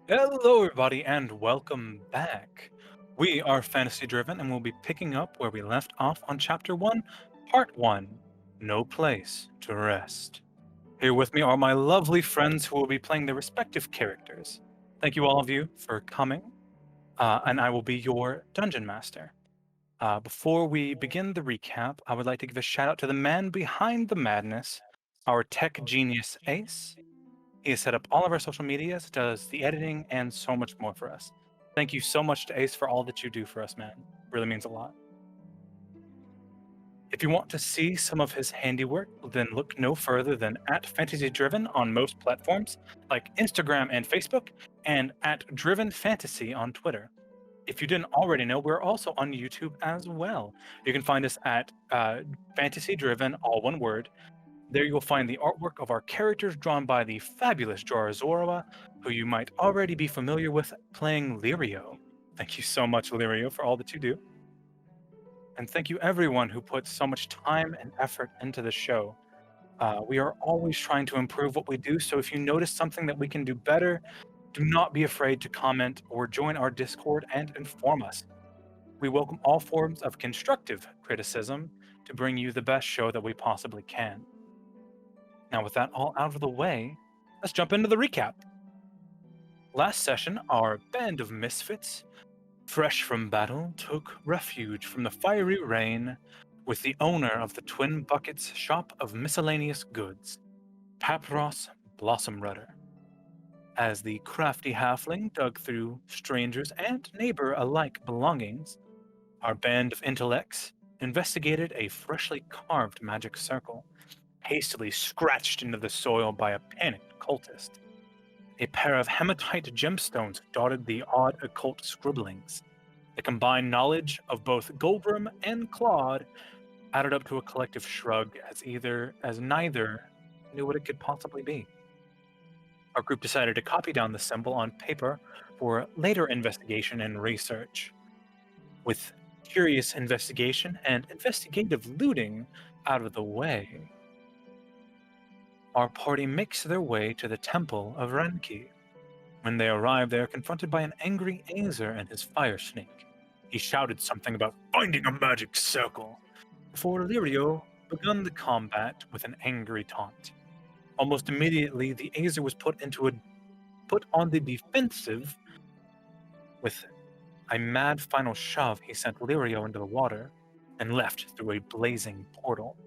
Hello, everybody, and welcome back. We are fantasy driven and we'll be picking up where we left off on Chapter 1, Part 1 No Place to Rest. Here with me are my lovely friends who will be playing their respective characters. Thank you, all of you, for coming, and I will be your dungeon master. Before we begin the recap, I would like to give a shout out to the man behind the madness, our tech genius Ace. He has set up all of our social medias, does the editing, and so much more for us. Thank you so much to Ace for all that you do for us, man. Really means a lot. If you want to see some of his handiwork, then look no further than at Fantasy Driven on most platforms, like Instagram and Facebook, and at Driven Fantasy on Twitter. If you didn't already know, we're also on YouTube as well. You can find us at Fantasy Driven, all one word. There you will find the artwork of our characters drawn by the fabulous Jora Zorua, who you might already be familiar with playing Lirio. Thank you so much, Lirio, for all that you do. And thank you everyone who puts so much time and effort into the show. We are always trying to improve what we do, so if you notice something that we can do better, do not be afraid to comment or join our Discord and inform us. We welcome all forms of constructive criticism to bring you the best show that we possibly can. Now, with that all out of the way, let's jump into the recap. Last session, our band of misfits, fresh from battle, took refuge from the fiery rain with the owner of the Twin Buckets shop of miscellaneous goods, Papros Blossomrudder. As the crafty halfling dug through strangers' and neighbor alike belongings, our band of intellects investigated a freshly carved magic circle, hastily scratched into the soil by a panicked cultist. A pair of hematite gemstones dotted the odd occult scribblings. The combined knowledge of both Golgrim and Claude added up to a collective shrug as neither knew what it could possibly be. Our group decided to copy down the symbol on paper for later investigation and research. With curious investigation and investigative looting out of the way, our party makes their way to the temple of Renki. When they arrive, they are confronted by an angry Azer and his fire snake. He shouted something about finding a magic circle, before Lirio begun the combat with an angry taunt. Almost immediately, the Azer was put on the defensive. With a mad final shove, he sent Lirio into the water and left through a blazing portal.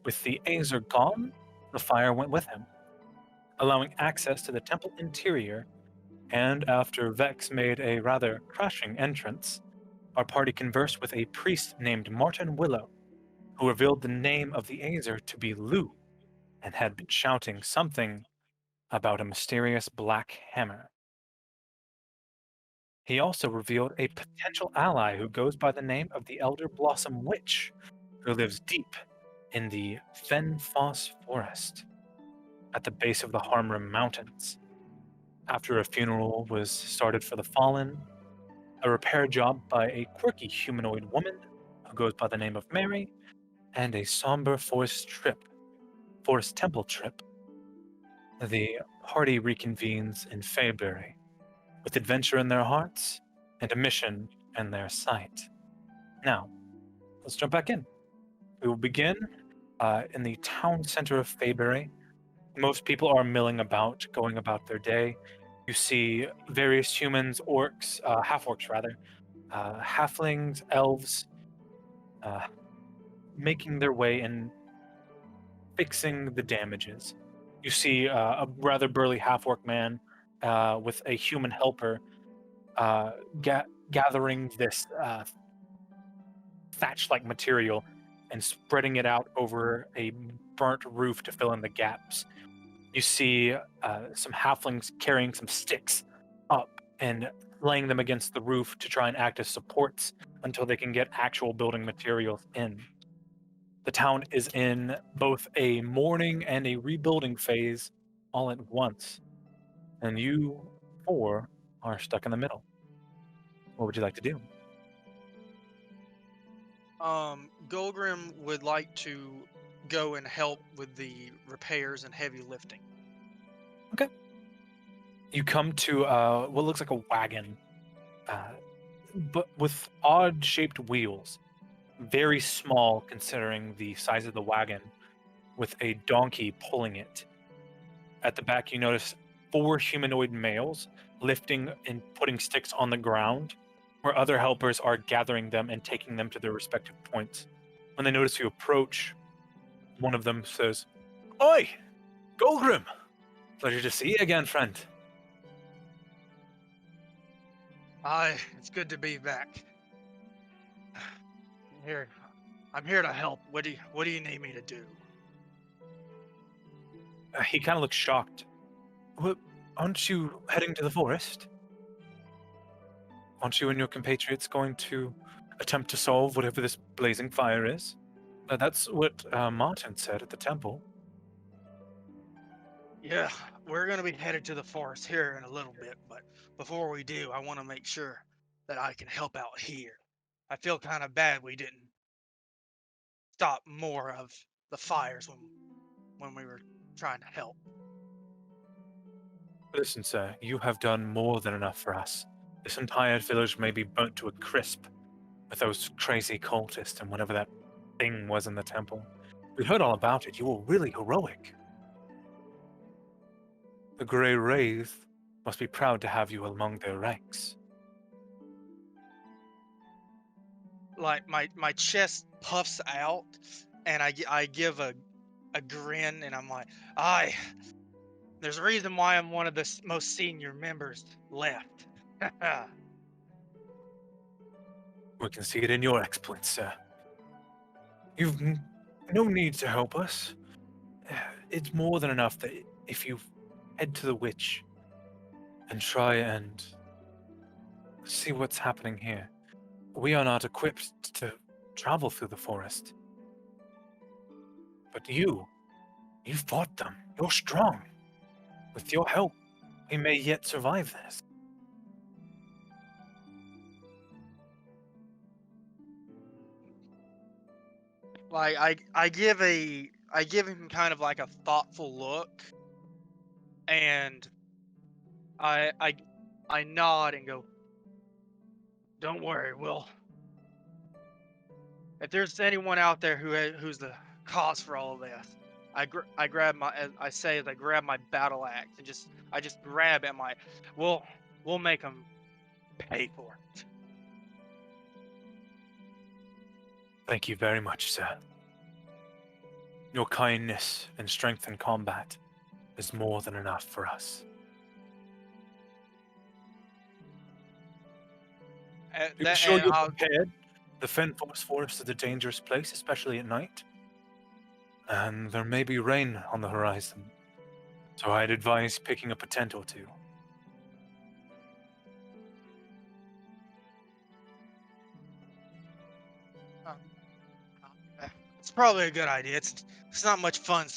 With the Azer gone, the fire went with him, allowing access to the temple interior, and after Vex made a rather crashing entrance, our party conversed with a priest named Martin Willow, who revealed the name of the Azer to be Lu, and had been shouting something about a mysterious black hammer. He also revealed a potential ally who goes by the name of the Eldarblossom Witch, who lives deep in the Fenfoss Forest, at the base of the Harmrim Mountains. After a funeral was started for the fallen, a repair job by a quirky humanoid woman who goes by the name of Mary, and a somber forest temple trip, the party reconvenes in Farebury, with adventure in their hearts and a mission in their sight. Now, let's jump back in. We will begin in the town center of Farebury. Most people are milling about, going about their day. You see various humans, orcs, half-orcs rather, halflings, elves, making their way and fixing the damages. You see a rather burly half-orc man with a human helper gathering this thatch-like material and spreading it out over a burnt roof to fill in the gaps. You see some halflings carrying some sticks up and laying them against the roof to try and act as supports until they can get actual building materials in. The town is in both a mourning and a rebuilding phase all at once, and you four are stuck in the middle. What would you like to do? Golgrim would like to go and help with the repairs and heavy lifting. You come to what looks like a wagon, uh, but with odd-shaped wheels. Very small considering the size of the wagon, with a donkey pulling it. At the back, you notice 4 humanoid males lifting and putting sticks on the ground, where other helpers are gathering them and taking them to their respective points. When they notice you approach, one of them says, "Oi, Golgrim! Pleasure to see you again, friend." It's good to be back. Here, I'm here to help. What do you need me to do? He kind of looks shocked. "Well, aren't you heading to the forest? Aren't you and your compatriots going to attempt to solve whatever this blazing fire is?" That's what Martin said at the temple. Yeah, we're gonna be headed to the forest here in a little bit, but before we do, I want to make sure that I can help out here. I feel kind of bad we didn't stop more of the fires when we were trying to help. Listen, sir, you have done more than enough for us. This entire village may be burnt to a crisp with those crazy cultists and whatever that thing was in the temple. We heard all about it. You were really heroic. The Grey Wraith must be proud to have you among their ranks. Like my chest puffs out, and I give a grin, and I'm like, "Aye, there's a reason why I'm one of the most senior members left." We can see it in your exploits, sir. You've no need to help us. It's more than enough that if you head to the witch and try and see what's happening here. We are not equipped to travel through the forest. But you fought them. You're strong. With your help, we may yet survive this. Like I give him kind of like a thoughtful look, and I I I nod and go, "Don't worry, if there's anyone out there who's the cause for all of this, I grab my as I say as I grab my battle axe and I just grab it. I'm like, we'll make them pay for it." Thank you very much, sir. Your kindness and strength in combat is more than enough for us. Be That sure and you're I'll prepared. The Fen Forest is a dangerous place, especially at night. And there may be rain on the horizon. So I'd advise picking up a tent or two. uh, it's probably a good idea. It's not much fun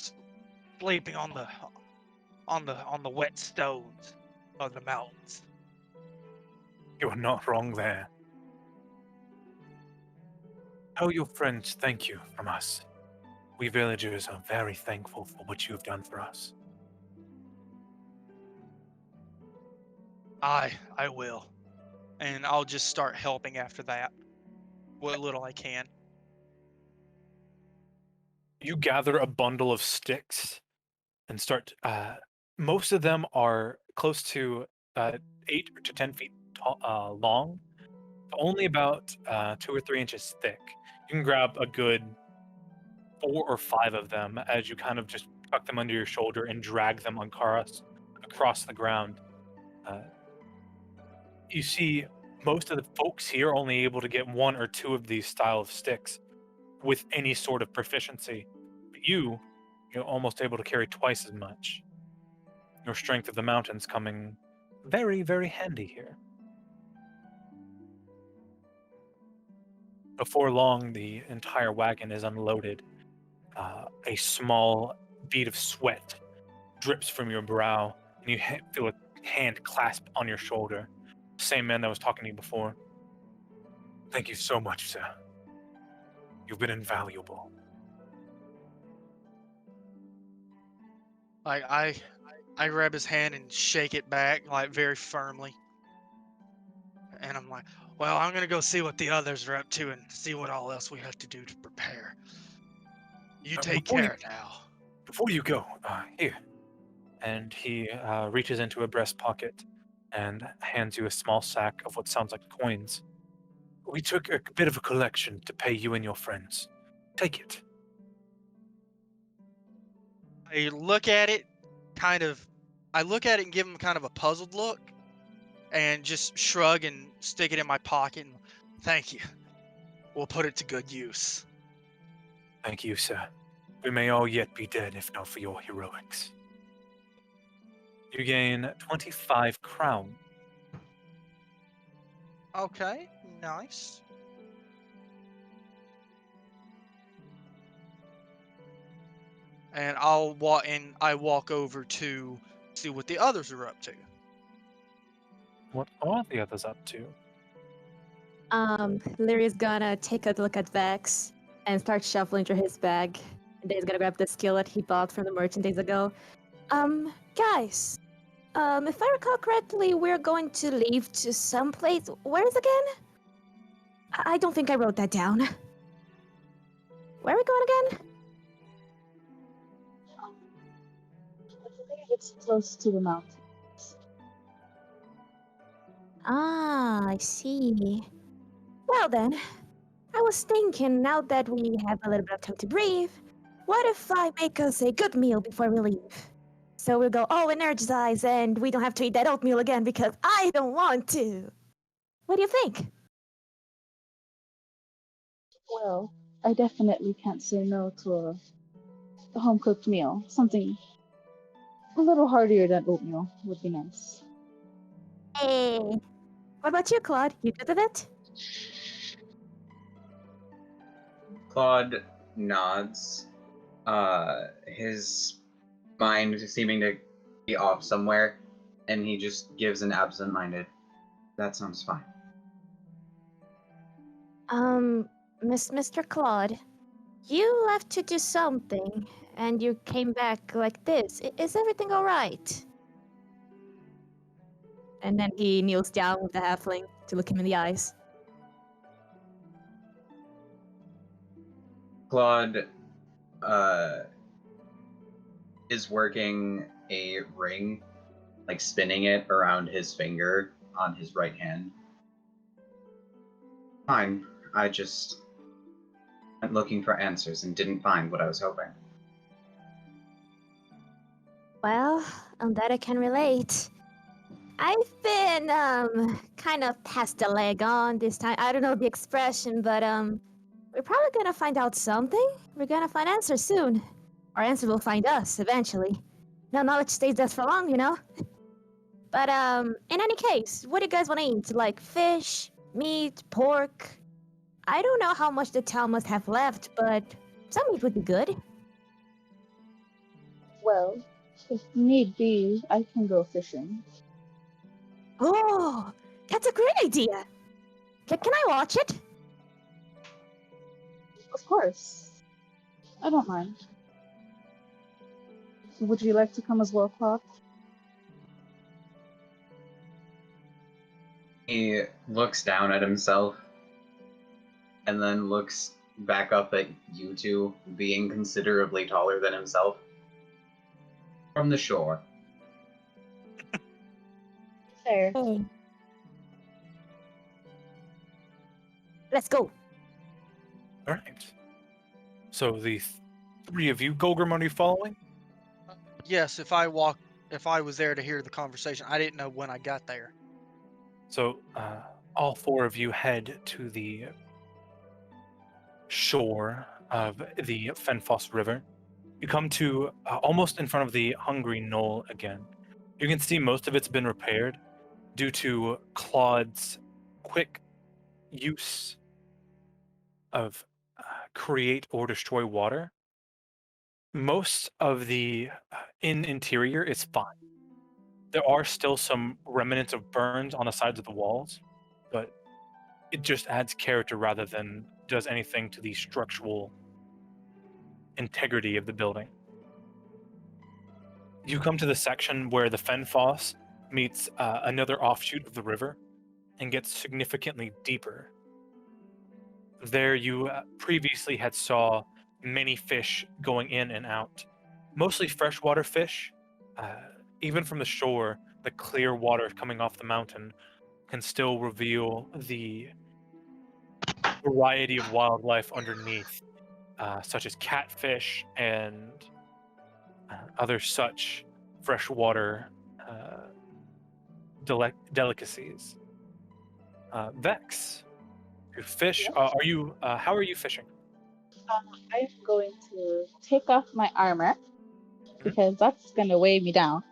sleeping on the wet stones of the mountains. You are not wrong there. Tell your friends thank you from us. We villagers are very thankful for what you have done for us. I will, and I'll just start helping after that, what little I can. You gather a bundle of sticks and start. Most of them are close to 8 to 10 feet long, only about 2 or 3 inches thick. You can grab a good 4 or 5 of them as you kind of just tuck them under your shoulder and drag them across the ground. Uh, you see, most of the folks here are only able to get 1 or 2 of these style of sticks with any sort of proficiency. But you're almost able to carry twice as much. Your strength of the mountains coming very, very handy here. Before long, the entire wagon is unloaded. A small bead of sweat drips from your brow, and you feel a hand clasp on your shoulder. Same man that was talking to you before. Thank you so much, sir. You've been invaluable. I I grab his hand and shake it back, like, very firmly. And I'm like, well, I'm gonna go see what the others are up to and see what all else we have to do to prepare. You take care now. Before you go, here. And he reaches into a breast pocket and hands you a small sack of what sounds like coins. We took a bit of a collection to pay you and your friends. Take it. I look at it, I look at it and give him kind of a puzzled look, and just shrug and stick it in my pocket. And thank you. We'll put it to good use. Thank you, sir. We may all yet be dead if not for your heroics. You gain 25 crown. Okay, nice. And I walk over to see what the others are up to. What are the others up to? Larry's gonna take a look at Vex and start shuffling through his bag. And then he's gonna grab the skillet he bought from the merchant days ago. Guys, if I recall correctly, we're going to leave to some place. Where is again? I don't think I wrote that down. Where are we going again? I believe it's close to the mountains. Ah, I see. Well then, I was thinking now that we have a little bit of time to breathe, what if I make us a good meal before we leave? So we'll go all energized and we don't have to eat that oatmeal again because I don't want to. What do you think? Well, I definitely can't say no to a home cooked meal. Something a little heartier than oatmeal would be nice. Hey. What about you, Claude? You good with it? Claude nods, his mind seeming to be off somewhere, and he just gives an absent-minded, that sounds fine. Mr. Claude, you left to do something, and you came back like this. Is everything alright? And then he kneels down with the halfling to look him in the eyes. Claude, is working a ring, like spinning it around his finger on his right hand. Fine, I just went looking for answers and didn't find what I was hoping. Well, on that I can relate. I've been, kind of passed the leg on this time. I don't know the expression, but, we're probably gonna find out something. We're gonna find answers soon. Our answer will find us, eventually. No knowledge stays there for long, you know? But, in any case, what do you guys want to eat? Like fish, meat, pork? I don't know how much the town must have left, but some meat would be good. Well, if need be, I can go fishing. Oh, that's a great idea. Can I watch it? Of course. I don't mind. Would you like to come as well, Claude? He looks down at himself and then looks back up at you two, being considerably taller than himself, from the shore. Fair. Hey. Let's go. All right. So the three of you, Golgrim, are you following? Yes, if I was there to hear the conversation, I didn't know when I got there. So all four of you head to the shore of the Fenfoss River. You come to almost in front of the Hungry Knoll again. You can see most of it's been repaired due to Claude's quick use of create or destroy water. Most of the interior is fine. There are still some remnants of burns on the sides of the walls, but it just adds character rather than does anything to the structural integrity of the building. You come to the section where the Fenfoss meets another offshoot of the river and gets significantly deeper. There you previously had saw many fish going in and out, mostly freshwater fish. Even from the shore, the clear water coming off the mountain can still reveal the variety of wildlife underneath, such as catfish and other such freshwater delicacies. Vex, you fish. Yeah. Are you? How are you fishing? I'm going to take off my armor because that's gonna weigh me down.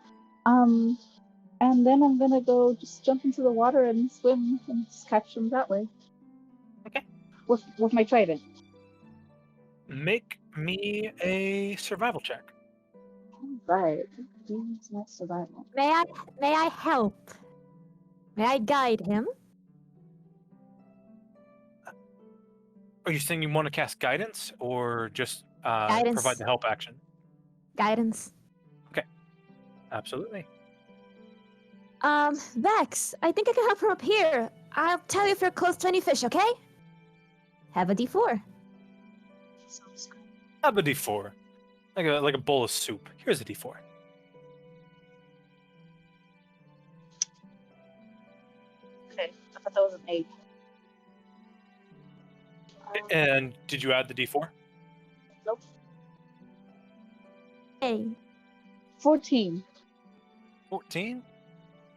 And then I'm gonna go just jump into the water and swim and just catch them that way. Okay. With my trident. Make me a survival check. Right. Use my survival. May I help? May I guide him? Are you saying you want to cast guidance or just Guidance. provide the help action? Guidance. Absolutely. Vex, I think I can help from up here. I'll tell you if you're close to any fish, okay? Have a D4. Have a D4, like a bowl of soup. Here's a D4. Okay. I thought that was an 8. And did you add the D4? Nope. Hey. 14. 14.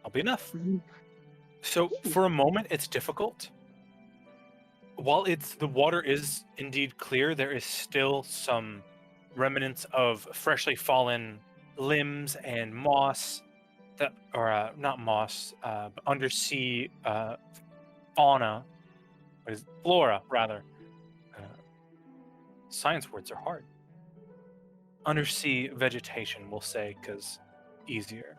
I'll be enough. Mhm. So for a moment, it's difficult. While the water is indeed clear, there is still some remnants of freshly fallen limbs and moss that, or not moss, but undersea fauna, flora rather. Science words are hard. Undersea vegetation, we'll say, because easier.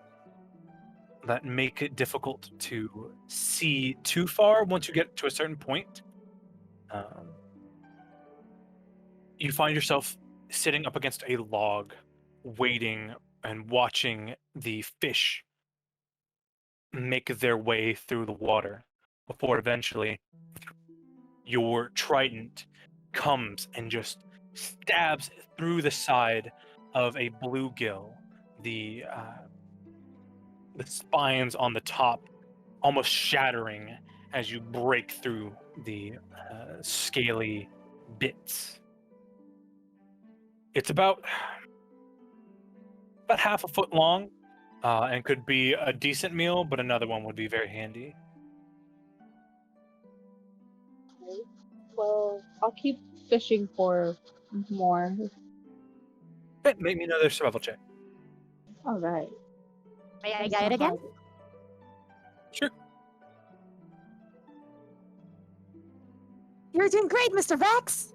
That make it difficult to see too far once you get to a certain point. You find yourself sitting up against a log, waiting and watching the fish make their way through the water before eventually your trident comes and just stabs through the side of a bluegill. The spines on the top almost shattering as you break through the scaly bits. It's about half a foot long and could be a decent meal, but another one would be very handy. Okay. Well, I'll keep fishing for more. Okay, make me another survival check. All right. May I That's guide not again? hard. Sure. You're doing great, Mr. Vex.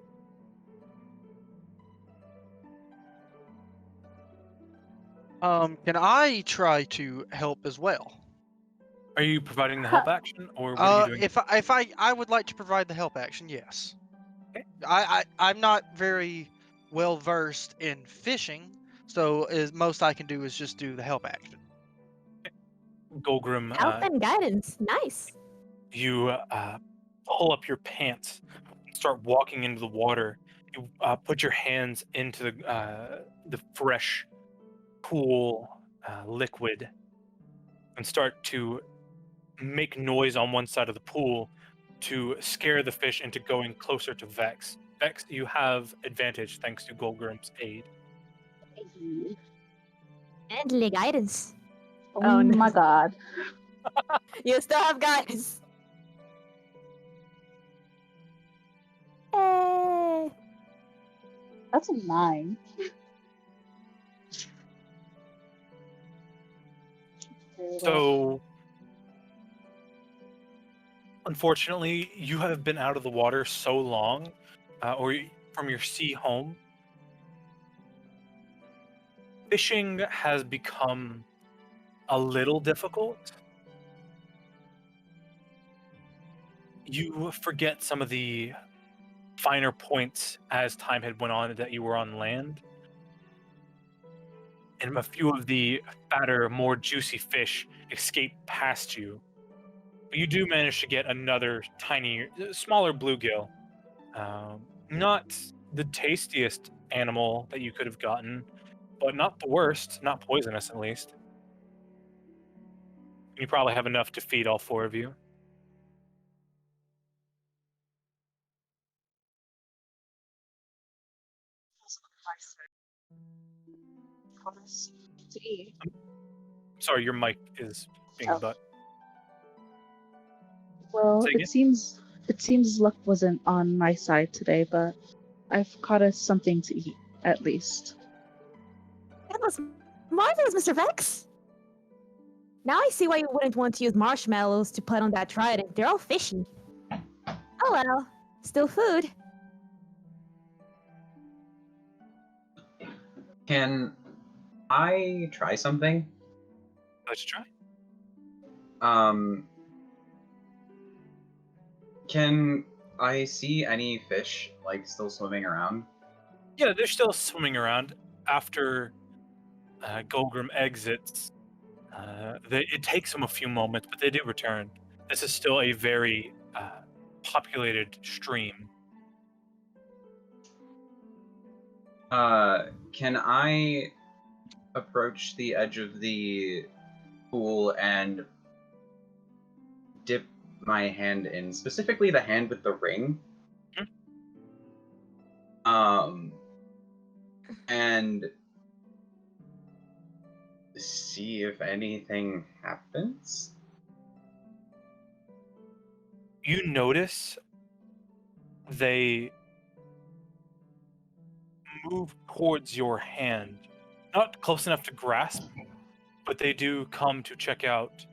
Can I try to help as well? Are you providing the help action, or what are you doing? If I would like to provide the help action, yes. Okay. I'm not very well versed in fishing, so as most I can do is just do the help action. Golgrim, Help and guidance. Nice. you pull up your pants, start walking into the water. You put your hands into the fresh, cool liquid and start to make noise on one side of the pool to scare the fish into going closer to Vex. Vex, you have advantage thanks to Golgrim's aid. And guidance. Oh, Oh, no. my god. You still have guidance. Hey. That's a 9. So, unfortunately, you have been out of the water so long, from your sea home. Fishing has become a little difficult. You forget some of the finer points as time had went on that you were on land. and a few of the fatter, more juicy fish escape past you. But you do manage to get another tiny, smaller bluegill. Not the tastiest animal that you could have gotten, but not the worst, not poisonous at least. You probably have enough to feed all 4 of you. For us to eat. Sorry, your mic is being Oh. butt. Well, Say again? it seems luck wasn't on my side today, but I've caught us something to eat at least. That was marvelous, Mr. Vex. Now I see why you wouldn't want to use marshmallows to put on that trident. They're all fishy. Oh well, still food. Can I try something? Let's try. Can I see any fish like still swimming around? Yeah, they're still swimming around after Golgrim exits. It takes them a few moments, but they do return. This is still a very populated stream. Can I approach the edge of the pool and dip my hand in, specifically the hand with the ring? And see if anything happens? You notice they move towards your hand. Not close enough to grasp, but they do come to check out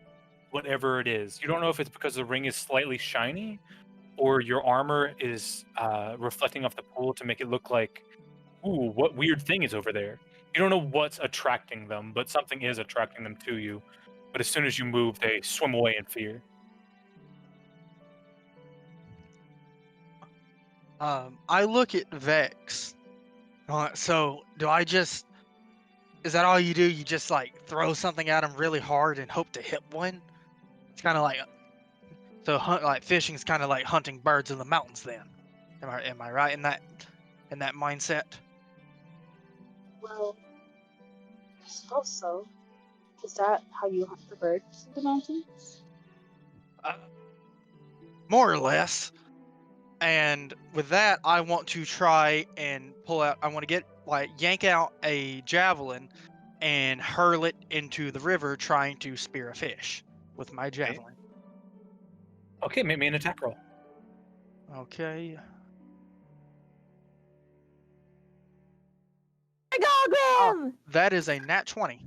whatever it is. You don't know if it's because the ring is slightly shiny or your armor is reflecting off the pool to make it look like, ooh, what weird thing is over there? You don't know what's attracting them, but something is attracting them to you. But as soon as you move, they swim away in fear. I look at Vex. So do I just? Is that all you do? You just like throw something at him really hard and hope to hit one? It's kind of like like fishing is kind of like hunting birds in the mountains. Then, am I right in that mindset? Well, I suppose so. Is that how you hunt the birds in the mountains? More or less. And with that, I want to try and pull out. I want to yank out a javelin and hurl it into the river, trying to spear a fish with my javelin. Okay, make me an attack roll. Okay. Golgrim! That is a nat 20.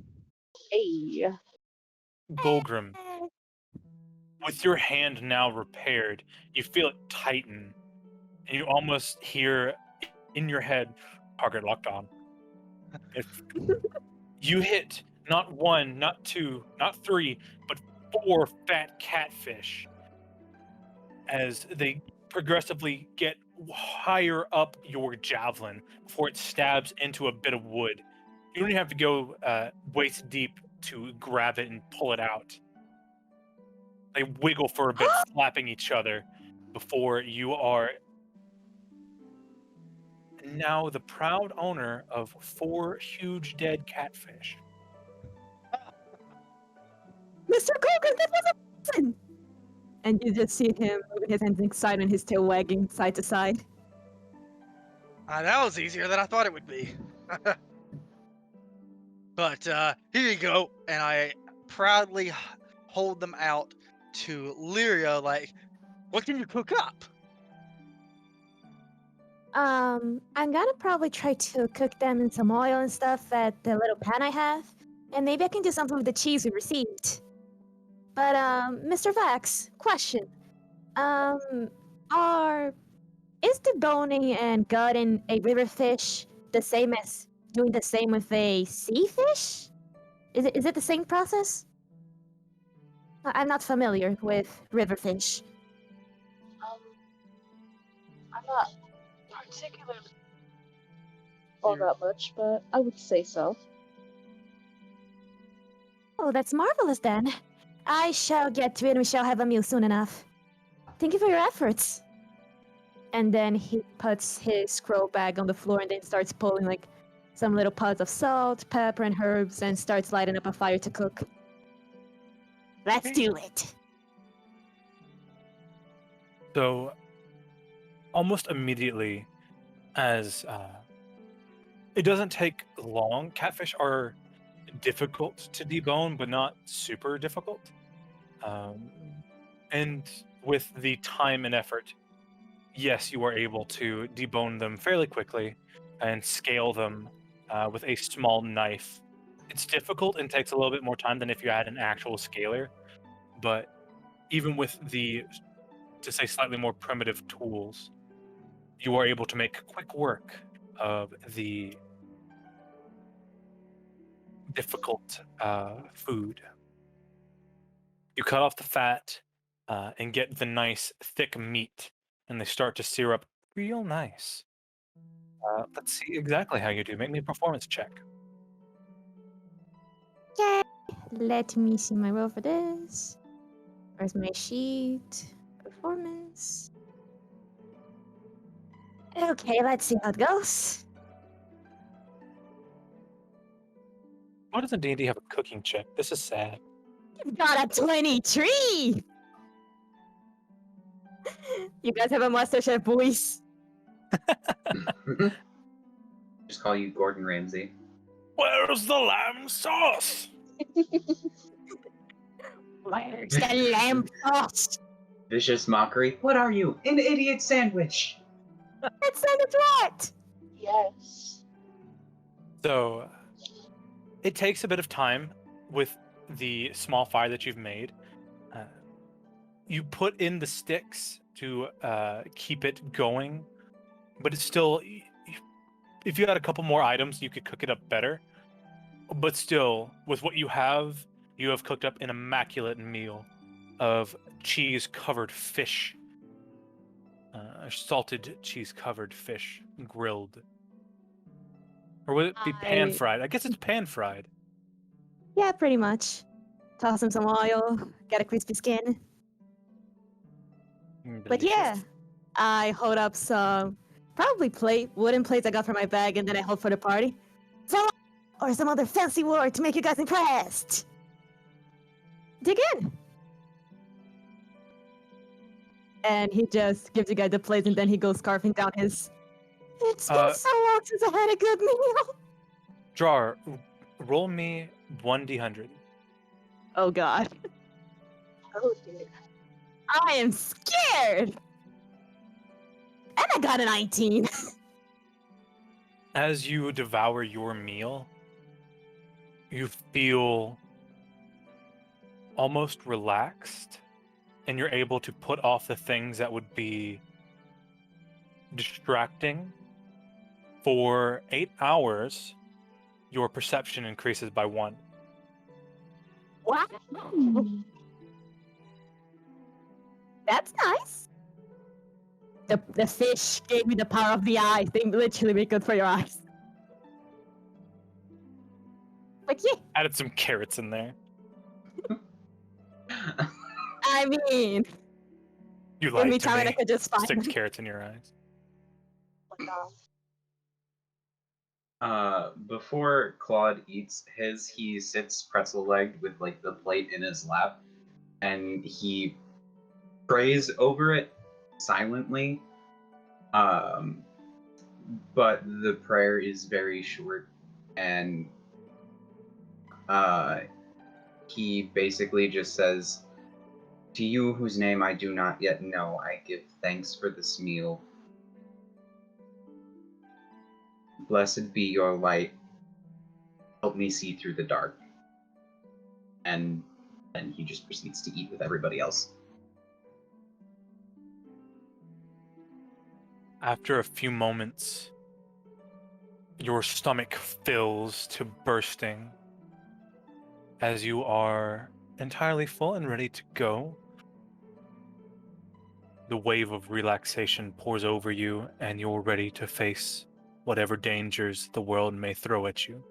Hey. Golgrim, with your hand now repaired, you feel it tighten, and you almost hear in your head, target locked on. If you hit not 1, not 2, not 3, but 4 fat catfish as they progressively get higher up your javelin before it stabs into a bit of wood. You don't even have to go waist deep to grab it and pull it out. They wiggle for a bit, slapping each other before you are now the proud owner of 4 huge dead catfish. Mr. Golgrim, that was a person! And you just see him moving his hands inside and his tail wagging side to side. That was easier than I thought it would be. But here you go, and I proudly hold them out to Lyria. Like, what can you cook up? I'm gonna probably try to cook them in some oil and stuff at the little pan I have. And maybe I can do something with the cheese we received. But, Mr. Vax, question. Is deboning and gutting a river fish the same as doing the same with a sea fish? Is it the same process? I'm not familiar with river fish. I'm not particularly all that much, but I would say so. Oh, that's marvelous then. I shall get to it and we shall have a meal soon enough. Thank you for your efforts. And then he puts his scroll bag on the floor and then starts pulling like some little pods of salt, pepper, and herbs and starts lighting up a fire to cook. Let's Okay. do it. So, almost immediately, as it doesn't take long, catfish are difficult to debone, but not super difficult. And with the time and effort, yes, you are able to debone them fairly quickly and scale them with a small knife. It's difficult and takes a little bit more time than if you had an actual scaler, but even with the, to say, slightly more primitive tools, you are able to make quick work of the difficult food. You cut off the fat and get the nice thick meat, and they start to sear up real nice. Let's see exactly how you do. Make me a performance check. Okay. Let me see my roll for this. Where's my sheet? Performance. Okay, let's see how it goes. Why doesn't D&D have a cooking check? This is sad. You've got a 23! You guys have a MasterChef voice. Just call you Gordon Ramsay. Where's the lamb sauce? Where's the lamb sauce? Vicious mockery. What are you? An idiot sandwich. That sounded what? Yes. So, it takes a bit of time with the small fire that you've made. You put in the sticks to keep it going, but it's still, if you had a couple more items, you could cook it up better. But still, with what you have cooked up an immaculate meal of cheese-covered fish, salted cheese-covered fish, grilled. Or would it be pan-fried? I guess it's pan-fried. Yeah, pretty much. Toss in some oil, get a crispy skin. But yeah, Delicious. I hold up some probably wooden plates I got from my bag, and then I hold for the party. So, or some other fancy word to make you guys impressed. Dig in. And he just gives you guys the plates, and then he goes scarfing down his. It's been so long since I had a good meal. Jar, roll me 1d100. Oh god, Oh dear. I am scared. And I got a 19. As you devour your meal, you feel almost relaxed, and you're able to put off the things that would be distracting. For 8 hours, your perception increases by 1. Wow. That's nice. The fish gave me the power of the eyes. They literally make good for your eyes. But yeah, Added some carrots in there. I mean, You give lied me to time and I me. could just find 6 carrots in your eyes. Before Claude eats his, he sits pretzel-legged with like the plate in his lap, and he prays over it silently. But the prayer is very short, and he basically just says, "To you whose name I do not yet know, I give thanks for this meal. Blessed be your light. Help me see through the dark." And then he just proceeds to eat with everybody else. After a few moments, your stomach fills to bursting as you are entirely full and ready to go. The wave of relaxation pours over you, and you're ready to face whatever dangers the world may throw at you.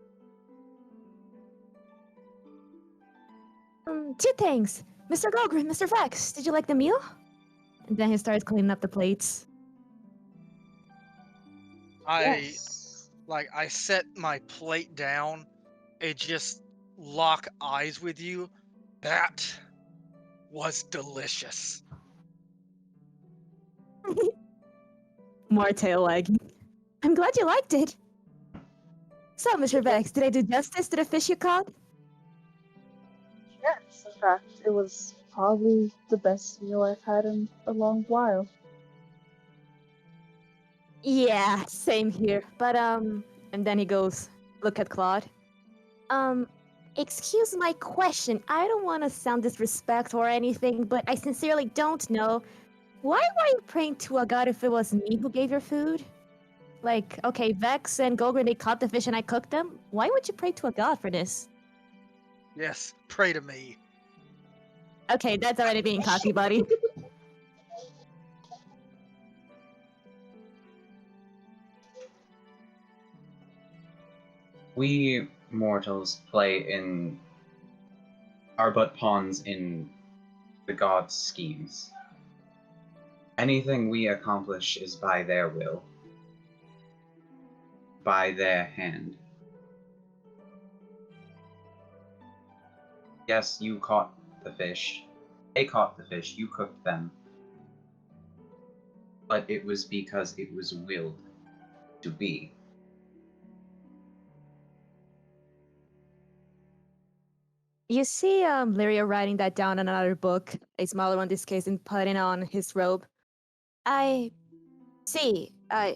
Two things. Mr. Golgrim, Mr. Vex, did you like the meal? And then he starts cleaning up the plates. Yes. I set my plate down and just lock eyes with you. That was delicious. More tail wagging. I'm glad you liked it. So, Mr. Vex, did I do justice to the fish you caught? Yes, in fact, it was probably the best meal I've had in a long while. Yeah, same here. But, and then he goes, look at Claude. Excuse my question. I don't want to sound disrespectful or anything, but I sincerely don't know. Why were you praying to a god if it was me who gave your food? Like, okay, Vex and Golgrim, they caught the fish and I cooked them. Why would you pray to a god for this? Yes, pray to me. Okay, that's already being cocky, buddy. We mortals are but pawns in the gods' schemes. Anything we accomplish is by their will, by their hand. Yes, you caught the fish. They caught the fish, you cooked them. But it was because it was willed to be. You see Lyria writing that down in another book, a smaller one this case, and putting on his robe. I see. I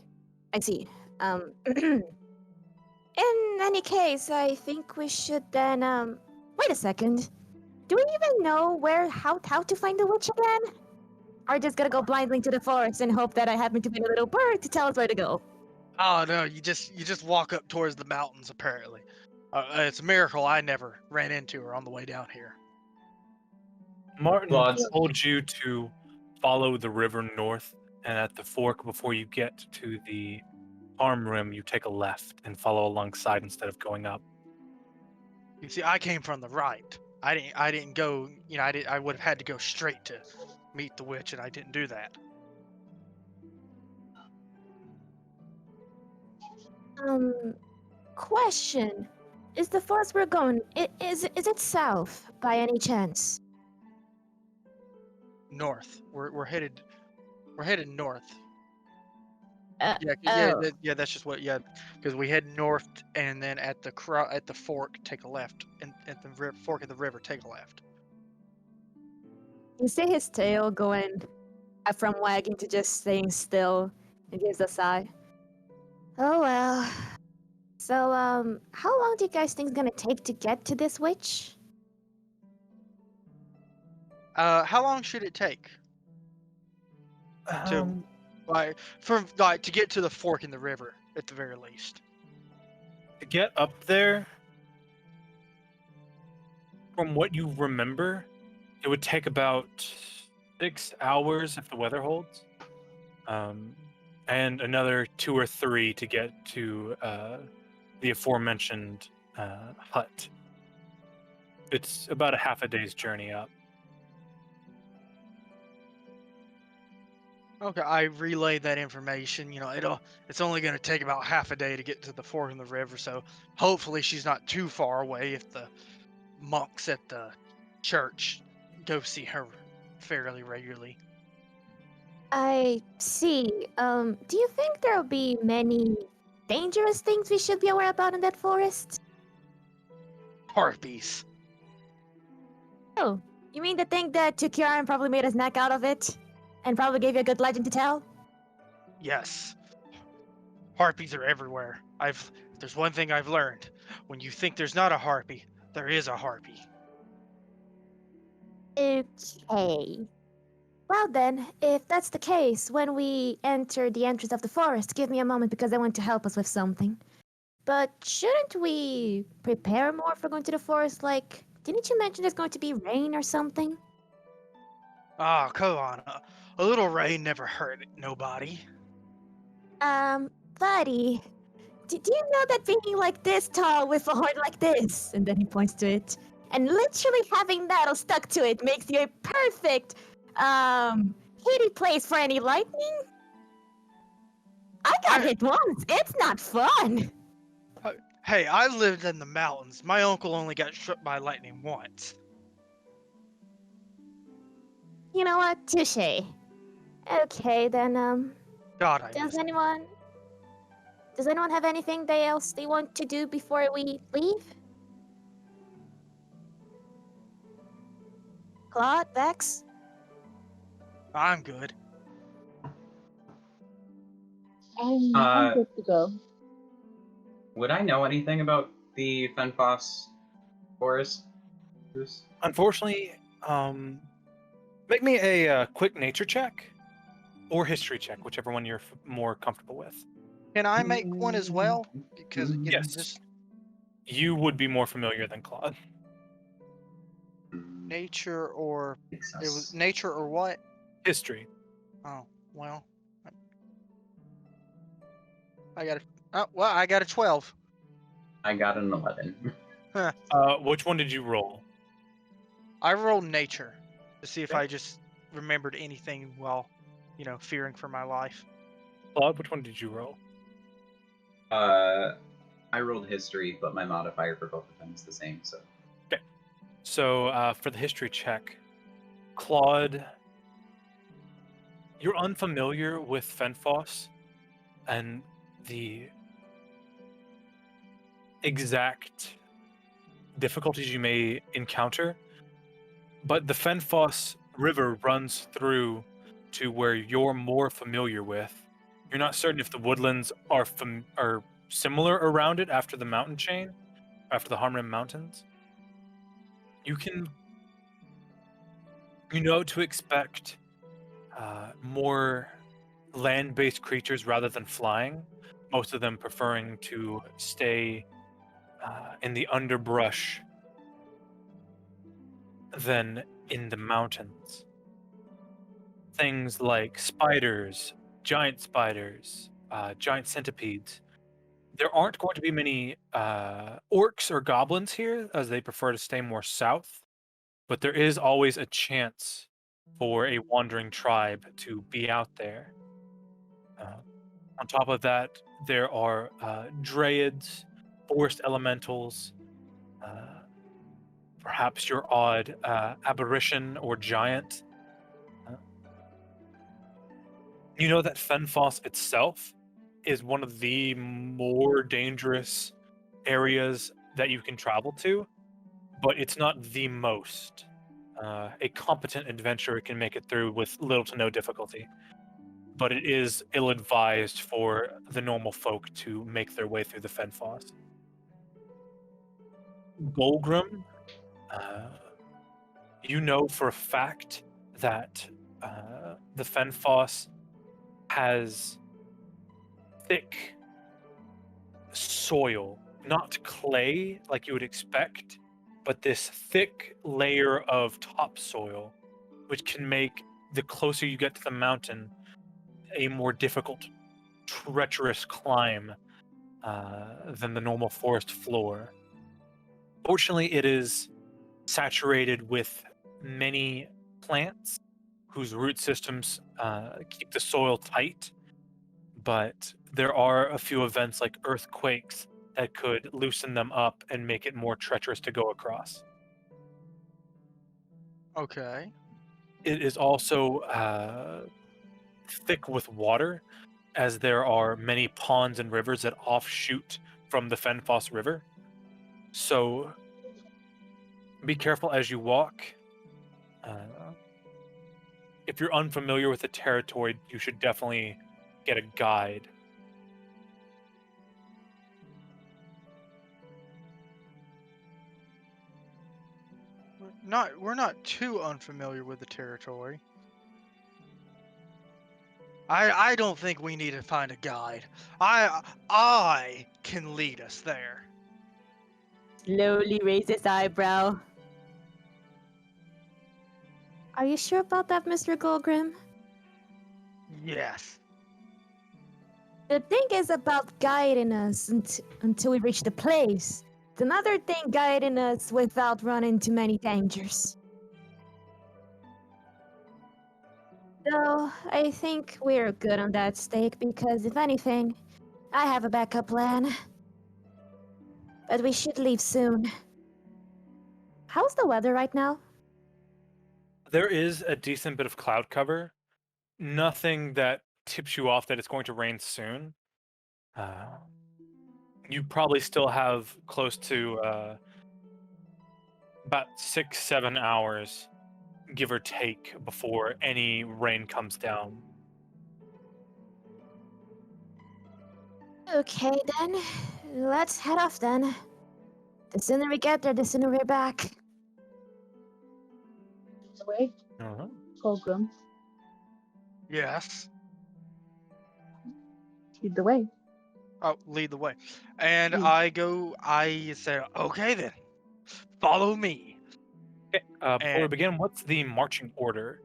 see. In any case, I think we should then wait a second. Do we even know how to find the witch again? Or just gonna go blindly to the forest and hope that I happen to be a little bird to tell us where to go? Oh no, you just walk up towards the mountains. Apparently, it's a miracle I never ran into her on the way down here. Martin Claude's- told you to follow the river north, and at the fork before you get to the Harmrim, you take a left and follow alongside instead of going up. You see, I came from the right. I didn't go. I would have had to go straight to meet the witch, and I didn't do that. Question. Is the forest we're going, is it south by any chance? North. We're headed north. Oh. Yeah. That's just what. Yeah, because we head north, and then at the fork, take a left, and at the fork of the river, take a left. You see his tail going from wagging to just staying still and gives a sigh. Oh well. So, how long do you guys think it's gonna take to get to this witch? How long should it take? Um, To get to the fork in the river, at the very least. to get up there, from what you remember, it would take about 6 hours if the weather holds, and another 2 or 3 to get to the aforementioned hut. It's about a half a day's journey up. Okay, I relayed that information. It's only going to take about half a day to get to the fork in the river, so hopefully she's not too far away if the monks at the church go see her fairly regularly. I see. Do you think there'll be many dangerous things we should be aware about in that forest? Harpies. Oh, you mean the thing that took your arm probably made a snack out of it? And probably gave you a good legend to tell? Yes. Harpies are everywhere. If there's one thing I've learned. When you think there's not a harpy, there is a harpy. Okay. Well then, if that's the case, when we enter the entrance of the forest, give me a moment because I want to help us with something. But shouldn't we prepare more for going to the forest? Like, didn't you mention there's going to be rain or something? Oh, come on. A little rain never hurt nobody. Buddy, do you know that being like this tall with a horn like this, and then he points to it, and literally having metal stuck to it makes you a perfect hitty place for any lightning. I got hit once. It's not fun. Hey, I lived in the mountains. My uncle only got struck by lightning once. You know what? Touche. Okay, then, God, I does miss it. anyone have anything else they want to do before we leave? Claude, Vex? I'm good. I'm good to go. Would I know anything about the Fenfoss forest? Bruce? Unfortunately, make me a quick nature check or history check, whichever one you're more comfortable with. Can I make one as well? Because Yes. just You would be more familiar than Claude. nature or Makes it was sense. nature or what? History. Oh well, I got I got a 12. I got an 11. Which one did you roll? I rolled nature to see if Okay. I just remembered anything while, fearing for my life. Claude, which one did you roll? I rolled history, but my modifier for both of them is the same, so. So for the history check, Claude, you're unfamiliar with Fenfoss and the exact difficulties you may encounter, but the Fenfoss River runs through to where you're more familiar with. You're not certain if the woodlands are similar around it after the mountain chain, after the Harmrim Mountains. You know to expect more land-based creatures rather than flying, most of them preferring to stay in the underbrush than in the mountains. Things like spiders, giant centipedes. There aren't going to be many orcs or goblins here, as they prefer to stay more south, but there is always a chance for a wandering tribe to be out there. On top of that, there are dryads, forest elementals, perhaps your odd aberration or giant. You know that Fenfoss itself is one of the more dangerous areas that you can travel to, but it's not the most. A competent adventurer can make it through with little to no difficulty, but it is ill-advised for the normal folk to make their way through the Fenfoss. Golgrim, you know for a fact that the Fenfoss has thick soil, not clay like you would expect, but this thick layer of topsoil, which can make the closer you get to the mountain a more difficult, treacherous climb than the normal forest floor. Fortunately, it is saturated with many plants whose root systems keep the soil tight, but there are a few events like earthquakes that could loosen them up and make it more treacherous to go across. Okay. It is also thick with water, as there are many ponds and rivers that offshoot from the Fenfoss River. So be careful as you walk. If you're unfamiliar with the territory, you should definitely get a guide. We're not too unfamiliar with the territory. I don't think we need to find a guide. I can lead us there. Slowly raise his eyebrow. Are you sure about that, Mr. Golgrim? Yes. The thing is about guiding us until we reach the place. another thing guiding us without running into many dangers. So, I think we're good on that stake because, if anything, I have a backup plan. But we should leave soon. How's the weather right now? There is a decent bit of cloud cover. Nothing that tips you off that it's going to rain soon. You probably still have close to about 6-7 hours, give or take, before any rain comes down. Okay, then. Let's head off then. The sooner we get there, the sooner we're back. The way, Uh-huh. Golgrim, Yes. lead the way. Oh, lead the way. And Mm. I say, okay then, follow me. Okay, before we And- begin, what's the marching order?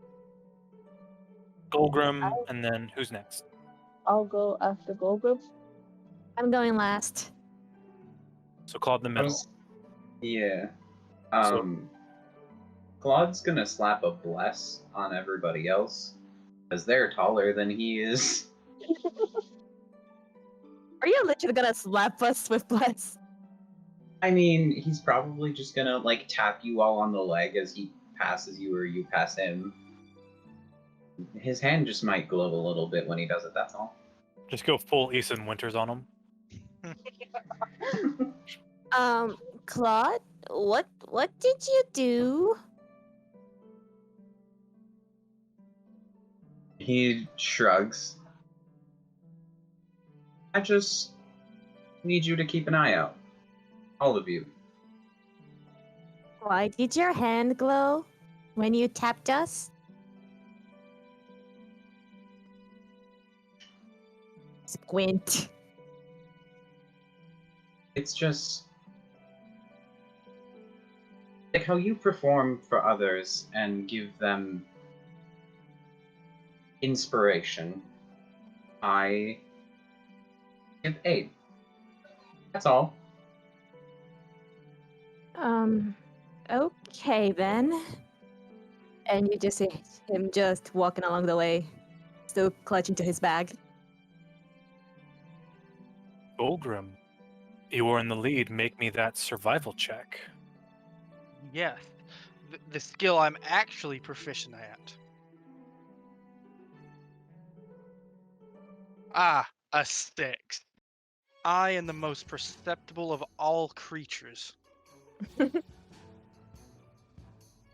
Golgrim, and then who's next? I'll go after Golgrim. I'm going last. So Claude in the middle. Yeah. So- Claude's gonna slap a bless on everybody else, because they're taller than he is. Are you literally gonna slap us with bless? I mean, he's probably just gonna, like, tap you all on the leg as he passes you or you pass him. His hand just might glow a little bit when he does it, that's all. Just go full Ethan Winters on him. Claude, what did you do? He shrugs. I just need you to keep an eye out. All of you. Why did your hand glow when you tapped us? Squint. It's just like how you perform for others and give them inspiration. I give aid. That's all. Okay then. And you just see him just walking along the way, still clutching to his bag. Golgrim, you are in the lead. Make me that survival check. Yes, the skill I'm actually proficient at. Ah, a 6. I am the most perceptible of all creatures.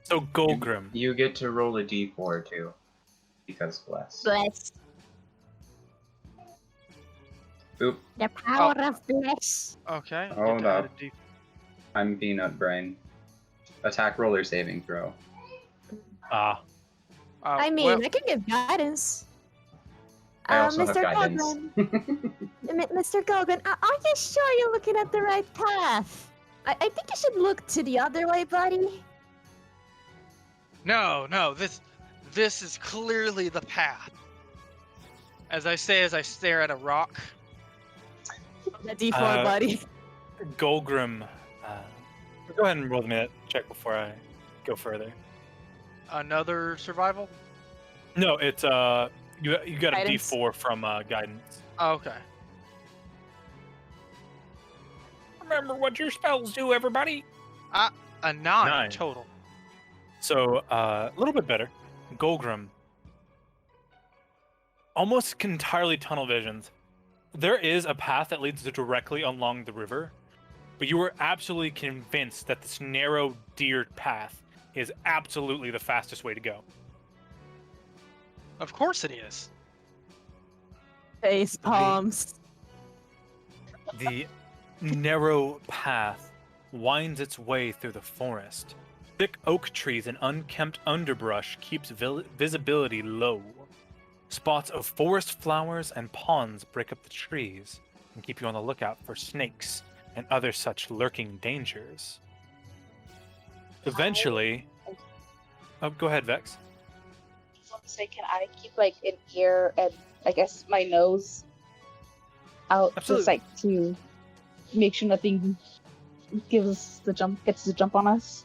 So Golgrim, You get to roll a d4 too, because bless. Bless. Oop, The power of bless. Okay. get Hold to add up. a D- I'm peanut brain. Attack roller saving throw. I mean, well, I can give guidance. I also have Mr. guidance. Golgrim, Mr. Golgrim, are you sure you're looking at the right path? I think you should look to the other way, buddy. no, this is clearly the path. As I say, as I stare at a rock. The D4, buddy. Golgrim, go ahead and roll me that check before I go further. Another survival. No, it's you got a Guidance. D4 from guidance. Oh, okay. Remember what your spells do, everybody. A 9 9. total. So a little bit better. Golgrim, almost entirely tunnel visions. There is a path that leads directly along the river, but you are absolutely convinced that this narrow deer path is absolutely the fastest way to go. Of course it is. Face palms. The narrow path winds its way through the forest. Thick oak trees and unkempt underbrush keeps visibility low. Spots of forest flowers and ponds break up the trees and keep you on the lookout for snakes and other such lurking dangers. Eventually... Oh, go ahead, Vex. I just want to say, can I keep like an ear and I guess my nose out, Absolutely. just like to make sure nothing gets the jump on us.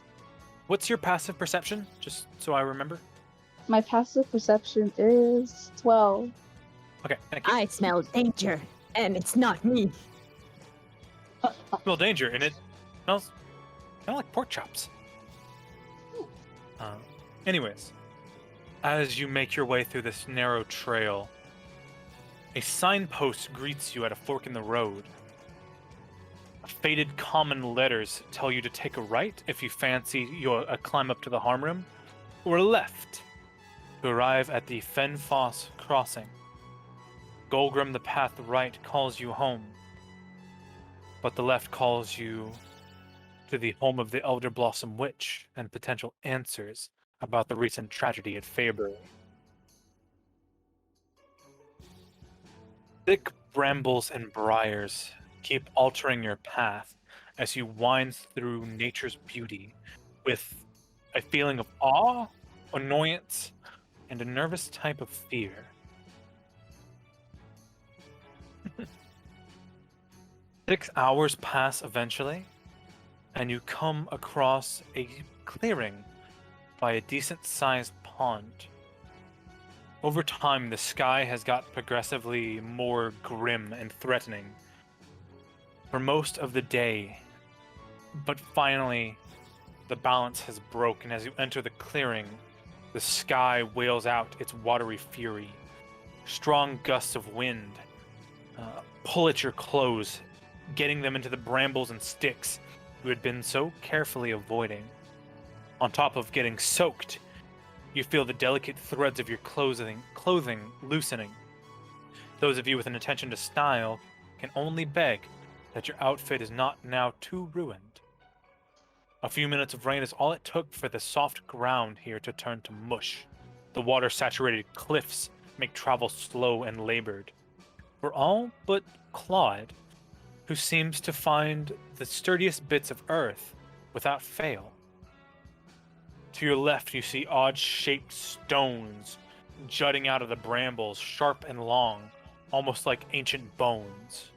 What's your passive perception? Just so I remember. My passive perception is 12. Okay, thank you. I smell danger, and it's not me. Smell danger, and it smells kind of like pork chops. Anyways, as you make your way through this narrow trail, a signpost greets you at a fork in the road. Faded common letters tell you to take a right if you fancy a climb up to the Harmrim, or a left to arrive at the Fenfoss crossing. Golgrim, the path right, calls you home, but the left calls you to the home of the Eldarblossom witch and potential answers about the recent tragedy at Farebury. Thick brambles and briars keep altering your path as you wind through nature's beauty with a feeling of awe, annoyance, and a nervous type of fear. 6 hours pass eventually, and you come across a clearing by a decent-sized pond. Over time, the sky has got progressively more grim and threatening for most of the day, but finally, the balance has broken. As you enter the clearing, the sky wails out its watery fury. Strong gusts of wind pull at your clothes, getting them into the brambles and sticks you had been so carefully avoiding. On top of getting soaked, you feel the delicate threads of your clothing loosening. Those of you with an attention to style can only beg that your outfit is not now too ruined. A few minutes of rain is all it took for the soft ground here to turn to mush. The water-saturated cliffs make travel slow and labored. For all but Claude, who seems to find the sturdiest bits of earth without fail. To your left, you see odd-shaped stones jutting out of the brambles, sharp and long, almost like ancient bones.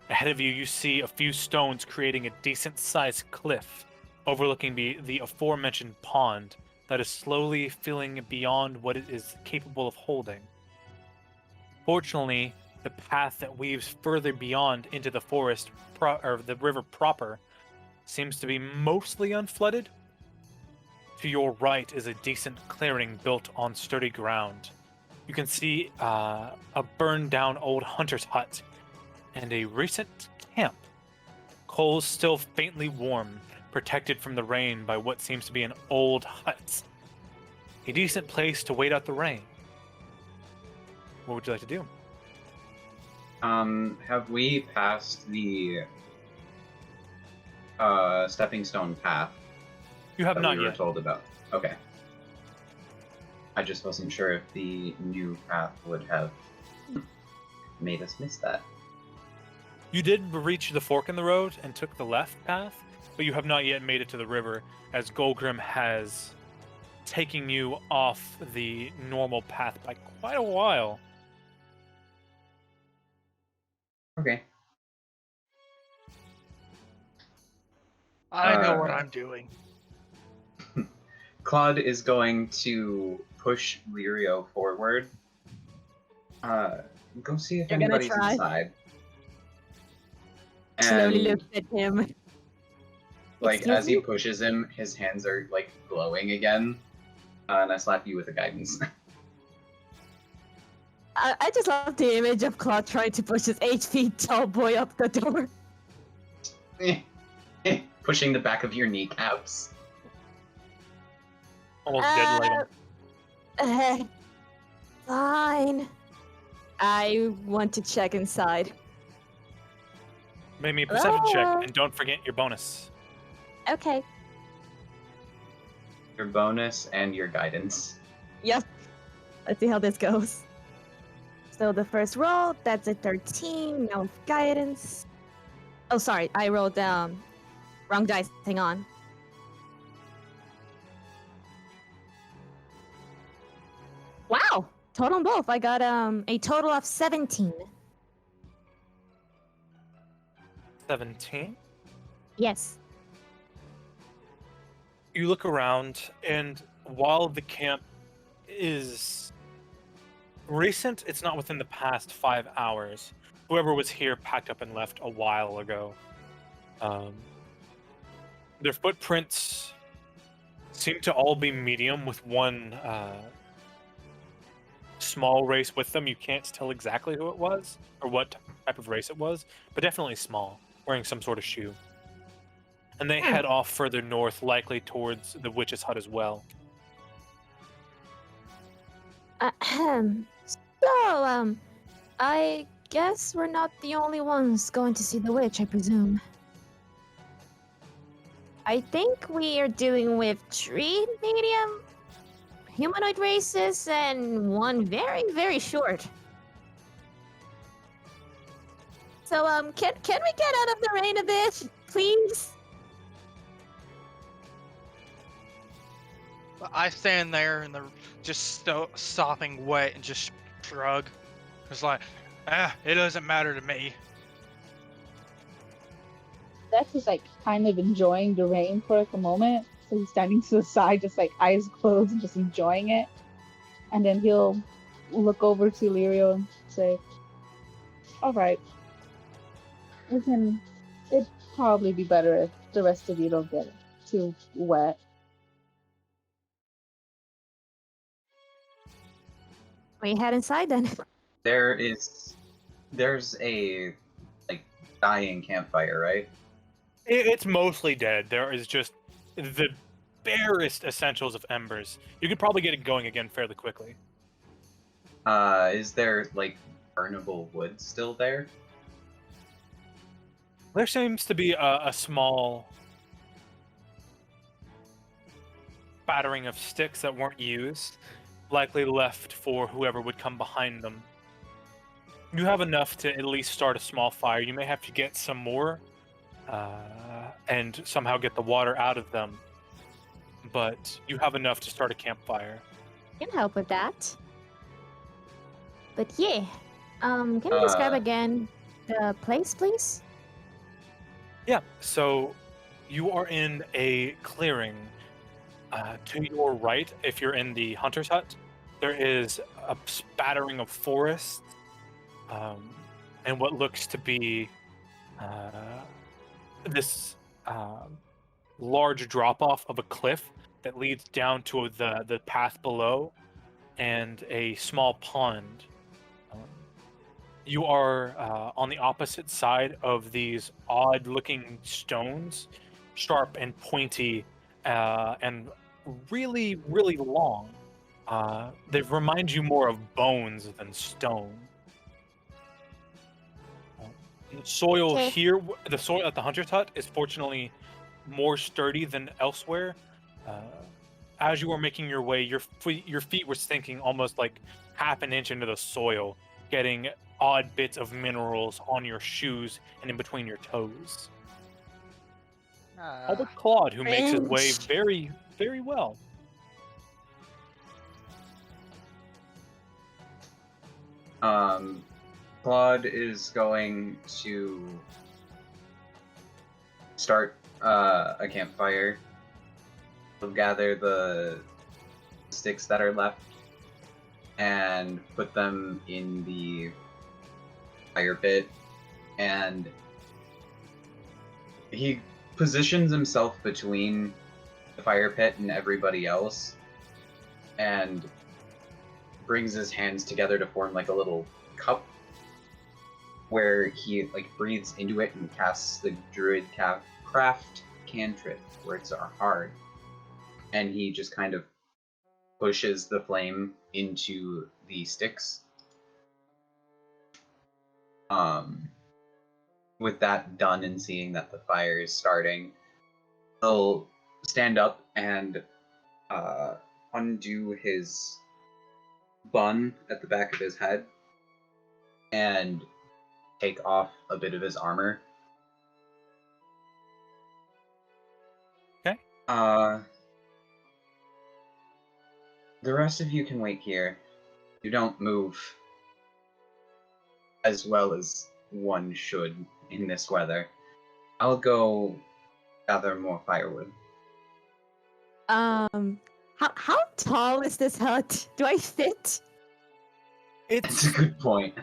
Ahead of you, you see a few stones creating a decent-sized cliff overlooking the aforementioned pond that is slowly filling beyond what it is capable of holding. Fortunately, the path that weaves further beyond into the forest, or the river proper, seems to be mostly unflooded. To your right is a decent clearing built on sturdy ground. You can see a burned-down old hunter's hut and a recent camp. Coals still faintly warm, protected from the rain by what seems to be an old hut. A decent place to wait out the rain. What would you like to do? Have we passed the stepping stone path? You have that not we were yet. told about. Okay. I just wasn't sure if the new path would have made us miss that. You did reach the fork in the road and took the left path, but you have not yet made it to the river, as Golgrim has taken you off the normal path by quite a while. Okay. I know what I'm doing. Claude is going to push Lirio forward. Go see if You're gonna anybody's try? inside. Slowly And, look at him. like, Excuse as he me? pushes him, his hands are, like, glowing again. And I slap you with a guidance. I just love the image of Claude trying to push his 8 feet tall boy up the door. Pushing the back of your kneecaps. Almost dead like him. Fine. I want to check inside. Make me a perception check, Hello? and don't forget your bonus. Okay. Your bonus and your guidance. Yep. Let's see how this goes. So the first roll, that's a 13. Now guidance. Oh, sorry. I rolled wrong dice. Hang on. Wow. Total on both. I got a total of 17. 17. Yes. You look around, and while the camp is recent, it's not within the past 5 hours. Whoever was here packed up and left a while ago. Their footprints seem to all be medium, with one small race with them. You can't tell exactly who it was or what type of race it was, but definitely small, wearing some sort of shoe. And they head off further north, likely towards the witch's hut as well. Ahem. So, I guess we're not the only ones going to see the witch, I presume. I think we are dealing with 3 medium humanoid races and 1 very, very short. So, can we get out of the rain a bit, please? I stand there and they're just sopping wet and just shrug. It's like, it doesn't matter to me. Dex is like kind of enjoying the rain for like a moment. So he's standing to the side, just like eyes closed and just enjoying it. And then he'll look over to Lirio and say, "Alright. It'd probably be better if the rest of you don't get too wet." We head inside then. There's a like dying campfire, right? It's mostly dead. There is just the barest essentials of embers. You could probably get it going again fairly quickly. Is there like burnable wood still there? There seems to be a small battering of sticks that weren't used, likely left for whoever would come behind them. You have enough to at least start a small fire. You may have to get some more and somehow get the water out of them, but you have enough to start a campfire. Can help with that. But yeah, can you describe again the place, please? Yeah, so you are in a clearing. To your right, if you're in the hunter's hut, there is a spattering of forest and what looks to be this large drop-off of a cliff that leads down to the path below and a small pond. You are on the opposite side of these odd-looking stones, sharp and pointy, and really, really long. They remind you more of bones than stone. The soil Okay. here, the soil at the hunter's hut is fortunately more sturdy than elsewhere. As you were making your way, your feet were sinking almost like half an inch into the soil, getting odd bits of minerals on your shoes and in between your toes. All but Claude, who makes his way Cringe. very, very well. Claude is going to start a campfire. He'll gather the sticks that are left and put them in the fire pit, and he positions himself between the fire pit and everybody else and brings his hands together to form like a little cup where he like breathes into it and casts the druid craft cantrip. Words are hard. And he just kind of pushes the flame into the sticks. With that done and seeing that the fire is starting, he'll stand up and undo his bun at the back of his head and take off a bit of his armor. Okay. The rest of you can wait here. You don't move as well as one should in this weather. I'll go gather more firewood. How tall is this hut? Do I fit? It's a good point.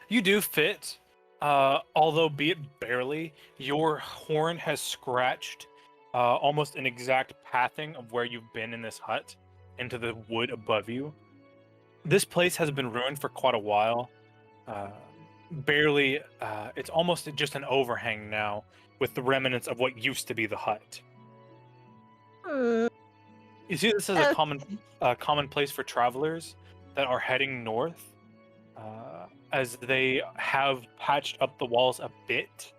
You do fit, although be it barely. Your horn has scratched almost an exact pathing of where you've been in this hut into the wood above you. This place has been ruined for quite a while. Barely, it's almost just an overhang now, with the remnants of what used to be the hut. Hmm. You see, this is a common place for travelers that are heading north, as they have patched up the walls a bit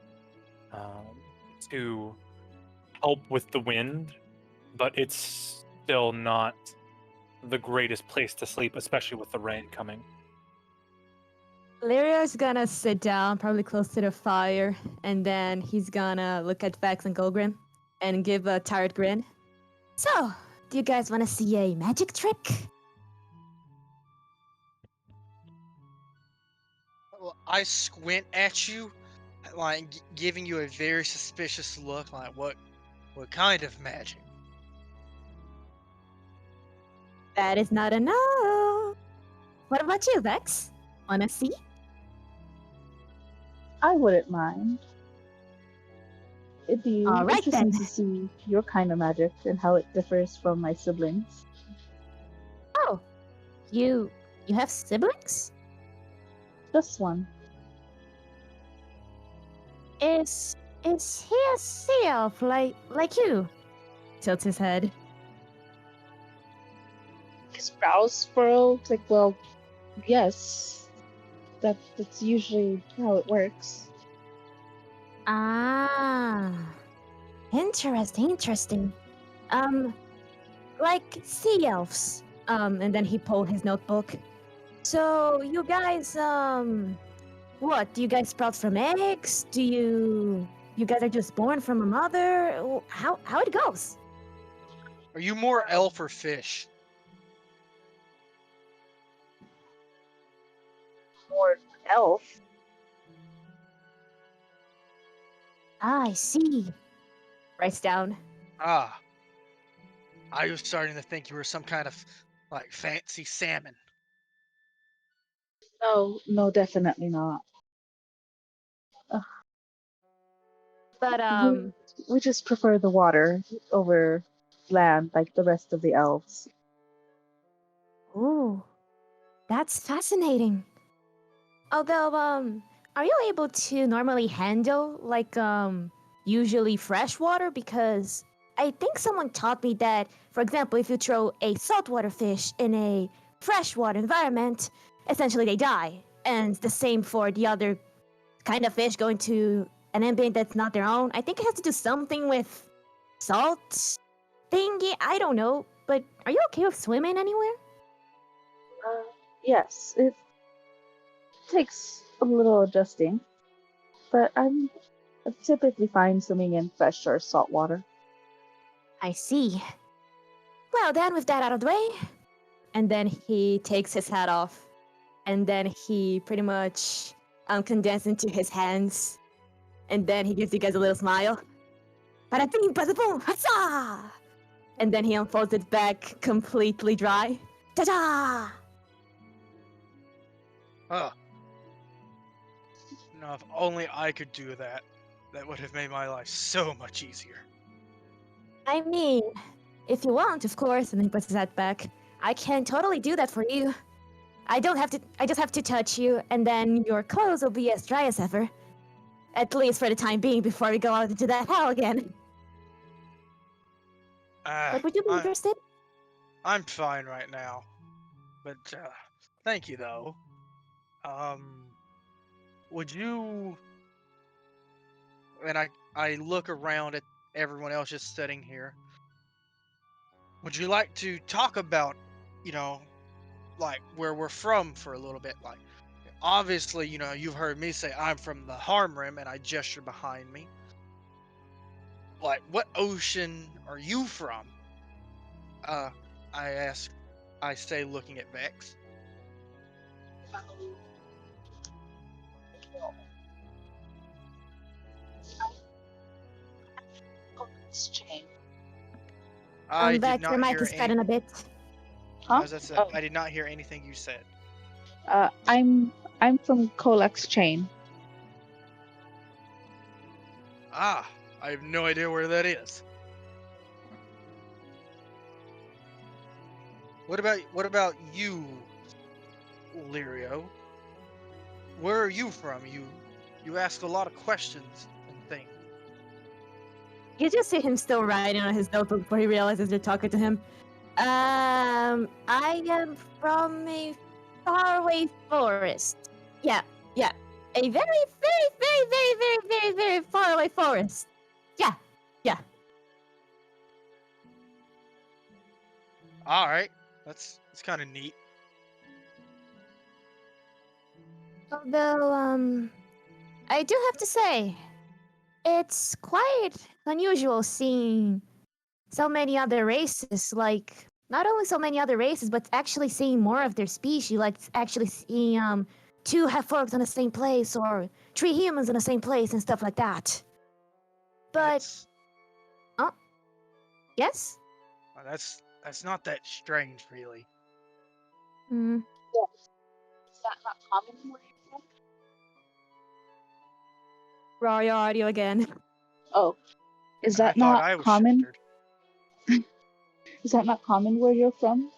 to help with the wind, but it's still not the greatest place to sleep, especially with the rain coming. Lyrio's gonna sit down, probably close to the fire, and then he's gonna look at Vex and Golgrim and give a tired grin. So, do you guys want to see a magic trick? Well, I squint at you, like giving you a very suspicious look, like what kind of magic? That is not enough. What about you, Vex? Wanna see? I wouldn't mind. It'd be All right, interesting then. to see your kind of magic and how it differs from my siblings. Oh, you have siblings? Just one. Is he a sea elf like you? Tilts his head. His brows furrowed, like, well, yes. That's usually how it works. Ah, interesting. Like sea elves. And then he pulled his notebook. So you guys, what? Do you guys sprout from eggs? Do you guys are just born from a mother? How it goes? Are you more elf or fish? More elf. Ah, I see. Writes down. Ah, I was starting to think you were some kind of like fancy salmon. No, definitely not. But We just prefer the water over land like the rest of the elves. ooh, that's fascinating. Although, are you able to normally handle like usually fresh water? Because I think someone taught me that, for example, if you throw a saltwater fish in a freshwater environment, essentially they die. And the same for the other kind of fish going to an ambient that's not their own. I think it has to do something with salt thingy. I don't know. But are you okay with swimming anywhere? Yes, it takes a little adjusting, but I'm typically fine swimming in fresh or salt water. I see. Well, then, with that out of the way, and then he takes his hat off, and then he pretty much condenses into his hands, and then he gives you guys a little smile. Bada bing, bada boom, huzzah! And then he unfolds it back completely dry. Ta-da! Oh. No, if only I could do that. That would have made my life so much easier. I mean, if you want, of course, and then he puts his hat back, I can totally do that for you. I just have to touch you, and then your clothes will be as dry as ever. At least for the time being, before we go out into that hell again. But would you be interested? I'm fine right now. But, thank you, though. Would you... And I look around at everyone else just sitting here. Would you like to talk about, like, where we're from for a little bit? Like, obviously, you've heard me say I'm from the Harmrim, and I gesture behind me. Like, what ocean are you from? I say, looking at Vex. Colex chain. I did Back, your not mic hear is cutting a bit. Huh? As I said, Oh. I did not hear anything you said. I'm from Colex chain. Ah, I have no idea where that is. What about you, Lirio? Where are you from? You ask a lot of questions and things. You just see him still writing on his notebook before he realizes you're talking to him. I am from a faraway forest. Yeah. A very, very, very, very, very, very, very faraway forest. Yeah. All right, that's kind of neat. Although, I do have to say, it's quite unusual seeing so many other races, like, not only so many other races, but actually seeing more of their species, like actually seeing, two half-orcs in the same place, or 3 humans in the same place, and stuff like that. But, That's yes? that's not that strange, really. Hmm. Is that not common where you're from? Raw your audio again. Oh, is I that thought not I was common? sheltered. Is that not common where you're from?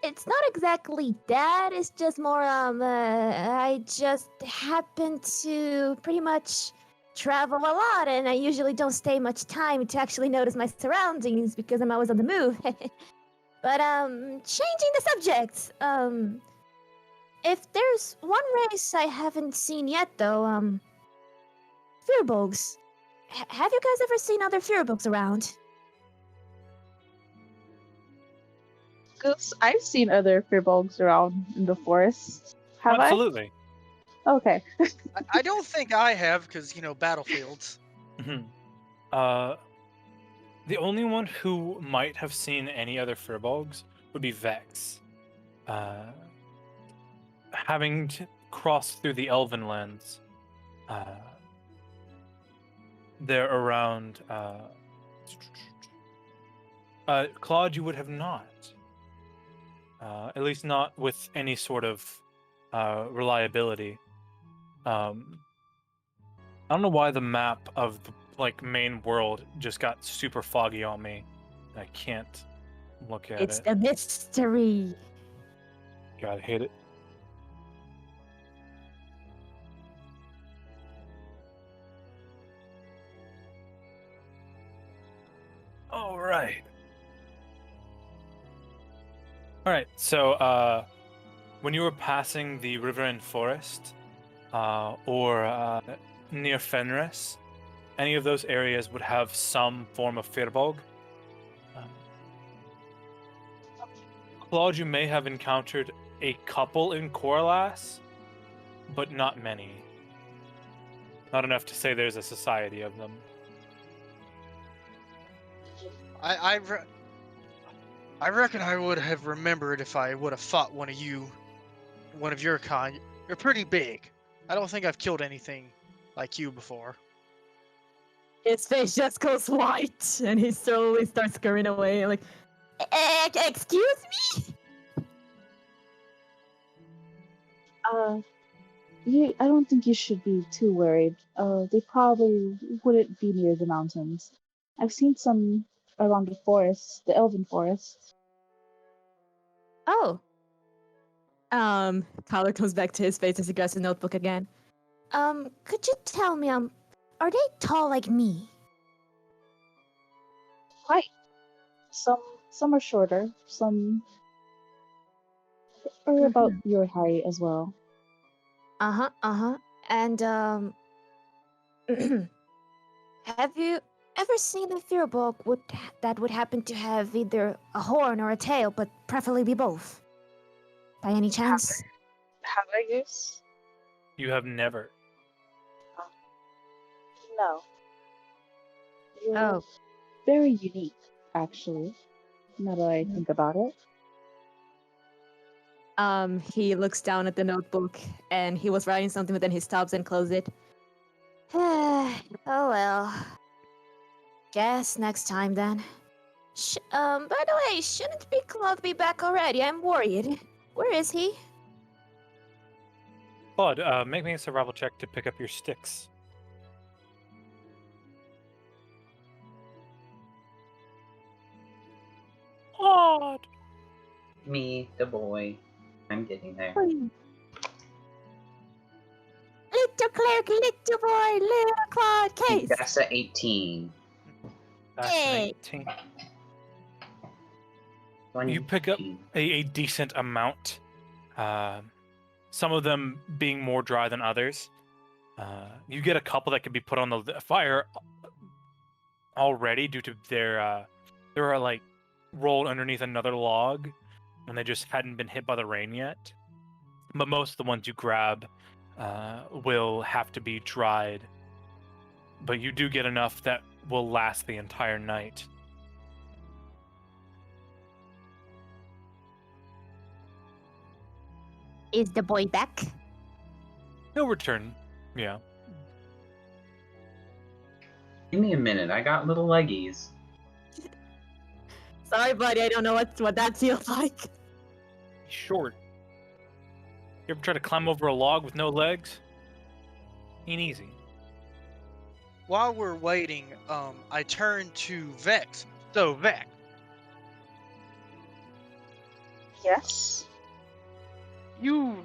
It's not exactly that. It's just more, I just happen to pretty much travel a lot, and I usually don't stay much time to actually notice my surroundings because I'm always on the move. But, changing the subject, if there's one race I haven't seen yet, though, Firbolgs. Have you guys ever seen other Firbolgs around? Goose, I've seen other firbolgs around in the forest. Have Absolutely. I? Okay. I don't think I have, because battlefields. Mhm. The only one who might have seen any other Firbolgs would be Vex. Having crossed through the Elven lands, they're around. Claude, you would have not. At least not with any sort of reliability. I don't know why the map of the main world just got super foggy on me. I can't look at It's it. the mystery. God, I hate it. All right. So when you were passing the riverine forest or near Fenris, any of those areas would have some form of Firbolg. Claude, you may have encountered a couple in Corlas, but not many. Not enough to say there's a society of them. I reckon I would have remembered if I would have fought one of your kind. You're pretty big. I don't think I've killed anything like you before. His face just goes white, and he slowly starts scurrying away. Like, excuse me? I don't think you should be too worried. They probably wouldn't be near the mountains. I've seen some around the forest, the elven forest. Oh. Tyler comes back to his face as he grabs his notebook again. Could you tell me, are they tall like me? Quite. Some are shorter, some are about your height as well. And, have you ever seen a Firbolg that would happen to have either a horn or a tail, but preferably be both? By any chance? Have I, Goose? You have never. No. You're Oh. very unique, actually, now that I think about it. He looks down at the notebook, and he was writing something, but then he stops and closes it. Oh well. Guess next time then. By the way, shouldn't Big Claude be back already? I'm worried. Where is he? Claude, make me a survival check to pick up your sticks. Claude! Me, the boy. I'm getting there. Little cleric, little boy, little Claude, case. That's a 18. That's Hey. an 18. 20. You pick up a decent amount. Some of them being more dry than others. You get a couple that can be put on the fire already due to their they were like rolled underneath another log and they just hadn't been hit by the rain yet. But most of the ones you grab will have to be dried. But you do get enough that will last the entire night. Is the boy back? He'll return. Yeah. Give me a minute. I got little leggies. Sorry, buddy, I don't know what that feels like. Short. You ever try to climb over a log with no legs? Ain't easy. While we're waiting, I turn to Vex. So, Vex, Yes. you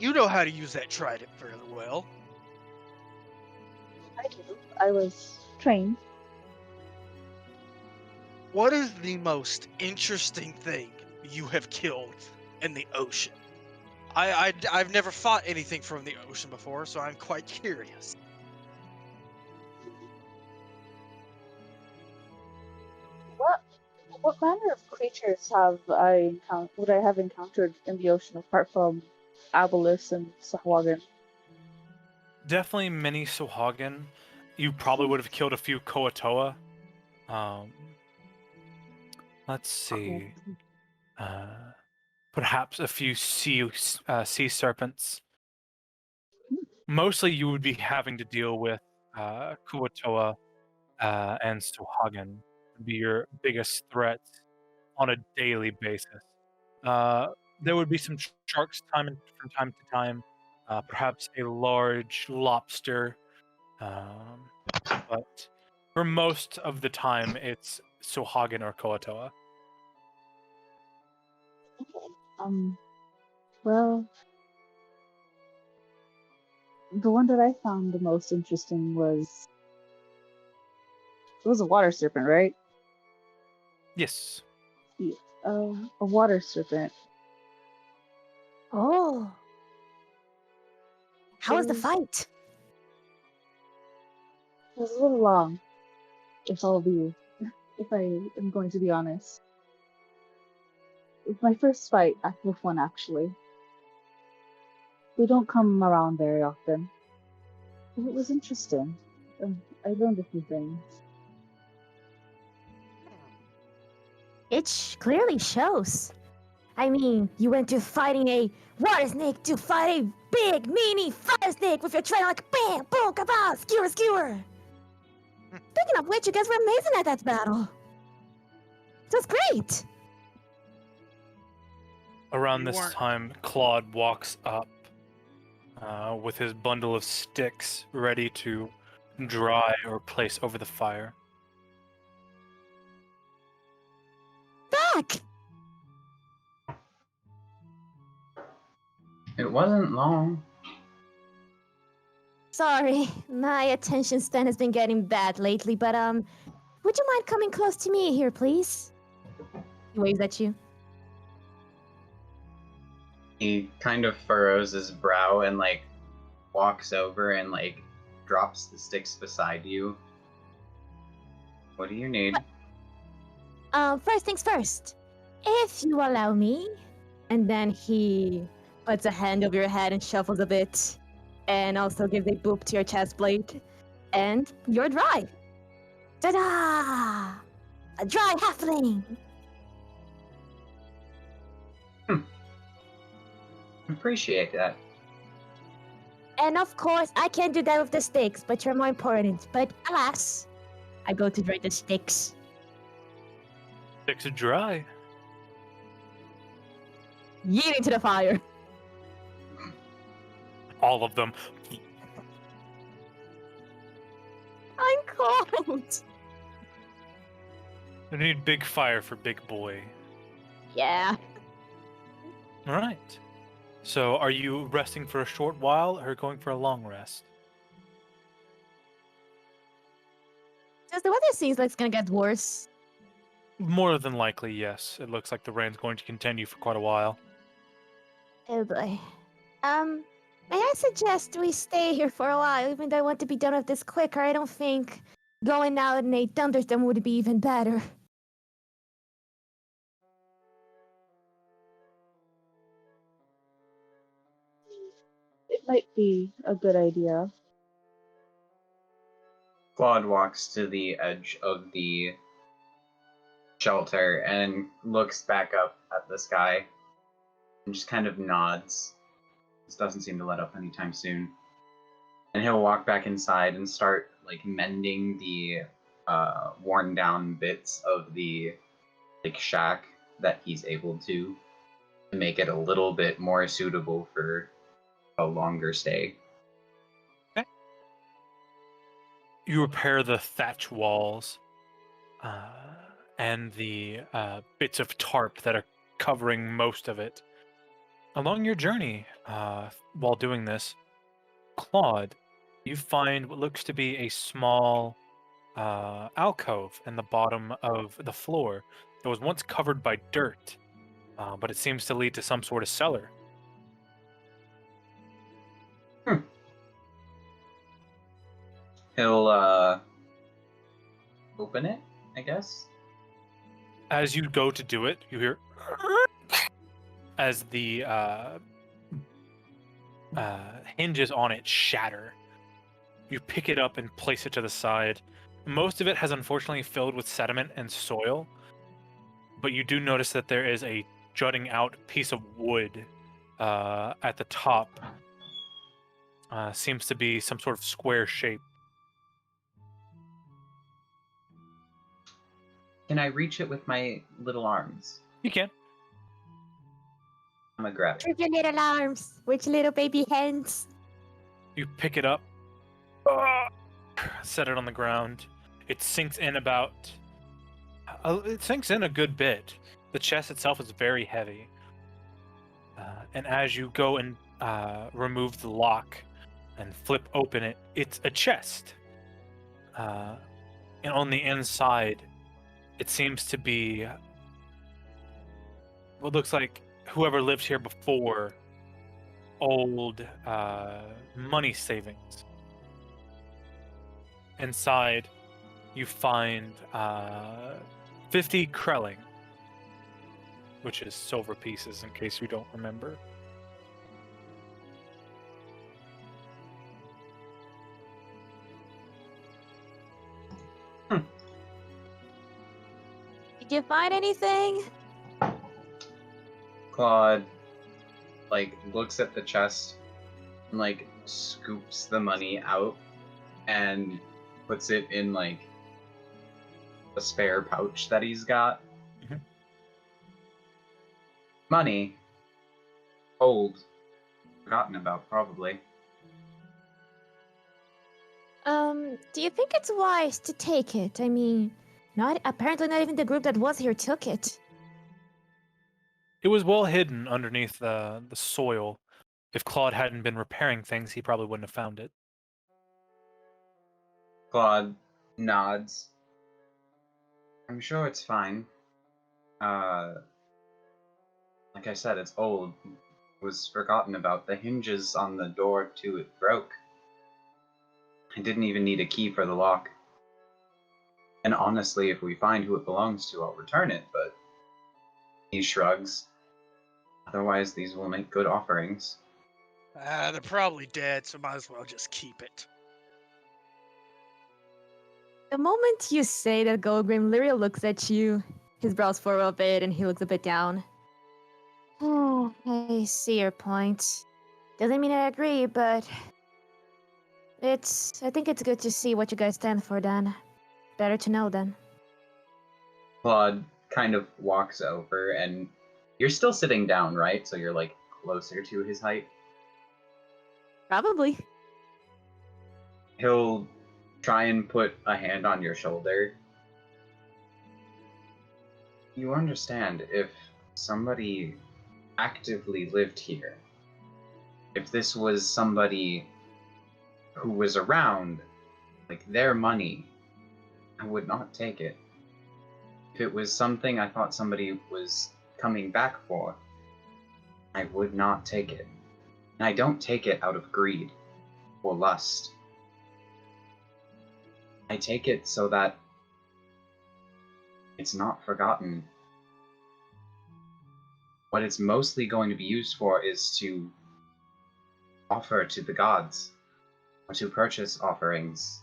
know how to use that trident fairly well. I do. I was trained. What is the most interesting thing you have killed in the ocean? I've never fought anything from the ocean before, so I'm quite curious. What manner of creatures would I have encountered in the ocean apart from Abolus and Sahuagin? Definitely many Sohagan. You probably would have killed a few Koatoa. Let's see. Perhaps a few sea serpents. Mostly you would be having to deal with Kuatoa and Sohagan. Would be your biggest threats on a daily basis. There would be some sharks from time to time. Perhaps a large lobster. But for most of the time, it's Sohagan or Koatoa. Well, the one that I found the most interesting was it was a water serpent, right? Yes. Yeah, a water serpent. Oh. How was the It fight? was a little long, if I am going to be honest. It was my first fight with one, actually. We don't come around very often. But it was interesting. I learned a few things. It clearly shows. I mean, you went to fighting a water snake to fight a big, meanie fire snake with your train like bam, boom, kabow, skewer, skewer. Speaking of which, you guys were amazing at that battle. It was great. Around You this weren't- time, Claude walks up with his bundle of sticks ready to dry or place over the fire. Back. It wasn't long. Sorry, my attention span has been getting bad lately, but would you mind coming close to me here, please? He waves at you. He kind of furrows his brow and like walks over and like drops the sticks beside you. What do you need? First things first. If you allow me, and then he puts a hand over your head and shuffles a bit, and also gives a boop to your chest plate, and you're dry. Ta-da! A dry halfling. Appreciate that. And of course, I can't do that with the sticks, but you're more important. But alas, I go to drink the sticks. Sticks are dry. Yeet into the fire. All of them. I'm cold. I need big fire for big boy. Yeah. All right. So, are you resting for a short while or going for a long rest? Does the weather seems like it's gonna get worse? More than likely, yes. It looks like the rain's going to continue for quite a while. Oh boy. May I suggest we stay here for a while, even though I want to be done with this quicker. I don't think going out in a thunderstorm would be even better. It might be a good idea. Claude walks to the edge of the shelter and looks back up at the sky and just kind of nods. This doesn't seem to let up anytime soon. And he'll walk back inside and start like mending the worn down bits of the like shack that he's able to make it a little bit more suitable for a longer stay. You repair the thatch walls and the bits of tarp that are covering most of it. Along your journey, while doing this, Claude, you find what looks to be a small alcove in the bottom of the floor that was once covered by dirt, but it seems to lead to some sort of cellar. He'll open it, I guess. As you go to do it, you hear as the hinges on it shatter. You pick it up and place it to the side. Most of it has unfortunately filled with sediment and soil, but you do notice that there is a jutting out piece of wood at the top. Seems to be some sort of square shape. Can I reach it with my little arms? You can. I'm gonna grab it. With your little arms, with your little baby hands. You pick it up, set it on the ground. It sinks in about. It sinks in a good bit. The chest itself is very heavy, and as you go and remove the lock and flip open it, it's a chest. And on the inside, it seems to be what looks like whoever lived here before, old money savings. Inside, you find 50 krelling, which is silver pieces in case you don't remember. Did you find anything? Claude like looks at the chest and like scoops the money out and puts it in like a spare pouch that he's got. Mhm. Money. Old. Forgotten about, probably. Do you think it's wise to take it? I mean, apparently not even the group that was here took it. It was well hidden underneath the soil. If Claude hadn't been repairing things, he probably wouldn't have found it. Claude nods. I'm sure it's fine. Like I said, it's old. It was forgotten about. The hinges on the door to it broke. I didn't even need a key for the lock. And honestly, if we find who it belongs to, I'll return it, but he shrugs. Otherwise, these will make good offerings. They're probably dead, so might as well just keep it. The moment you say that, Golgrim literally looks at you. His brows furrow a bit and he looks a bit down. Oh, I see your point. Doesn't mean I agree, but I think it's good to see what you guys stand for then. Better to know then. Claude kind of walks over, and you're still sitting down, right? So you're like closer to his height. Probably. He'll try and put a hand on your shoulder. You understand, if somebody actively lived here, if this was somebody who was around, like their money, I would not take it. If it was something I thought somebody was coming back for, I would not take it. And I don't take it out of greed or lust. I take it so that it's not forgotten. What it's mostly going to be used for is to offer to the gods, or to purchase offerings.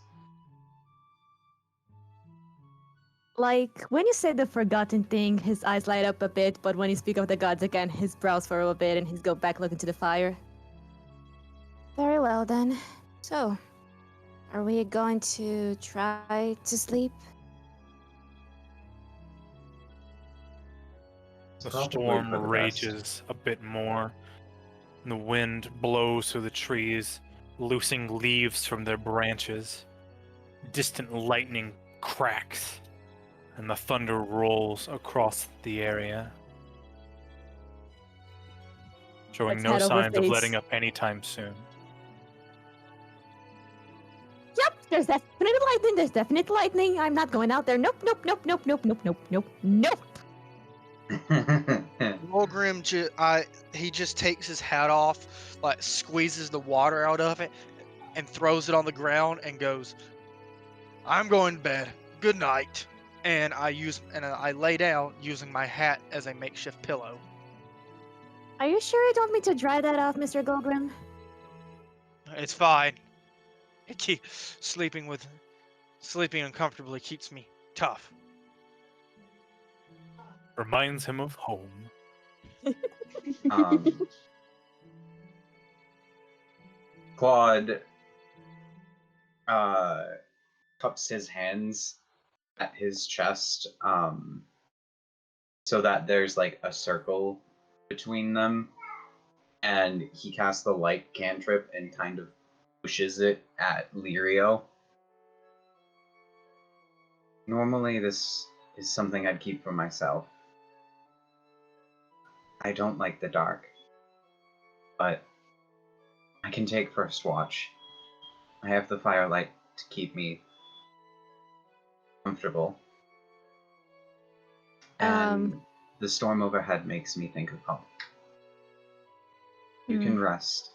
Like, when you say the forgotten thing, his eyes light up a bit, but when you speak of the gods again, his brows furrow a bit and he's go back looking to the fire. Very well then. So, are we going to try to sleep? The Probably storm for the best. rages a bit more. And the wind blows through the trees, loosing leaves from their branches. Distant lightning cracks, and the thunder rolls across the area, showing Let's no head over signs of face. letting up anytime soon. Yep, there's definite lightning, there's definite lightning. I'm not going out there. Nope, nope, nope, nope, nope, nope, nope, nope, nope. Golgrim, he just takes his hat off, like squeezes the water out of it, and throws it on the ground and goes, "I'm going to bed. Good night." And I lay down using my hat as a makeshift pillow. Are you sure you don't want me to dry that off, Mr. Golgrim? It's fine. Sleeping uncomfortably keeps me tough. Reminds him of home. Claude cups his hands at his chest, so that there's like a circle between them, and he casts the light cantrip and kind of pushes it at Lirio. Normally this is something I'd keep for myself. I don't like the dark, but I can take first watch. I have the firelight to keep me comfortable. And the storm overhead makes me think of home. You can rest.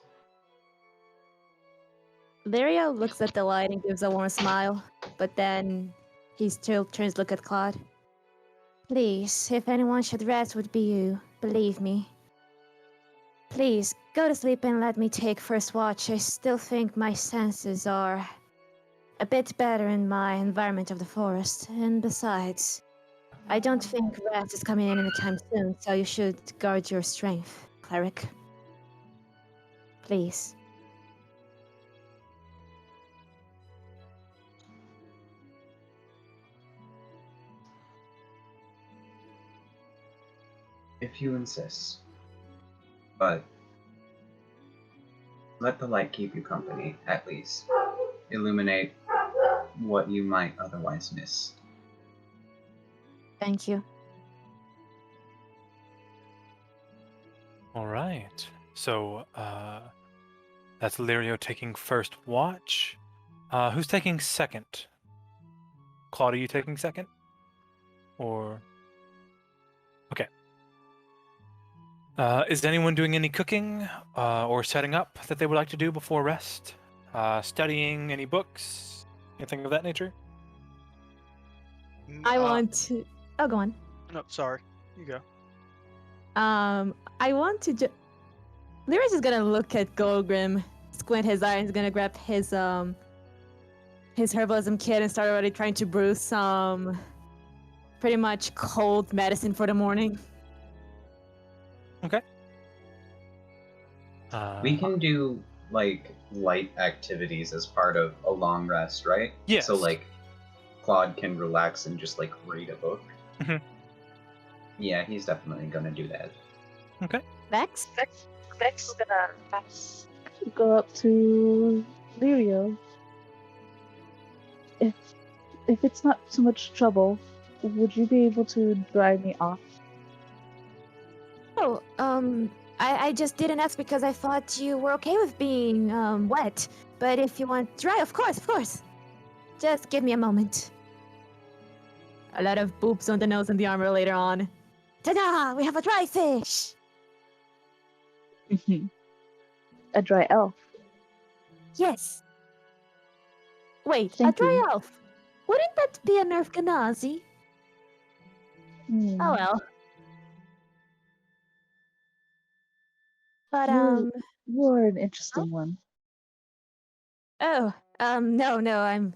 Lirio looks at the light and gives a warm smile, but then he still turns to look at Claude. Please, if anyone should rest, would be you. Believe me. Please, go to sleep and let me take first watch. I still think my senses are a bit better in my environment of the forest. And besides, I don't think rest is coming in anytime soon, so you should guard your strength, cleric. Please. If you insist. But let the light keep you company, at least. Illuminate what you might otherwise miss. Thank you. All right. So that's Lirio taking first watch. Who's taking second? Claude, are you taking second? Or okay. Is anyone doing any cooking or setting up that they would like to do before rest? Studying any books? Anything of that nature? I want to... Oh, go on. No, sorry. You go. I want to Lyris is gonna look at Golgrim, squint his eye, and is gonna grab his herbalism kit and start already trying to brew some pretty much cold medicine for the morning. Okay. We can do like light activities as part of a long rest, right? Yes. So like Claude can relax and just like read a book. Mhm. Yeah, he's definitely gonna do that. Okay. Vex? Vex is gonna go up to Lirio. If it's not too much trouble, would you be able to dry me off? Oh, I just didn't ask because I thought you were okay with being, wet. But if you want dry, of course, of course. Just give me a moment. A lot of boobs on the nose and the armor later on. Ta-da! We have a dry fish! A dry elf. Yes. Wait, a Thank dry you. elf. Wouldn't that be a Nerf Ganazi? Hmm. Oh well. But, You're an interesting one. oh, no,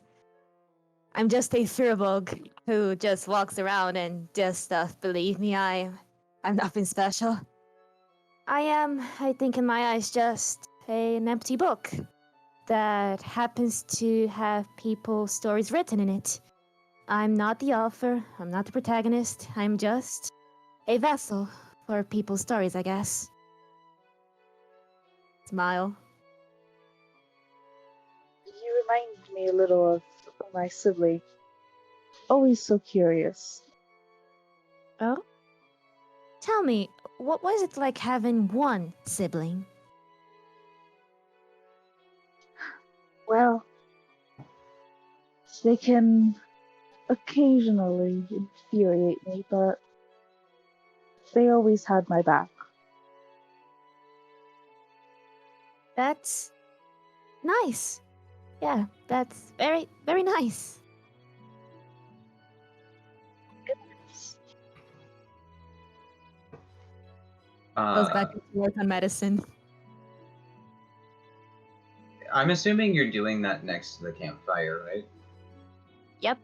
I'm just a Firbolg who just walks around and does stuff. Believe me, I'm nothing special. I think in my eyes, just an empty book that happens to have people's stories written in it. I'm not the author, I'm not the protagonist, I'm just a vessel for people's stories, I guess. Smile. You remind me a little of my sibling. Always so curious. Oh? Tell me, what was it like having one sibling? Well, they can occasionally infuriate me, but they always had my back. That's nice. Yeah, that's very, very nice. Goes back to work on medicine. I'm assuming you're doing that next to the campfire, right? Yep.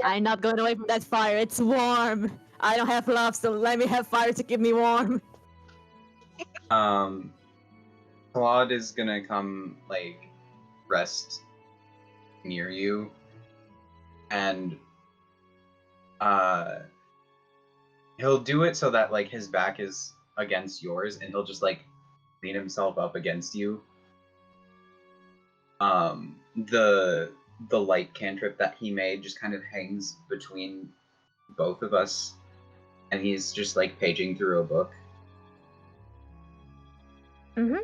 I'm not going away from that fire. It's warm. I don't have love, so let me have fire to keep me warm. Claude is gonna come like rest near you, and he'll do it so that like his back is against yours, and he'll just like lean himself up against you. The light cantrip that he made just kind of hangs between both of us, and he's just like paging through a book. Mhm.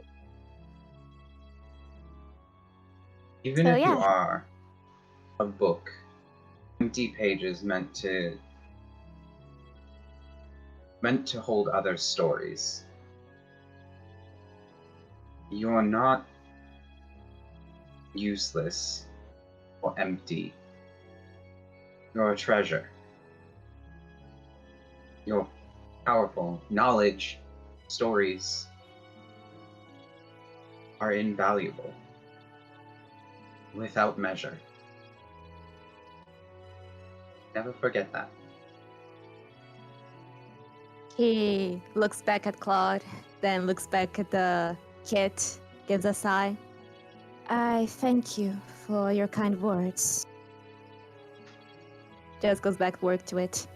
Even So, if you yeah. are a book, empty pages meant to hold other stories. You are not useless or empty. You're a treasure. You're powerful. Knowledge, stories are invaluable. Without measure. Never forget that. He looks back at Claude, then looks back at the kit, gives a sigh. I thank you for your kind words. Just goes back to work to it.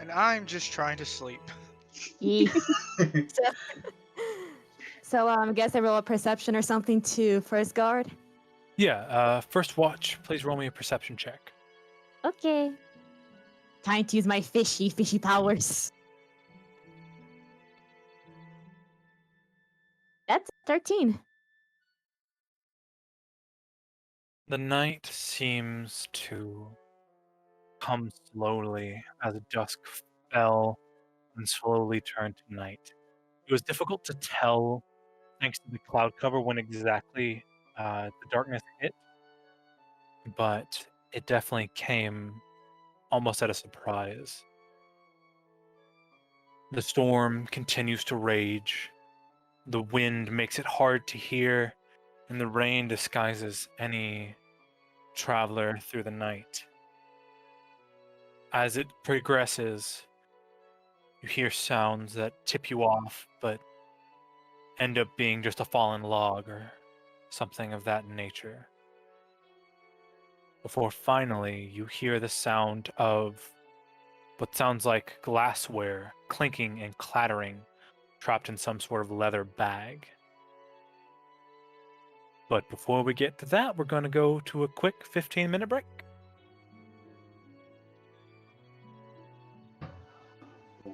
And I'm just trying to sleep. Yee. So, guess I roll a perception or something to first guard. Yeah, first watch, please roll me a perception check. Okay. Trying to use my fishy powers. That's 13. The night seems to come slowly as dusk fell and slowly turned to night. It was difficult to tell, thanks to the cloud cover, when exactly the darkness hit, but it definitely came almost at a surprise. The storm continues to rage. The wind makes it hard to hear, and the rain disguises any traveler through the night. As it progresses, You hear sounds that tip you off, but end up being just a fallen log or something of that nature. Before finally you hear the sound of what sounds like glassware clinking and clattering, trapped in some sort of leather bag. But before we get to that, we're going to go to a quick 15-minute break.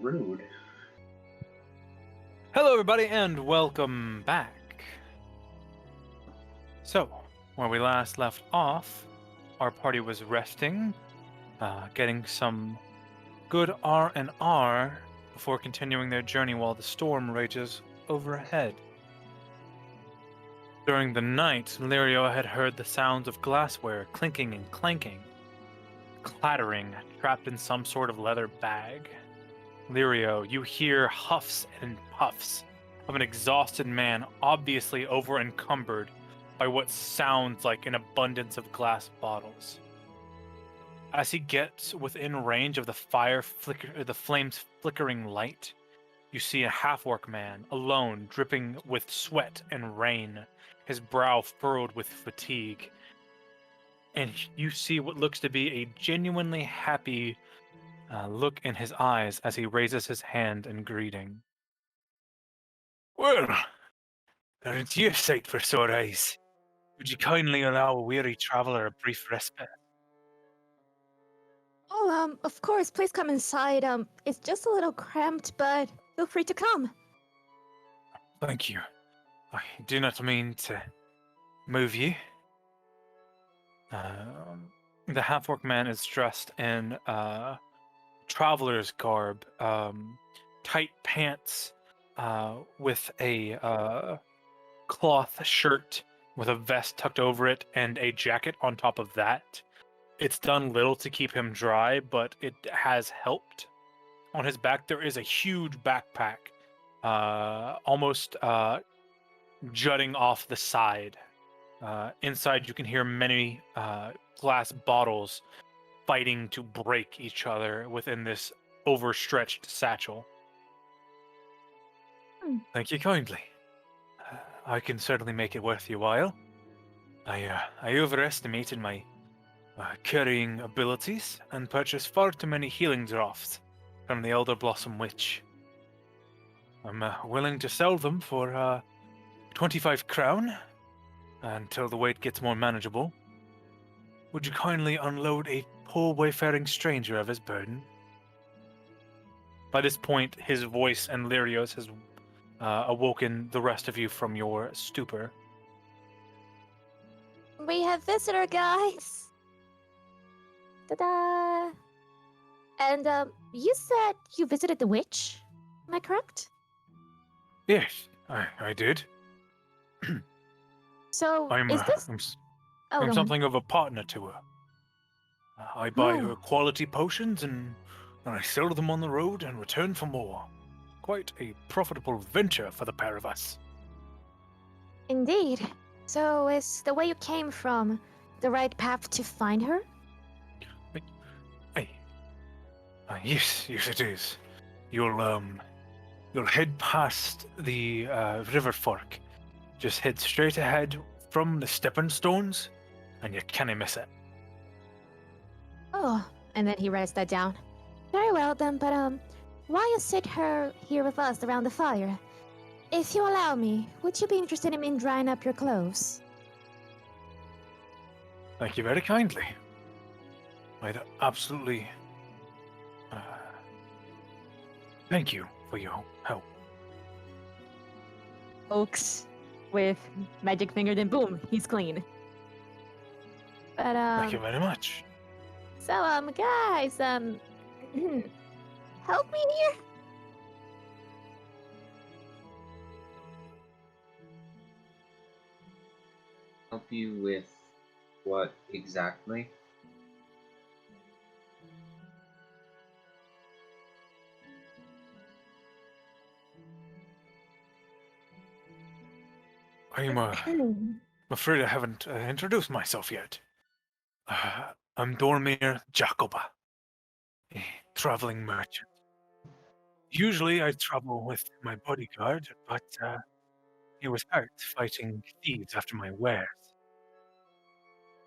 Rude. Hello, everybody, and welcome back. So, where we last left off, our party was resting, getting some good R&R before continuing their journey while the storm rages overhead. During the night, Lirio had heard the sounds of glassware clinking and clanking, clattering, trapped in some sort of leather bag. Lirio, you hear huffs and puffs of an exhausted man, obviously over-encumbered by what sounds like an abundance of glass bottles. As he gets within range of the flames flickering light, you see a half-orc man, alone, dripping with sweat and rain, his brow furrowed with fatigue. And you see what looks to be a genuinely happy look in his eyes as he raises his hand in greeting. Well, aren't you a sight for sore eyes? Would you kindly allow a weary traveler a brief respite? Oh, of course, please come inside. It's just a little cramped, but feel free to come. Thank you. I do not mean to move you. The half-orc man is dressed in traveler's garb, tight pants with a cloth shirt with a vest tucked over it and a jacket on top of that. It's done little to keep him dry, but it has helped. On his back, there is a huge backpack, almost jutting off the side. Inside, you can hear many glass bottles fighting to break each other within this overstretched satchel. Thank you kindly. I can certainly make it worth your while. I overestimated my carrying abilities and purchased far too many healing draughts from the Eldarblossom Witch. I'm willing to sell them for 25 crown until the weight gets more manageable. Would you kindly unload a poor wayfaring stranger of his burden? By this point, his voice and Lirio's has awoken the rest of you from your stupor. We have visitor, guys. Ta-da! And you said you visited the witch. Am I correct? Yes, I did. So I'm is this? Oh, I'm go on. something of a partner to her. I buy her Oh. quality potions and I sell them on the road and return for more. Quite a profitable venture for the pair of us. Indeed. So is the way you came from the right path to find her? Yes, it is. You'll head past the river fork. Just head straight ahead from the stepping stones, and you can't miss it. Oh, and then he writes that down. Very well then, but why you sit her here with us around the fire? If you allow me, would you be interested in me drying up your clothes? Thank you very kindly. I'd absolutely thank you for your help. Oaks with magic finger, then boom, he's clean. But Thank you very much. so guys, help me here. Help you with what exactly? I'm afraid I haven't introduced myself yet. I'm Dormir Jacoba, a traveling merchant. Usually I travel with my bodyguard, but he was hurt fighting thieves after my wares.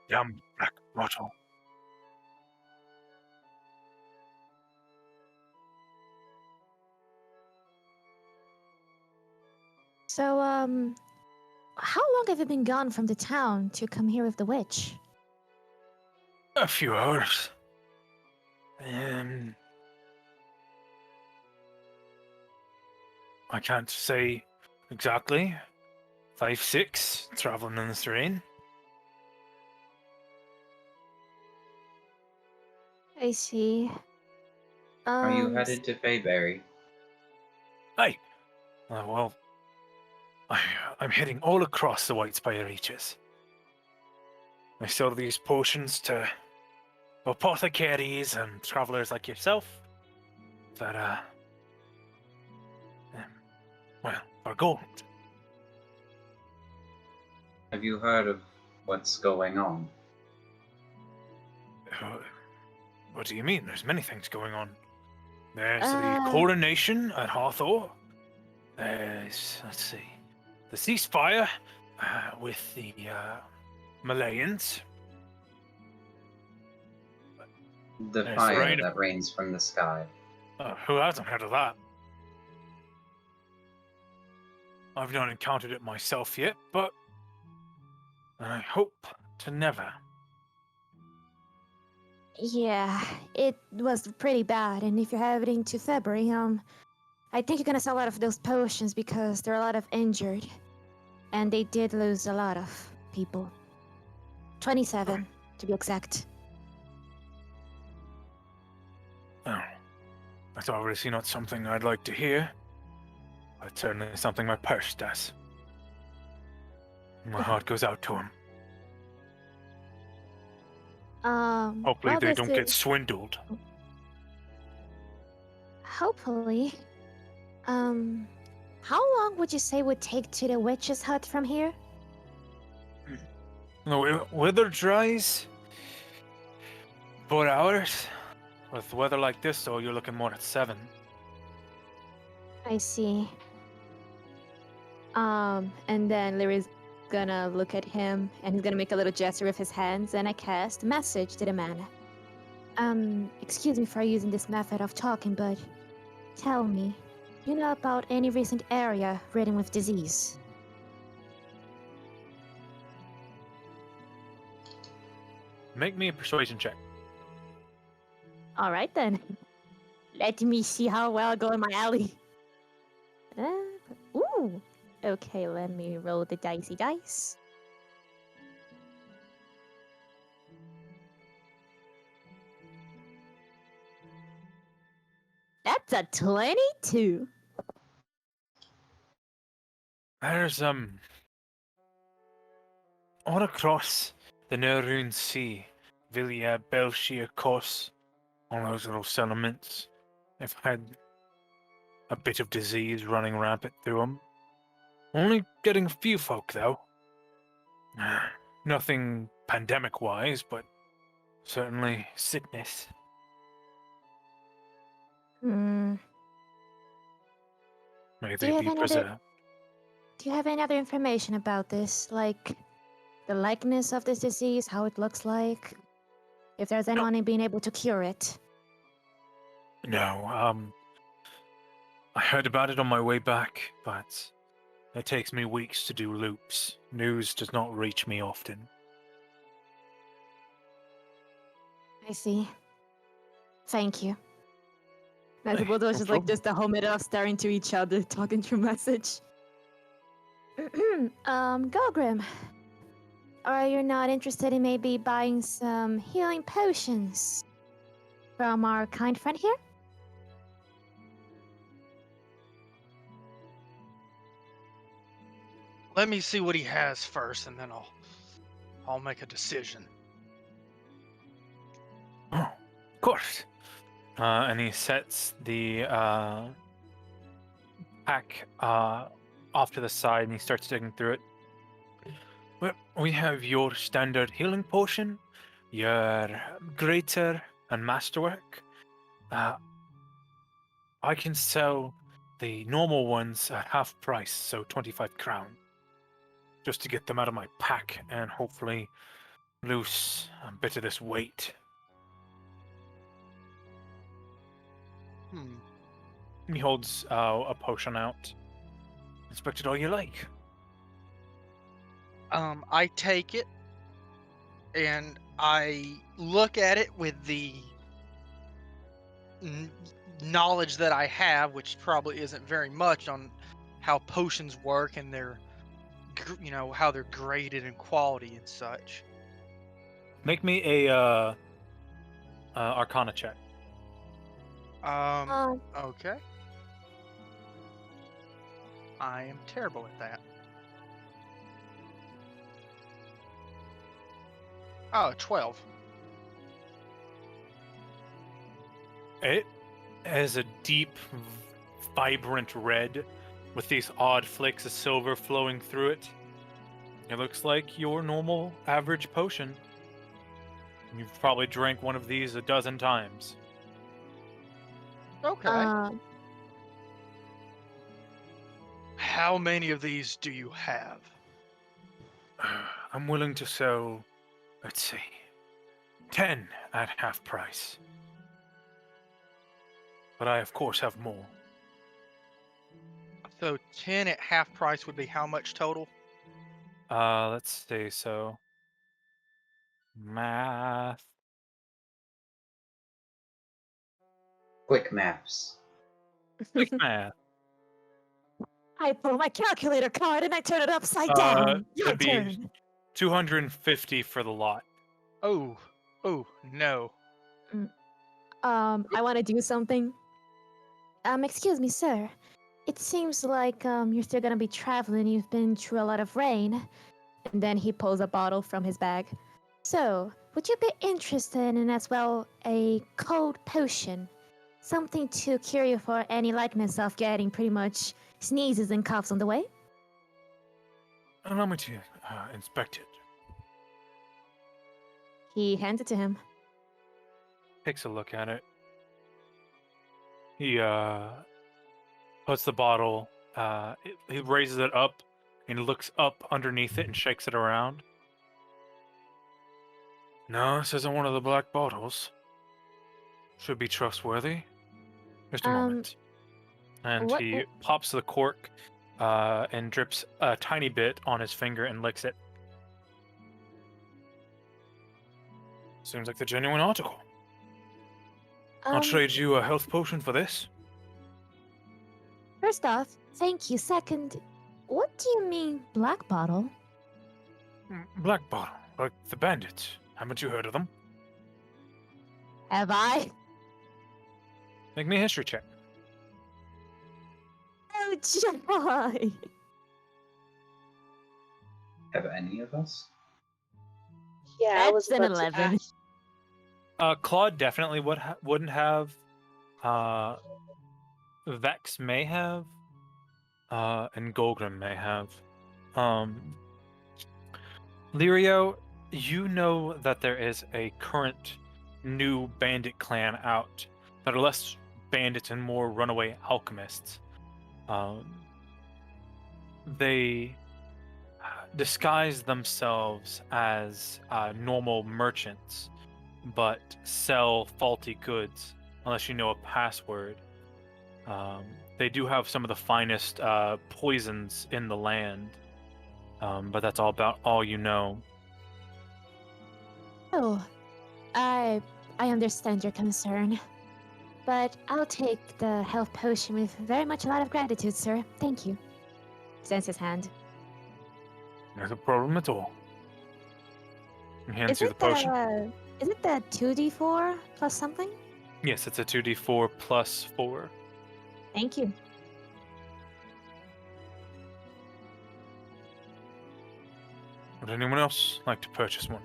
Damn black bottle. So, how long have you been gone from the town to come here with the witch? A few hours. I can't say exactly. 5, 6, traveling in this rain. I see. Are you headed to Faebury? Aye. Well, I'm heading all across the White Spire Reaches. I sell these potions to apothecaries and travelers like yourself that, well, are gold. Have you heard of what's going on? What do you mean? There's many things going on. There's the Uh. coronation at Hathor. There's, let's see, the ceasefire with the Malayans. The There's fire rain- that rains from the sky. Who hasn't heard of that? I've not encountered it myself yet, but I hope to never. Yeah, it was pretty bad, and if you're heading to February, I think you're gonna sell a lot of those potions because there are a lot of injured, and they did lose a lot of people. 27, to be exact. Oh, that's obviously not something I'd like to hear, but certainly something my purse does. My heart goes out to him. Hopefully well, they this don't get is- swindled. Hopefully. How long would you say would take to the witch's hut from here? No, weather dries. 4 hours. With weather like this, though, you're looking more at 7. I see. And then Lyri's gonna look at him, and he's gonna make a little gesture with his hands, and I cast message to the man. Excuse me for using this method of talking, but tell me, you know about any recent area ridden with disease? Make me a persuasion check. All right then. Let me see how well I go in my alley. Ooh. Okay, let me roll the dicey dice. That's a 22. There's all across the Nerun Sea, Villia, Belshia, Kos, all those little settlements. They've had a bit of disease running rampant through them. Only getting a few folk, though. Nothing pandemic-wise, but certainly sickness. Hmm. May Do you they have be any other- preserved. Do you have any other information about this? Like the likeness of this disease, how it looks like? If there's anyone being able to cure it? No, I heard about it on my way back, but it takes me weeks to do loops. News does not reach me often. I see. Thank you. And Hey, both of us no just like problem. just the whole minute of staring to each other, talking through message. Golgrim, are you not interested in maybe buying some healing potions from our kind friend here? Let me see what he has first, and then I'll make a decision. Oh, of course. And he sets the pack off to the side and he starts digging through it. Well, we have your standard healing potion, your greater and masterwork. I can sell the normal ones at half price, so 25 crown. Just to get them out of my pack and hopefully loose a bit of this weight. He holds a potion out. Inspect it all you like. I take it and I look at it with the knowledge that I have, which probably isn't very much on how potions work and their, how they're graded in quality and such. Make me a Arcana check. Okay. I am terrible at that. Oh, 12. It has a deep, vibrant red with these odd flakes of silver flowing through it. It looks like your normal average potion. You've probably drank one of these a dozen times. Okay. How many of these do you have? I'm willing to sell, let's see, 10 at half price. But I, of course, have more. So 10 at half price would be how much total? Let's see, so... Math... Quick maps. Quick math. I pull my calculator card and I turn it upside down. Your That'd be turn. 250 for the lot. Oh, no. I want to do something. Excuse me, sir. It seems like you're still gonna be traveling. You've been through a lot of rain. And then he pulls a bottle from his bag. So, would you be interested in as well a cold potion? Something to cure you for any likeness of getting pretty much sneezes and coughs on the way? Allow me to inspect it. He hands it to him. Takes a look at it. He puts the bottle, he raises it up and looks up underneath it and shakes it around. No, this isn't one of the black bottles. Should be trustworthy. Just a moment. And what he i- pops the cork and drips a tiny bit on his finger and licks it. Seems like the genuine article. I'll trade you a health potion for this. First off, thank you. Second, what do you mean black bottle? Black bottle, like the bandits. Haven't you heard of them? Have I? Make me a history check. Oh, joy! Have any of us? Yeah, I was That's an about to 11. ask. Claude definitely wouldn't have. Vex may have. And Golgrim may have. Lirio, you know that there is a current new bandit clan out that are less bandits and more runaway alchemists. They disguise themselves as normal merchants, but sell faulty goods unless you know a password. They do have some of the finest poisons in the land, but that's all you know. Oh, I understand your concern. But I'll take the health potion with very much a lot of gratitude, sir. Thank you. Extends his hand. Not a problem at all. He hands Is you the potion. Is it the 2d4 plus something? Yes, it's a 2d4 plus 4. Thank you. Would anyone else like to purchase one?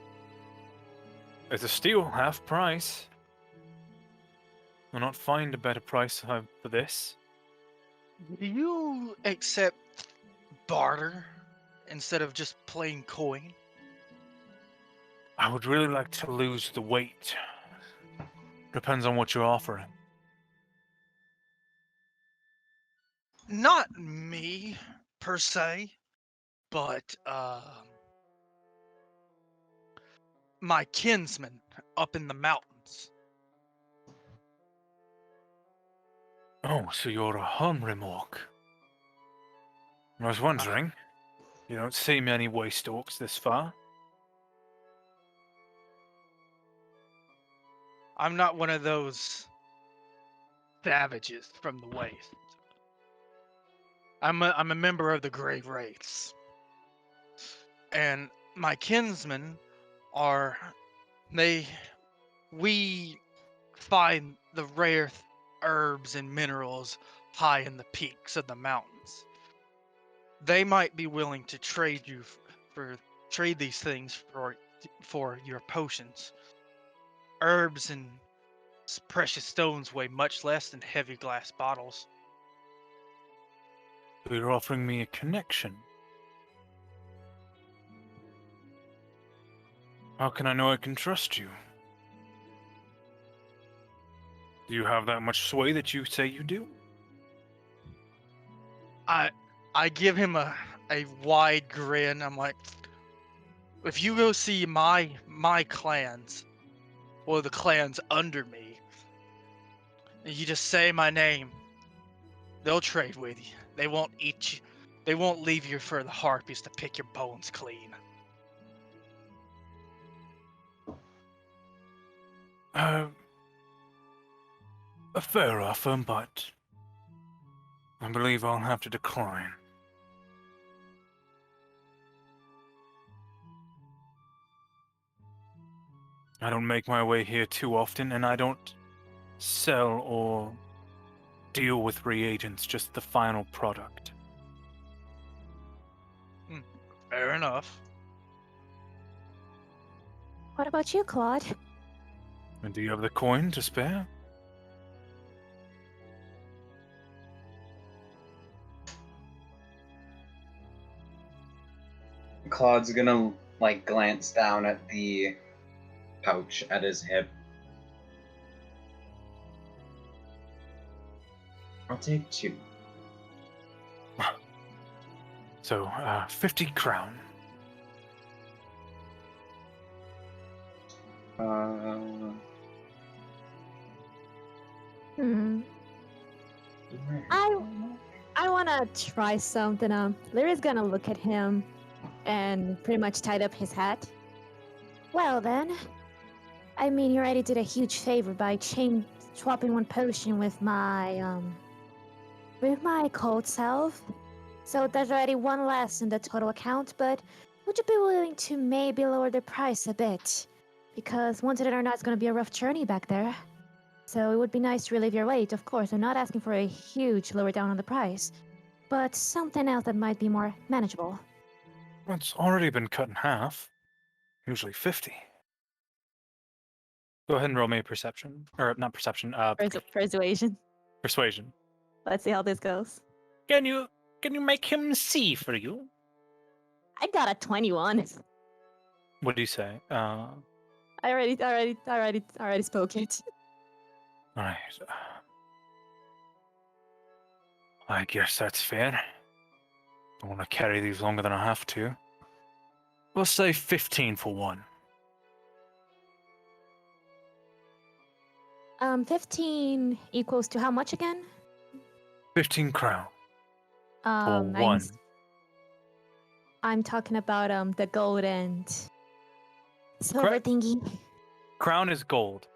It's a steal, half price. Will not find a better price for this. Do you accept barter instead of just plain coin? I would really like to lose the weight. Depends on what you're offering. Not me per se, but my kinsman up in the mountains. Oh, so you're a Harmrim orc. I was wondering. You don't see many waste orcs this far. I'm not one of those savages from the waste. I'm a member of the Grey Wraiths. And my kinsmen are we find the rare herbs and minerals high in the peaks of the mountains. They might be willing to trade you trade these things for your potions. Herbs and precious stones weigh much less than heavy glass bottles. So you're offering me a connection. How can I know I can trust you? Do you have that much sway that you say you do? I give him a wide grin. I'm like, if you go see my clans, or the clans under me, and you just say my name, they'll trade with you. They won't eat you. They won't leave you for the harpies to pick your bones clean. A fair offer, but I believe I'll have to decline. I don't make my way here too often, and I don't sell or deal with reagents, just the final product. Fair enough. What about you, Claude? And do you have the coin to spare? Claude's gonna like glance down at the pouch at his hip. I'll take 2. So, 50 crown. I wanna try something. Lyra's gonna look at him and pretty much tied up his hat. Well then, I mean, you already did a huge favor by swapping one potion with my cold self. So there's already one less in the total account, but would you be willing to maybe lower the price a bit? Because wanted it or not, it's gonna be a rough journey back there. So it would be nice to relieve your weight, of course. I'm not asking for a huge lower down on the price, but something else that might be more manageable. It's already been cut in half. Usually 50. Go ahead and roll me a perception. Or, not perception, Persuasion. persuasion. Let's see how this goes. Can you make him see for you? I got a 21. What do you say? I already spoke it. Alright. I guess that's fair. Don't want to carry these longer than I have to. We'll say 15 for one. 15 equals to how much again? 15 crown. For I'm one. I'm talking about the gold and silver Correct. thingy. Crown is gold.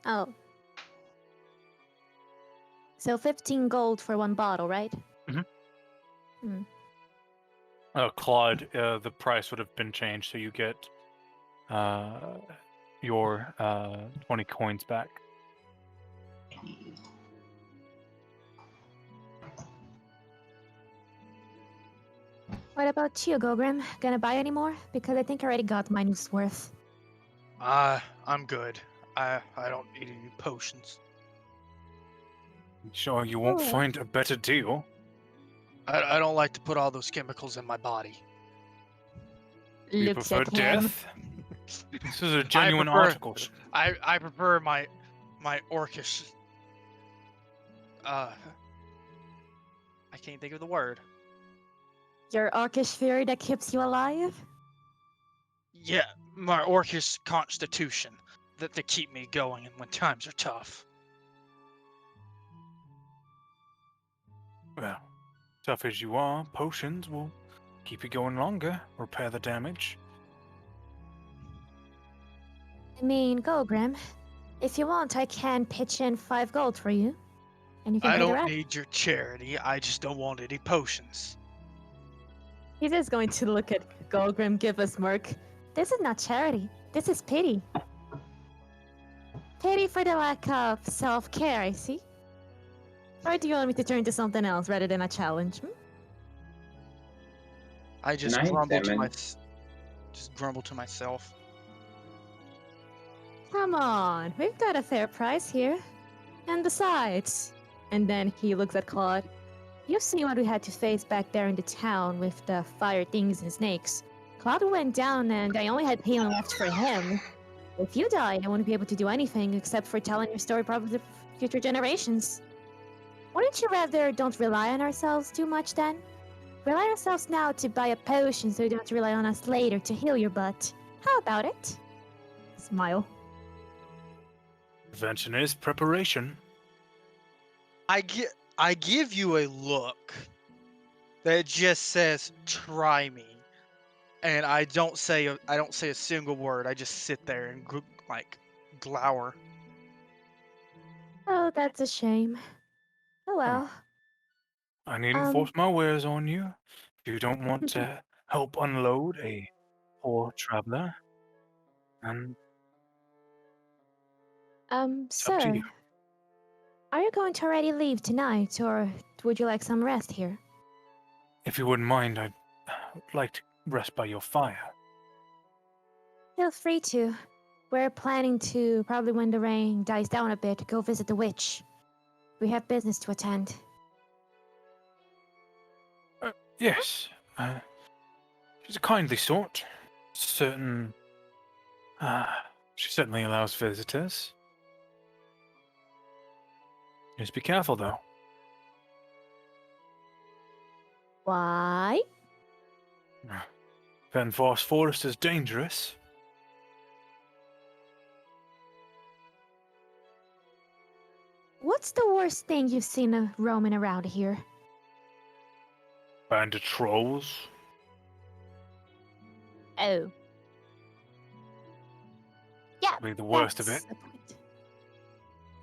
Oh. So 15 gold for one bottle, right? Claude, the price would have been changed, so you get your 20 coins back. What about you, Golgrim? Gonna buy any more? Because I think I already got my money's worth. I'm good. I don't need any potions. Sure, you won't Oh. find a better deal. I don't like to put all those chemicals in my body. You Looks prefer at him. death? This is a genuine prefer- article. I prefer my orcish. I can't think of the word. Your orcish fury that keeps you alive? Yeah, my orcish constitution that to keep me going when times are tough. Well, tough as you are, potions will keep you going longer, repair the damage. I mean, Golgrim, if you want, I can pitch in 5 gold for you. And you can I pay the don't rest. need your charity. I just don't want any potions. He's just going to look at Golgrim, give a smirk. This is not charity. This is pity. Pity for the lack of self-care, I see. Or do you want me to turn to something else rather than a challenge? I just Can I grumble to examine? just grumble to myself. Come on, we've got a fair price here. And besides... And then he looks at Claude. You've seen what we had to face back there in the town with the fire things and snakes. Claude went down and I only had healing left for him. If you die, I won't be able to do anything except for telling your story probably to future generations. Wouldn't you rather don't rely on ourselves too much then? Rely on ourselves now to buy a potion so you don't have to rely on us later to heal your butt. How about it? Smile. Prevention is preparation. I give you a look that just says "try me," and I don't say a single word. I just sit there and glower. Oh, that's a shame. Oh well. I needn't force my wares on you. If you don't want to help unload a poor traveler, and it's up to Sir, you. are you going to already leave tonight, or would you like some rest here? If you wouldn't mind, I'd like to rest by your fire. Feel free to. We're planning to, probably when the rain dies down a bit, go visit the witch. We have business to attend. Yes, she's a kindly sort. Certain, she certainly allows visitors. Just be careful, though. Why? Fenforce Forest is dangerous. What's the worst thing you've seen roaming around here? Bandit trolls. Oh. Yeah, Be the worst of it. that's the point.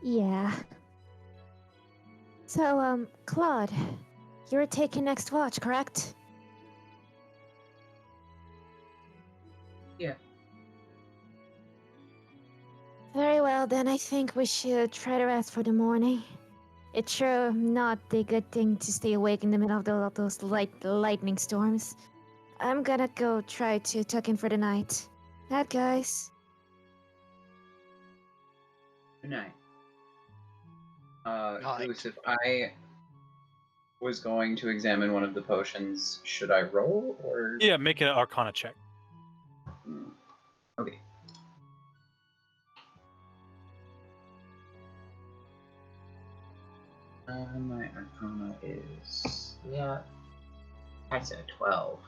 Yeah. So, Claude, you're taking next watch, correct? Yeah. Very well, then I think we should try to rest for the morning. It's sure not a good thing to stay awake in the middle of those lightning storms. I'm gonna go try to tuck in for the night. Night, guys. Good night. Night. Yusuf, I was going to examine one of the potions. Should I roll or? Yeah, make an Arcana check. Okay. My Arcana is I said 12.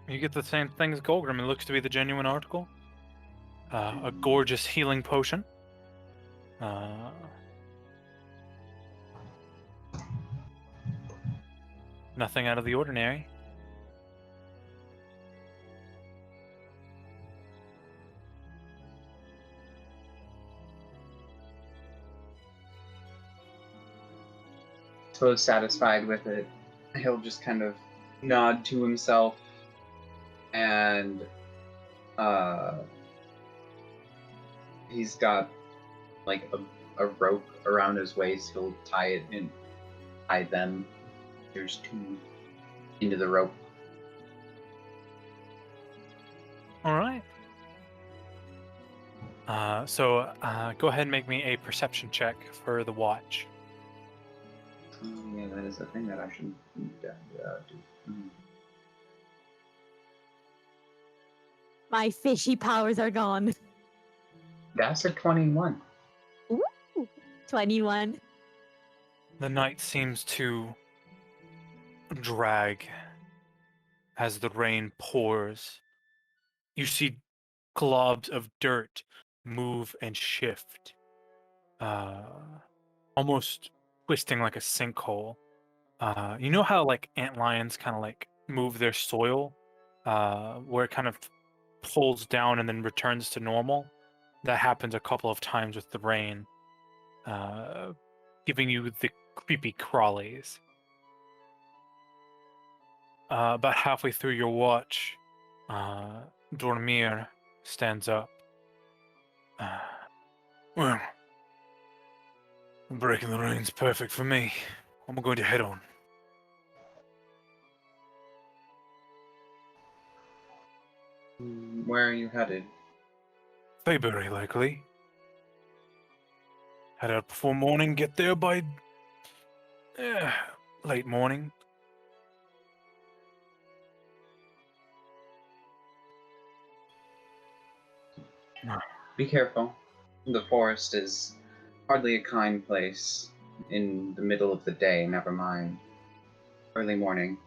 You get the same thing as Golgrim. It looks to be the genuine article. A gorgeous healing potion. Nothing out of the ordinary. So satisfied with it, he'll just kind of nod to himself and he's got like a rope around his waist. He'll tie them. There's 2 into the rope. All right. So go ahead and make me a perception check for the watch. Oh, yeah, that is the thing that I should do. My fishy powers are gone. That's a 21. Ooh, 21. The night seems to drag as the rain pours. You see globs of dirt move and shift, almost twisting like a sinkhole. You know how like antlions kind of like move their soil, where it kind of pulls down and then returns to normal? That happens a couple of times with the rain, giving you the creepy crawlies. About halfway through your watch, Dormir stands up. Well, breaking the rain's perfect for me. I'm going to head on. Where are you headed? Farebury, likely. Head out before morning, get there by late morning. Be careful. The forest is hardly a kind place in the middle of the day, never mind. Early morning.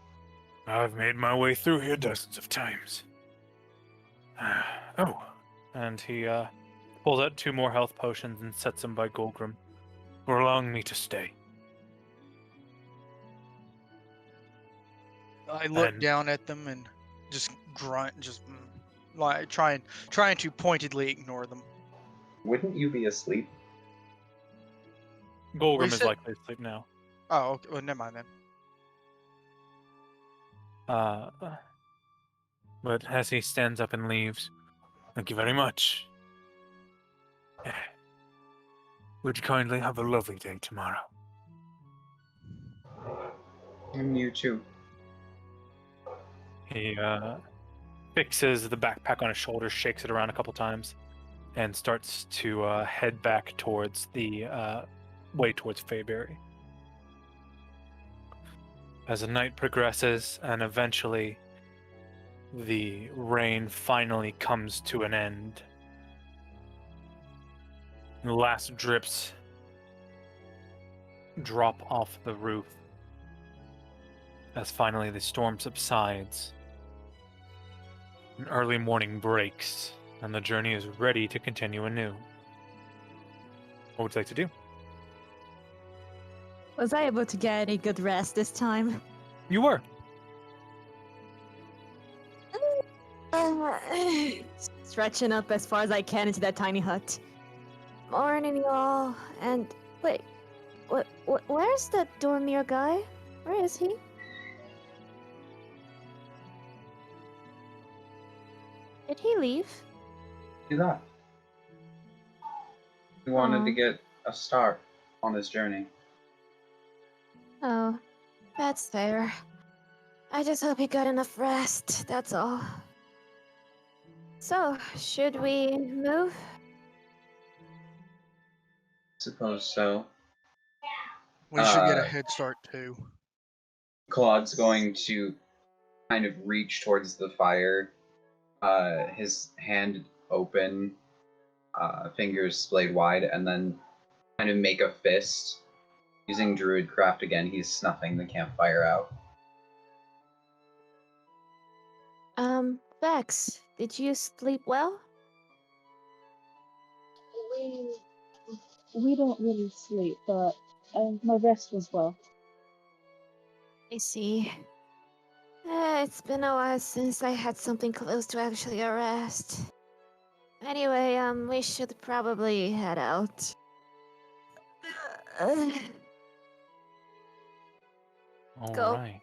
I've made my way through here dozens of times. Oh, and he pulls out 2 more health potions and sets them by Golgrim, for allowing me to stay. I look And- down at them and just grunt, like trying to pointedly ignore them. Wouldn't you be asleep? Golgrim is said- likely asleep now. Oh, okay. Well, never mind then. But as he stands up and leaves, thank you very much. Would you kindly have a lovely day tomorrow? And you too. He fixes the backpack on his shoulder, shakes it around a couple times, and starts to head back towards the way towards Farebury. As the night progresses and eventually the rain finally comes to an end, the last drips drop off the roof as finally the storm subsides. An early morning breaks, and the journey is ready to continue anew. What would you like to do? Was I able to get any good rest this time? You were. Stretching up as far as I can into that tiny hut. Morning, y'all. And wait, where's the Dormir guy? Where is he? Did he leave? He left. He wanted Aw. to get a start on his journey. Oh, that's fair. I just hope he got enough rest, that's all. So, should we move? Suppose so. We should get a Uh, head start too. Claude's going to kind of reach towards the fire, his hand open, fingers splayed wide, and then kind of make a fist. Using Druidcraft again, he's snuffing the campfire out. Vex, did you sleep well? We don't really sleep, but my rest was well. I see. It's been a while since I had something close to actually a rest. Anyway, we should probably head out. All Go. right.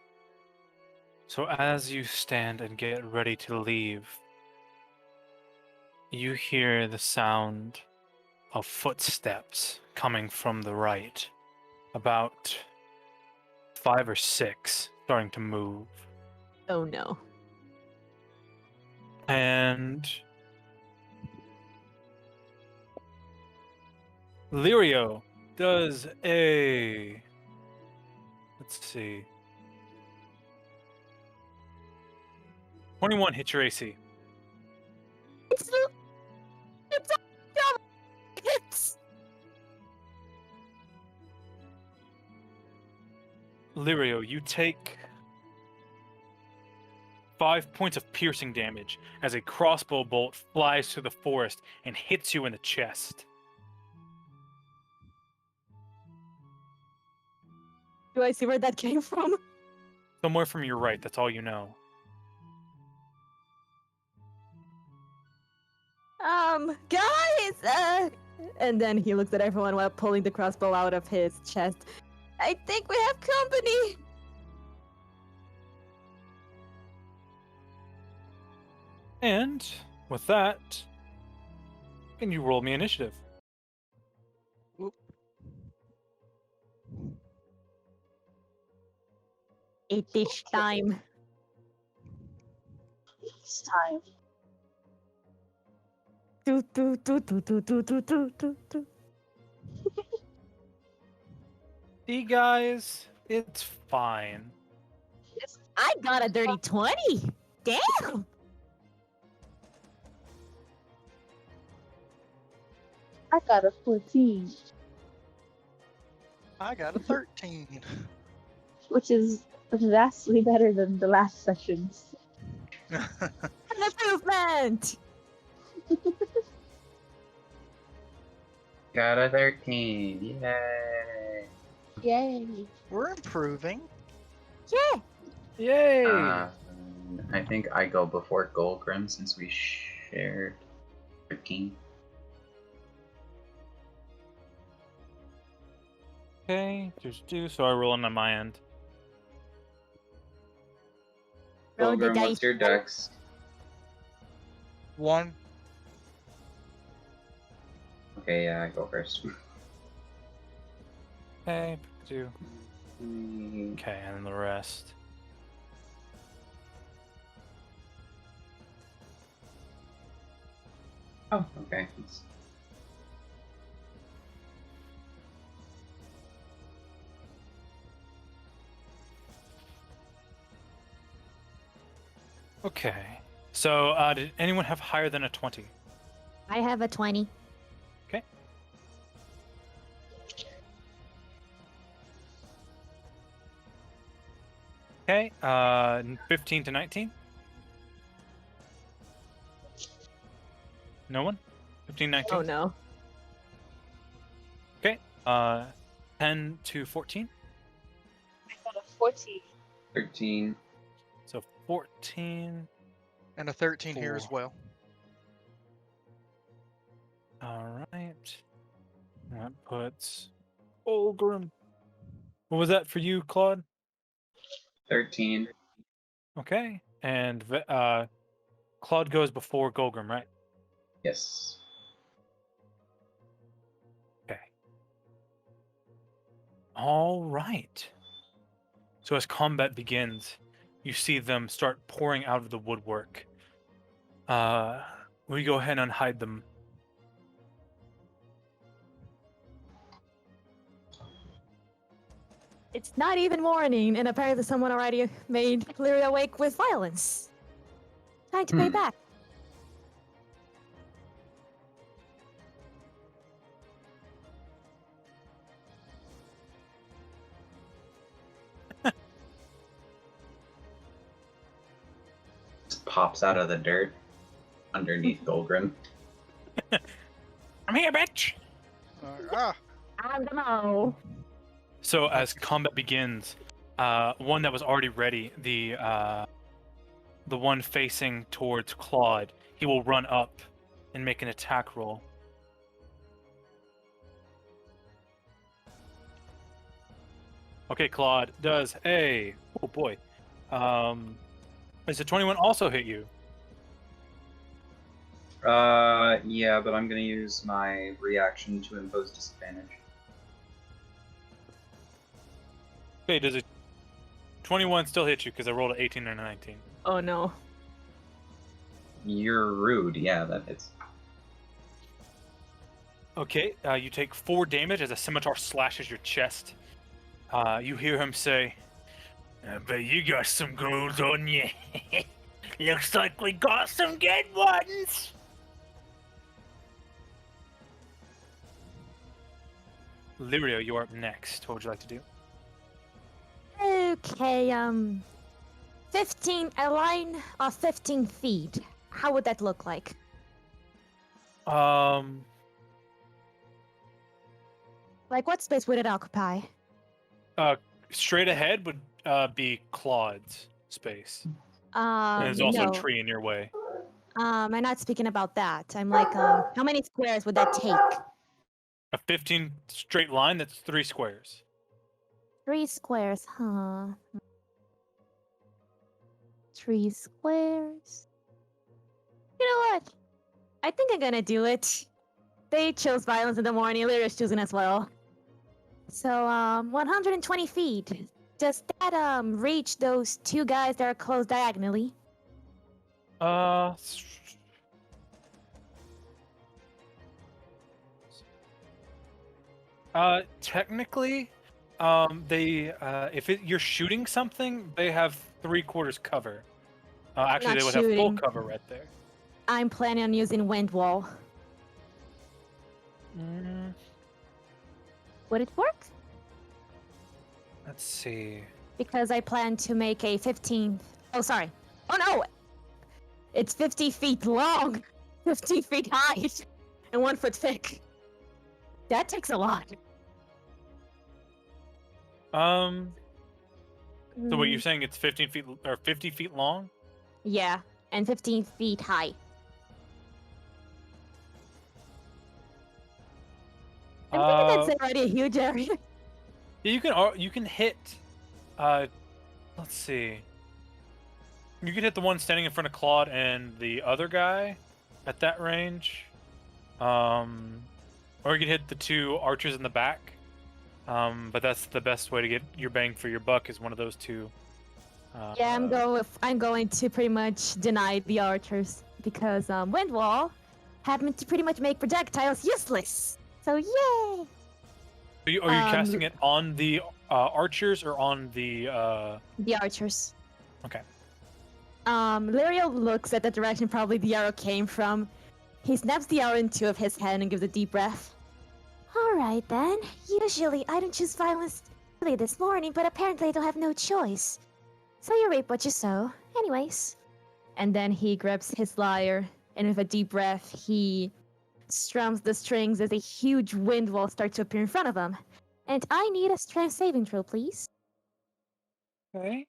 So as you stand and get ready to leave, you hear the sound of footsteps coming from the right. About 5 or 6 starting to move. Oh no. And Lirio does a, let's see, 21 hit your AC. It's Lirio, you take 5 points of piercing damage as a crossbow bolt flies through the forest and hits you in the chest. Do I see where that came from? Somewhere from your right, that's all you know. Guys! And then he looks at everyone while pulling the crossbow out of his chest. I think we have company! And with that, can you roll me initiative? It is time. It's time. Do, do, do, do, do, do, do, do, do, do. See, guys, it's fine. I got a dirty 20! Damn! I got a 14, I got a 13. which is vastly better than the last sessions. An improvement! Got a 13. Yay. Yay. We're improving. Yeah! Yay! I think I go before Golgrim since we shared 13. Okay, so I roll on my end. Roll the Golgrim, dice. what's your dex? 1. Okay, yeah, I go first. Okay, 2. Okay, and then the rest. Oh, okay. Okay. So, did anyone have higher than a 20? I have a 20. Okay. Okay, 15 to 19? No one? 15, 19? Oh no. Okay, 10 to 14? I got a 14. 13. So 14. And a 13 here as 4. well. Alright. That puts Golgrim. What was that for you, Claude? 13. Okay. And Claude goes before Golgrim, right? Yes. Okay. All right. So as combat begins, you see them start pouring out of the woodwork. We go ahead and hide them. It's not even morning, and apparently someone already made Lyria awake with violence. Time to pay back. Just pops out of the dirt underneath Golgrim. I'm here, bitch! Ah, I don't know. So as combat begins, one that was already ready, the one facing towards Claude, he will run up and make an attack roll. Okay, Claude does a oh boy. Does the 21 also hit you? Yeah, but I'm gonna use my reaction to impose disadvantage. Okay, does a 21 still hit you because I rolled an 18 and a 19? Oh no. You're rude. Yeah, that hits. Okay, you take 4 damage as a scimitar slashes your chest. You hear him say, "I bet you got some gold on you. Looks like we got some good ones." Lirio, you're up next. What would you like to do? Okay, 15, a line of 15 feet. How would that look like? Like, what space would it occupy? Straight ahead would be Claude's space. And there's also No. a tree in your way. I'm not speaking about that. I'm like, how many squares would that take? A 15 straight line, that's 3 squares. 3 squares, huh? 3 squares. You know what? I think I'm gonna do it. They chose violence in the morning, Lyria's choosing as well. So, 120 feet. Does that, reach those 2 guys that are close diagonally? Technically, they you're shooting something, they have 3/4 cover. Actually, Not they would have full shooting. cover right there. I'm planning on using wind wall. Would it work? Let's see. Because I plan to make a 15... Oh, sorry. Oh, no! It's 50 feet long, 50 feet high, and 1 foot thick. That takes a lot. So what you're Mm, saying? It's 15 feet or 50 feet long? Yeah, and 15 feet high. I'm thinking that's already a huge area. Yeah, you can hit. Let's see. You could hit the one standing in front of Claude and the other guy at that range. Or you could hit the 2 archers in the back. But that's the best way to get your bang for your buck is one of those 2. Yeah, I'm going to pretty much deny the archers because wind wall happened to pretty much make projectiles useless. So yay! Are you casting it on the archers or on the? The archers. Okay. Lyrio looks at the direction probably the arrow came from. He snaps the arrow in 2 of his hand and gives a deep breath. Alright then. Usually I don't choose violence early this morning, but apparently I don't have no choice. So you reap what you sow. Anyways. And then he grabs his lyre, and with a deep breath, he strums the strings as a huge wind wall starts to appear in front of him. And I need a strength saving throw, please. Okay.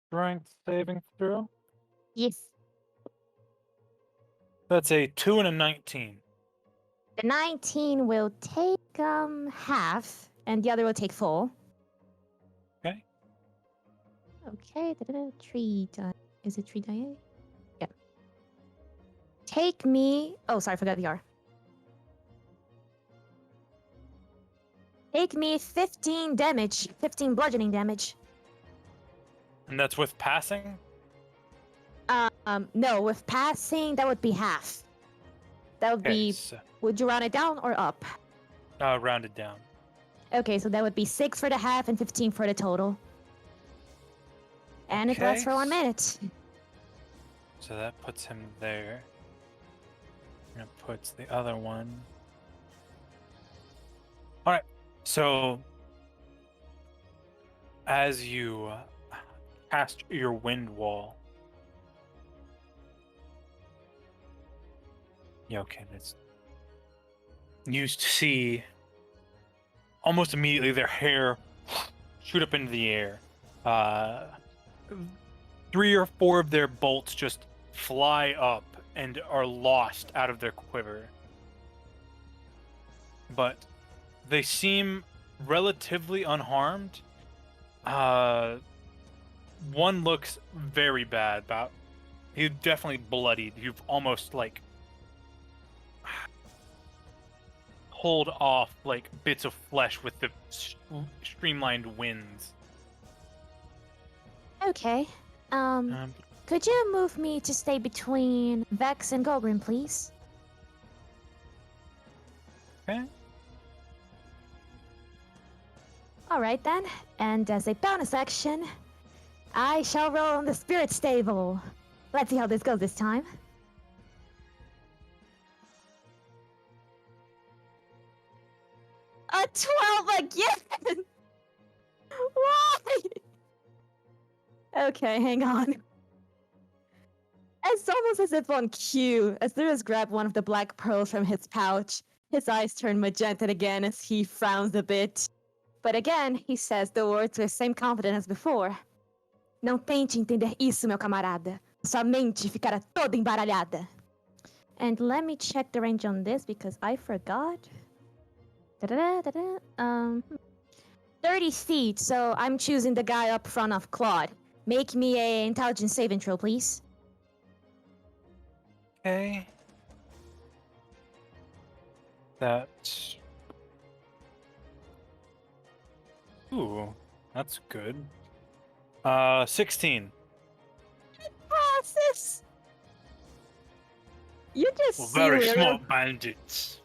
Strength saving throw. Yes. That's a 2 and a 19. The 19 will take half, and the other will take full. Okay. Okay, 3 die. Is it 3 die? Yeah. Take me. Oh, sorry, I forgot the R. Take me 15 damage, 15 bludgeoning damage. And that's with passing. No, with passing, that would be half. That would Okay. be. So, Would you round it down or up? rounded down. Okay, so that would be 6 for the half and 15 for the total. And it lasts Okay. for 1 minute. So that puts him there. And it puts the other one. All right. So as you cast your wind wall, yeah, okay, you see almost immediately their hair shoot up into the air. 3 or 4 of their bolts just fly up and are lost out of their quiver. But they seem relatively unharmed. One looks very bad. He's definitely bloodied. You've almost like pulled off like bits of flesh with the streamlined winds. Okay. Could you move me to stay between Vex and Golgrim, please? Okay. Alright then. And as a bonus action, I shall roll on the Spirit Stable. Let's see how this goes this time. A 12 again! Why? Okay, hang on. It's almost as if on cue, Azurus grabbed one of the black pearls from his pouch. His eyes turn magenta again as he frowns a bit. But again, he says the words with the same confidence as before. Não tente entender isso, meu camarada. Sua mente ficará toda embaralhada. And let me check the range on this because I forgot. 30 feet, so I'm choosing the guy up front of Claude. Make me a intelligence saving throw, please. Okay. That. Ooh, that's good. 16. Passes. You just see Very Lirio. smart bandits.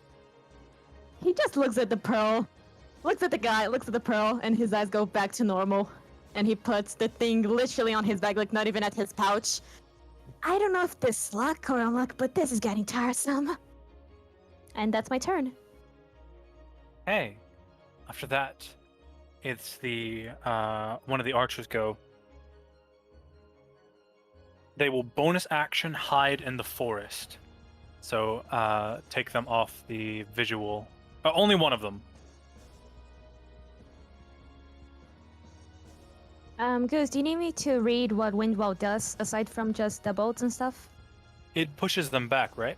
He just looks at the pearl, looks at the guy, looks at the pearl, and his eyes go back to normal. And he puts the thing literally on his back, like not even at his pouch. I don't know if this is luck or unluck, but this is getting tiresome. And that's my turn. Hey, after that, it's the one of the archers go. They will bonus action hide in the forest. So take them off the visual. Only one of them. Goose, do you need me to read what Windwall does aside from just the bolts and stuff? It pushes them back, right?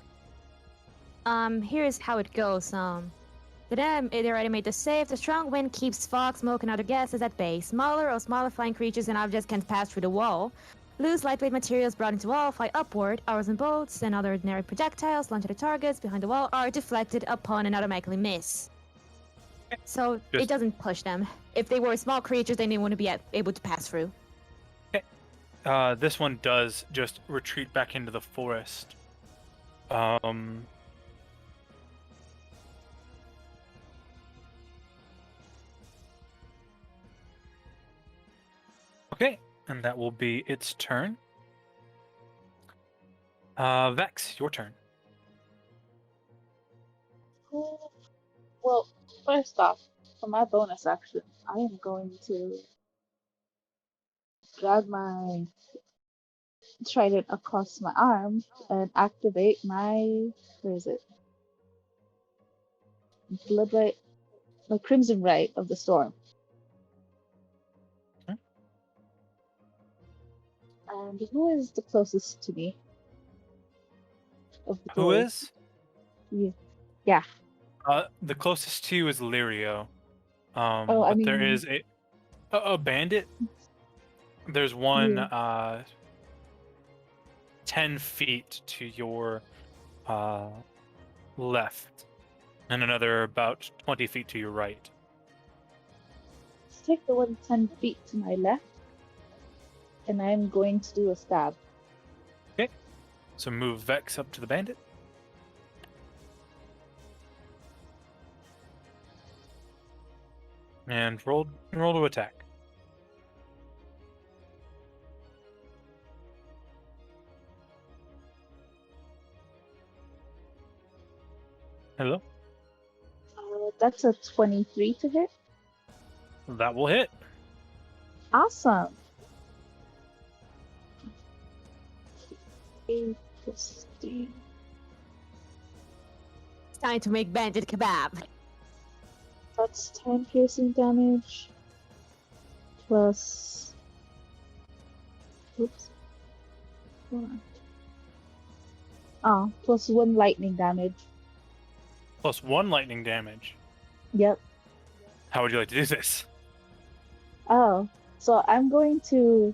Here's how it goes. It already made the save. The strong wind keeps fog, smoke, and other gases at bay. Smaller or smaller flying creatures and objects can pass through the wall. Loose, lightweight materials brought into wall fly upward. Arrows and bolts and other ordinary projectiles launched at the targets behind the wall are deflected upon and automatically miss. So it doesn't push them. If they were small creatures, then they wouldn't be able to pass through. This one does just retreat back into the forest. Okay, and that will be its turn. Vex, your turn. Well, first off, for my bonus action, I am going to drag my trident across my arm and activate my, where is it? Bloodlight, my Crimson Right of the Storm. Okay. And who is the closest to me? Of the Who boys? is? Yeah. The closest to you is Lirio. I But there mean- is a bandit. There's one Yeah. 10 feet to your left, and another about 20 feet to your right. Let's take the one 10 feet to my left, and I'm going to do a stab. So move Vex up to the bandit. And roll to attack. Hello? That's a 23 to hit. That will hit. Awesome. 8 plus 3. It's time to make bandit kebab. That's 10 piercing damage. Plus. Oops. One. Plus 1 lightning damage. Plus 1 lightning damage. Yep. How would you like to do this? Oh, so I'm going to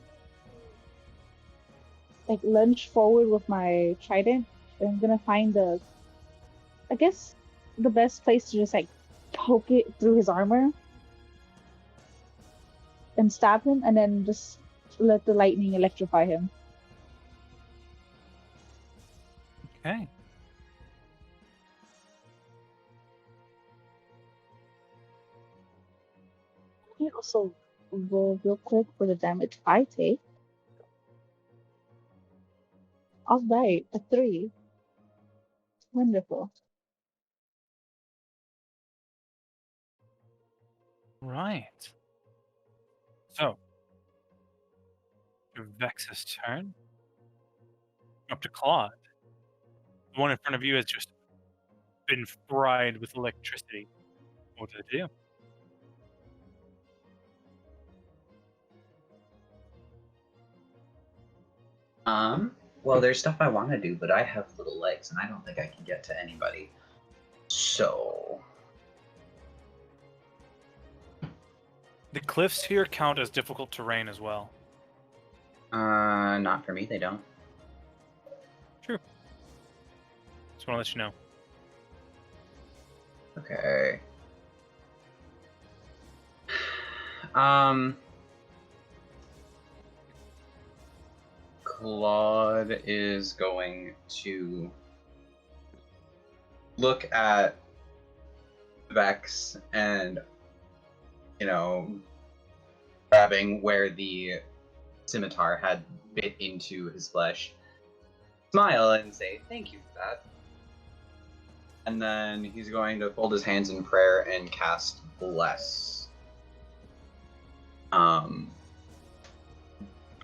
like lunge forward with my trident. And I'm gonna find I guess the best place to just like poke it through his armor and stab him, and then just let the lightning electrify him. Okay. Let me also roll real quick for the damage I take. Alright, a 3. Wonderful. Right. Vex's turn. Up to Claude. The one in front of you has just been fried with electricity. What does it do? Well, there's stuff I want to do, but I have little legs, and I don't think I can get to anybody. So... The cliffs here count as difficult terrain as well. Not for me, they don't. True. Just want to let you know. Okay. Claude is going to look at Vex and, grabbing where the scimitar had bit into his flesh, smile and say, "Thank you for that." And then he's going to fold his hands in prayer and cast Bless.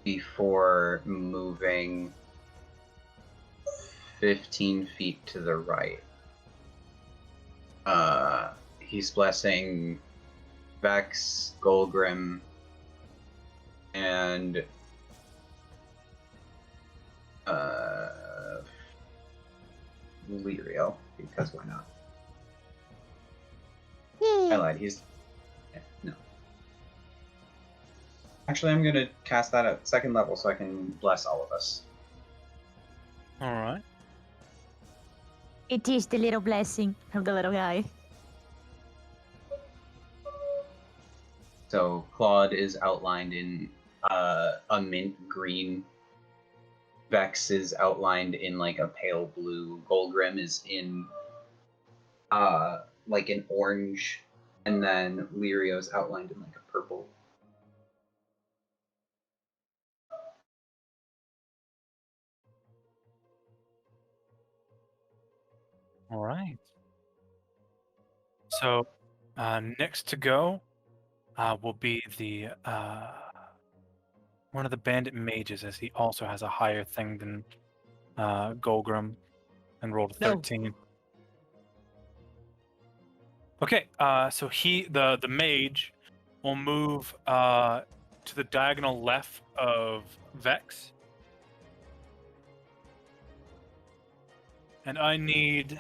Before moving 15 feet to the right. He's blessing Vex, Golgrim, and Lirio, because why not? I lied, he's... no. Actually, I'm gonna cast that at 2nd level so I can bless all of us. Alright. It is the little blessing from the little guy. So Claude is outlined in a mint green. Vex is outlined in like a pale blue. Golgrim is in like an orange, and then Lirio's outlined in like a purple. All right. So next to go will be the one of the bandit mages, as he also has a higher thing than Golgrim, and rolled a 13. No. Okay, so the mage will move to the diagonal left of Vex, and I need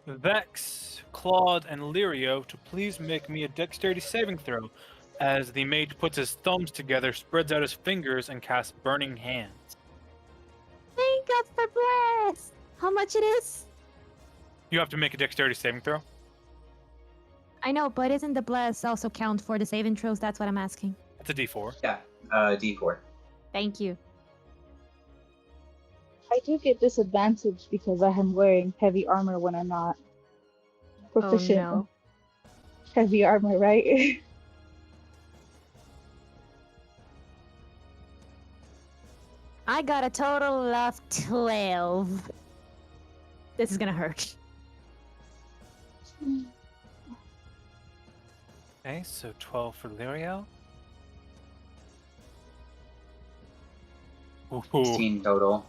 Vex, Claude, and Lirio to please make me a dexterity saving throw, as the mage puts his thumbs together, spreads out his fingers, and casts Burning Hands. Thank God for bless! How much it is? You have to make a dexterity saving throw. I know, but isn't the bless also count for the saving throws? That's what I'm asking. It's a d4. Yeah, d4. Thank you. I do get disadvantaged because I am wearing heavy armor when I'm not proficient Oh, no. in heavy armor, right? I got a total of 12. This is gonna hurt. Okay, so 12 for Lirio. Ooh. 16 total.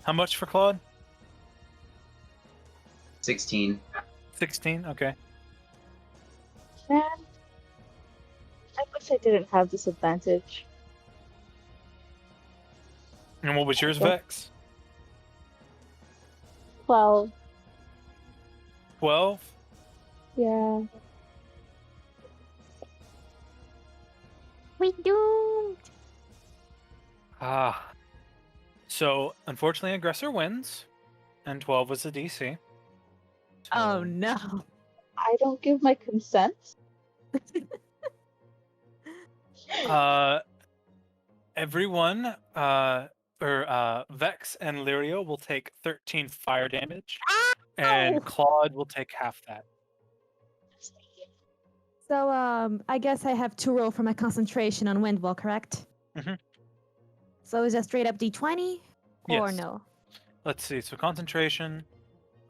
How much for Claude? 16. 16, okay. Man, I wish I didn't have disadvantage. And what was yours, Vex? 12. 12? Yeah. We doomed! Ah. So, unfortunately, Aggressor wins, and 12 was the DC. Oh no. I don't give my consent. Everyone, Vex and Lirio will take 13 fire damage, and Claude will take half that. So, I guess I have to roll for my concentration on Windwall, correct? Mhm. So is that straight up D20? Or Yes. no? Let's see. So concentration.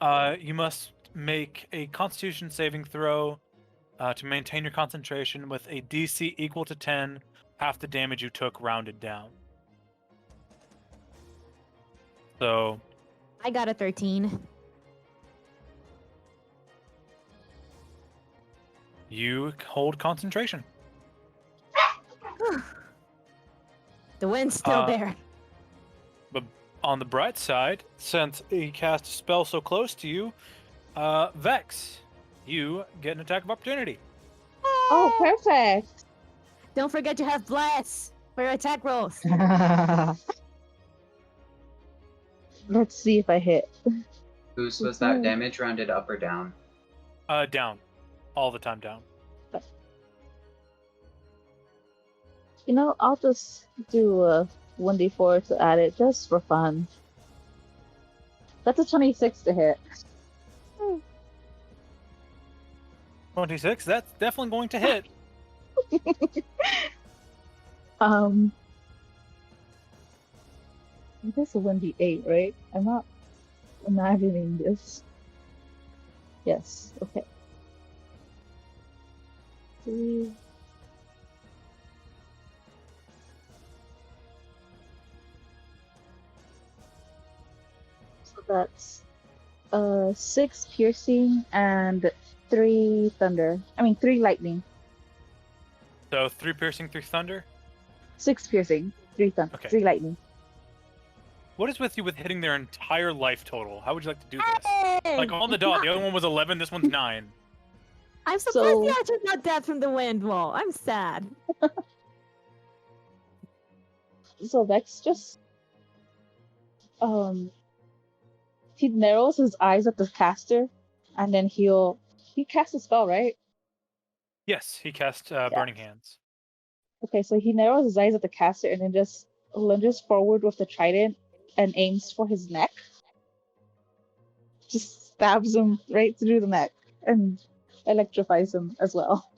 You must make a Constitution saving throw to maintain your concentration with a DC equal to 10, half the damage you took rounded down. So I got a 13. you hold concentration. The wind's still Uh, there. But on the bright side, since he cast a spell so close to you, Vex, you get an attack of opportunity. Oh, perfect. Don't forget to have bless for your attack rolls. Let's see if I hit. Whose was that damage rounded up or down? Down. All the time down. You know, I'll just do a 1d4 to add it just for fun. That's a 26 to hit. 26, that's definitely going to hit. I guess a 1d8, right? I'm not imagining this. Yes, okay. 3. So that's 6 piercing and 3 thunder. I mean 3 lightning. So 3 piercing, 3 thunder. 6 piercing, 3 thunder, Okay. 3 lightning. What is with you with hitting their entire life total? How would you like to do this? Hey! Like on the dot. The other one was 11. This one's 9. I'm surprised So- the archer's not dead from the wind wall. I'm sad. So Vex just he narrows his eyes at the caster, and then he casts a spell, right? Yes, he cast Burning Hands. Okay, so he narrows his eyes at the caster and then just lunges forward with the trident and aims for his neck. Just stabs him right through the neck and electrifies him as well.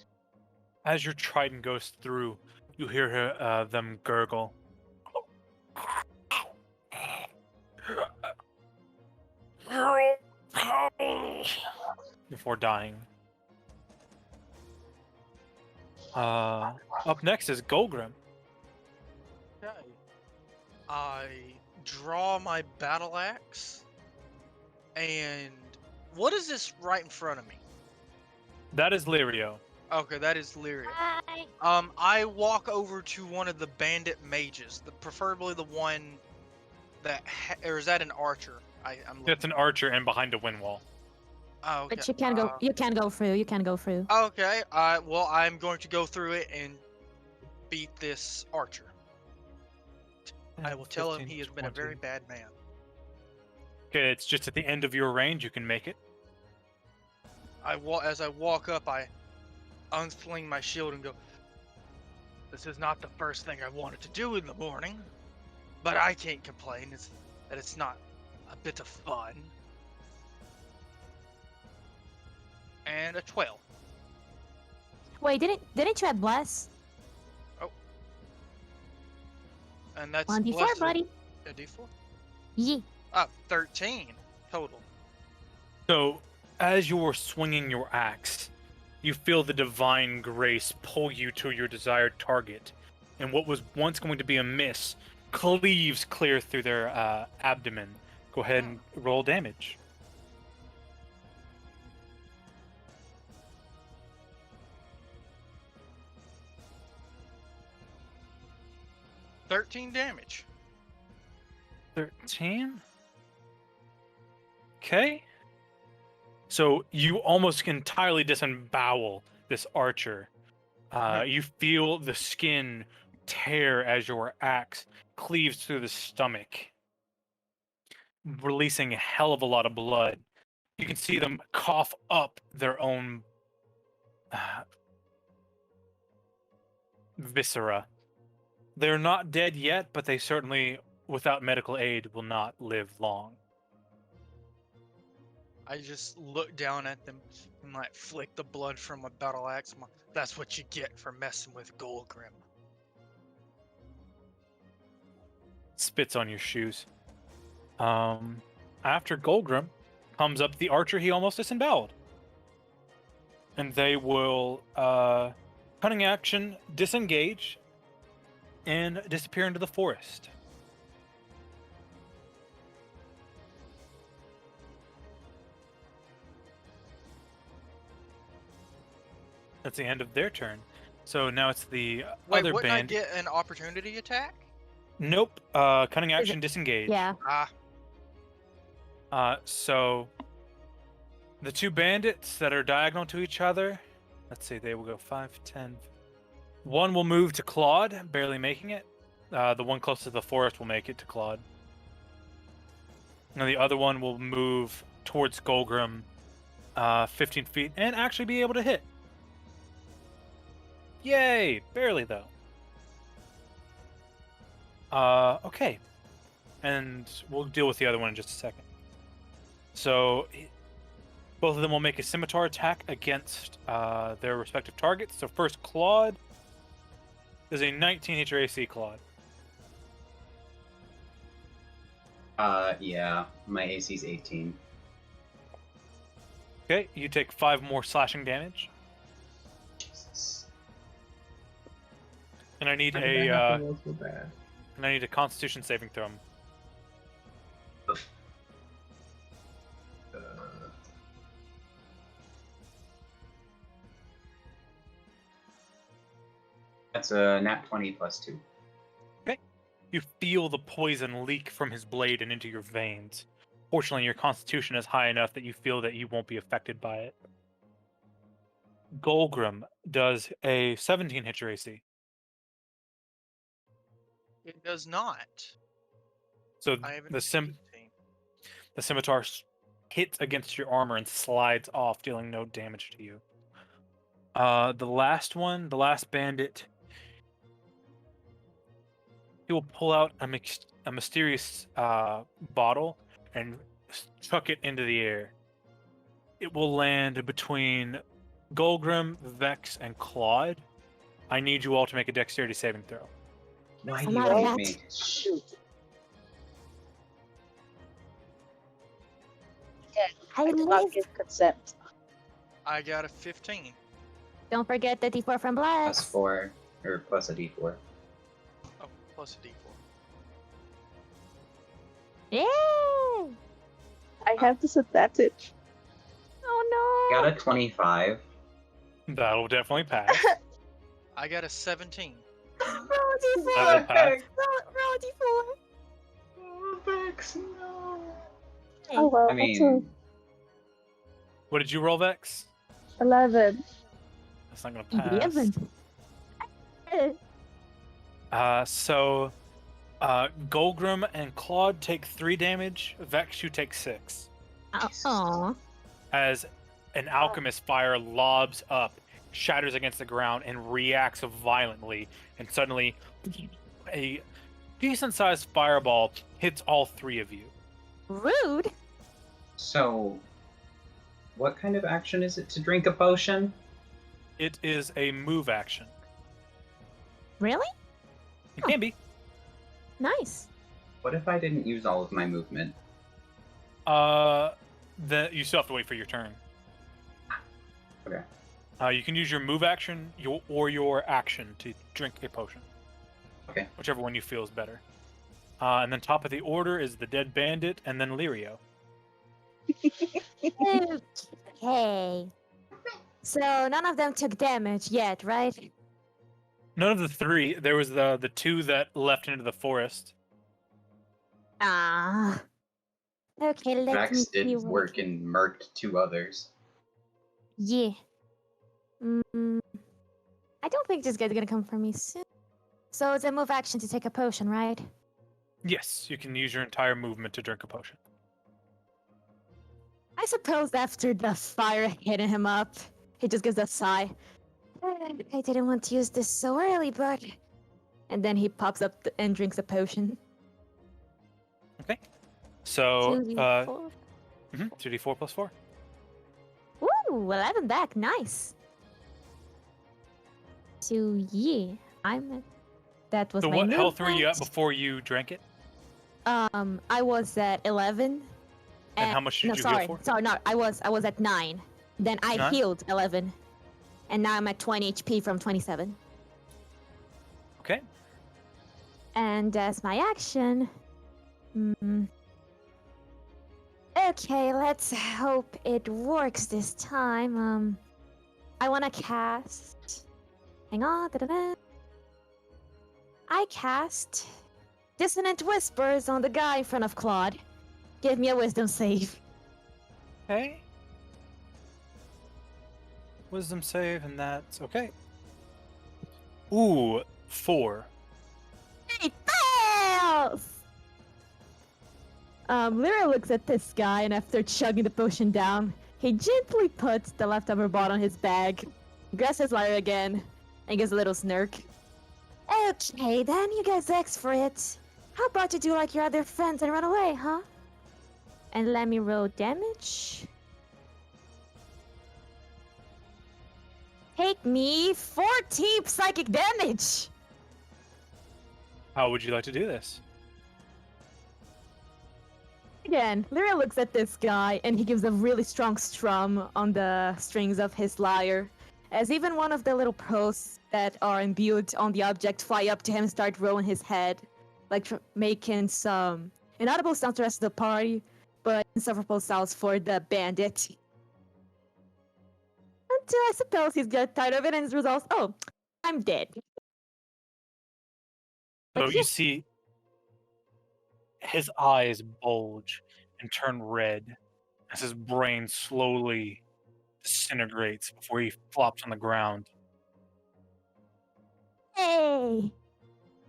As your trident goes through, you hear them gurgle. Before dying. Up next is Golgrim. Okay. I draw my battle axe, and what is this right in front of me? That is Lirio. Okay, that is Lyria. Bye. I walk over to one of the bandit mages, preferably the one that, or is that an archer? I'm looking. It's an archer and behind a wind wall. Oh, okay. But you can go. You can go through. You can go through. Okay. Well, I'm going to go through it and beat this archer. I will tell him 15, he has been a 20. very bad man. Okay, it's just at the end of your range. You can make it. As I walk up, I unsling my shield and go, "This is not the first thing I wanted to do in the morning, but I can't complain. It's not a bit of fun." And a 12. Wait, didn't you add bless? And that's 1d4, blessed- buddy. A D4? Yeah. 13 total. So, as you're swinging your axe, you feel the divine grace pull you to your desired target, and what was once going to be a miss cleaves clear through their abdomen. Go ahead and roll damage. $13 damage. 13. Okay. So you almost entirely disembowel this archer. You feel the skin tear as your axe cleaves through the stomach, releasing a hell of a lot of blood. You can see them cough up their own viscera. They're not dead yet, but they certainly, without medical aid, will not live long. I just look down at them and like flick the blood from my battle axe. That's what you get for messing with Golgrim. Spits on your shoes. After Golgrim comes up the archer he almost disemboweled. and they will cunning action, disengage, and disappear into the forest. That's the end of their turn. So now it's the Wait, other wouldn't I band. get an opportunity attack? Nope. Cunning action, disengage. Yeah. So the two bandits that are diagonal to each other, let's see, they will go 5, 10. One will move to Claude, barely making it. The one closest to the forest will make it to Claude. And the other one will move towards Golgrim 15 feet and actually be able to hit. Yay! Barely, though. Okay. And we'll deal with the other one in just a second. So, both of them will make a Scimitar Attack against their respective targets. So first, Claude. There's a 19 hit your AC, Claude. Yeah. My AC's 18. Okay, you take 5 more slashing damage. Jesus. And I need Why did I have to a roll so bad? and I need a Constitution saving throw. That's a nat 20 plus 2. You feel the poison leak from his blade and into your veins. Fortunately, your Constitution is high enough that you feel that you won't be affected by it. Golgrim does a 17 hit your AC. It does not. So I have the 15. scimitar hits against your armor and slides off, dealing no damage to you. The last one, the last bandit, he will pull out a mysterious bottle and chuck it into the air. It will land between Golgrim, Vex, and Claude. I need you all to make a dexterity saving throw. Why I'm do you out of hate that. me? Shoot. I I did not missed. give consent. I got a 15. Don't forget the D4 from Plus Blacks. 4, or plus a d4. Oh, plus a d4. Yeah. I have disadvantage. Oh no. Got a 25. That'll definitely pass. I got a 17. Roll D4. That'll pass. Roll D4. Oh, Vex, no. Oh well, I that's mean, What did you roll, Vex? a 11. That's not gonna pass. 11. So Golgrim and Claude take 3 damage. Vex, you take 6. Aw. As an alchemist fire lobs up, shatters against the ground, and reacts violently. And suddenly, a decent-sized fireball hits all 3 of you. Rude. so what kind of action is it to drink a potion? It is a move action. Really? It can be. Nice. What if I didn't use all of my movement? You still have to wait for your turn. Okay. You can use your move action or your action to drink a potion. Okay. Whichever one you feel is better. And then top of the order is the dead bandit, and then Lirio. Okay. So none of them took damage yet, right? None of the 3. There was the 2 that left into the forest. Ah. Okay, let me Vex see did what... work and murked 2 others. Yeah. I don't think this guy's gonna come for me soon. So it's a move action to take a potion, right? Yes, you can use your entire movement to drink a potion. I suppose after the fire hitting him up, he just gives a sigh. I didn't want to use this so early, but... And then he pops up and drinks a potion. Okay. So, 2d4. 2d4 plus 4. Ooh, 11 back, nice. So yeah, that was So my what health were you at movement. before you drank it? I was at 11. And how much did no, you sorry, heal for? Sorry, no, I was at 9. Then I 9? healed 11. And now I'm at 20 HP from 27. Okay. And as my action... Okay, let's hope it works this time. I want to cast... Hang on. I cast Dissonant Whispers on the guy in front of Claude. Give me a wisdom save. Okay. Wisdom save, and that's okay. Ooh, 4. He fails! Lyra looks at this guy, and after chugging the potion down, he gently puts the leftover bottle in his bag, grasses Lyra again, and gives a little snirk. Okay, then you guys asked for it. How about you do like your other friends and run away, huh? And let me roll damage. Take me 14 psychic damage! How would you like to do this? Again, Lyra looks at this guy and he gives a really strong strum on the strings of his lyre, as even one of the little pearls that are imbued on the object fly up to him and start rolling his head, like making some inaudible sounds to the rest of the party, but insufferable sounds for the bandit. Until I suppose he's get tired of it and resolves, oh, I'm dead. So Like, you see his eyes bulge and turn red as his brain slowly disintegrates before he flops on the ground. Hey!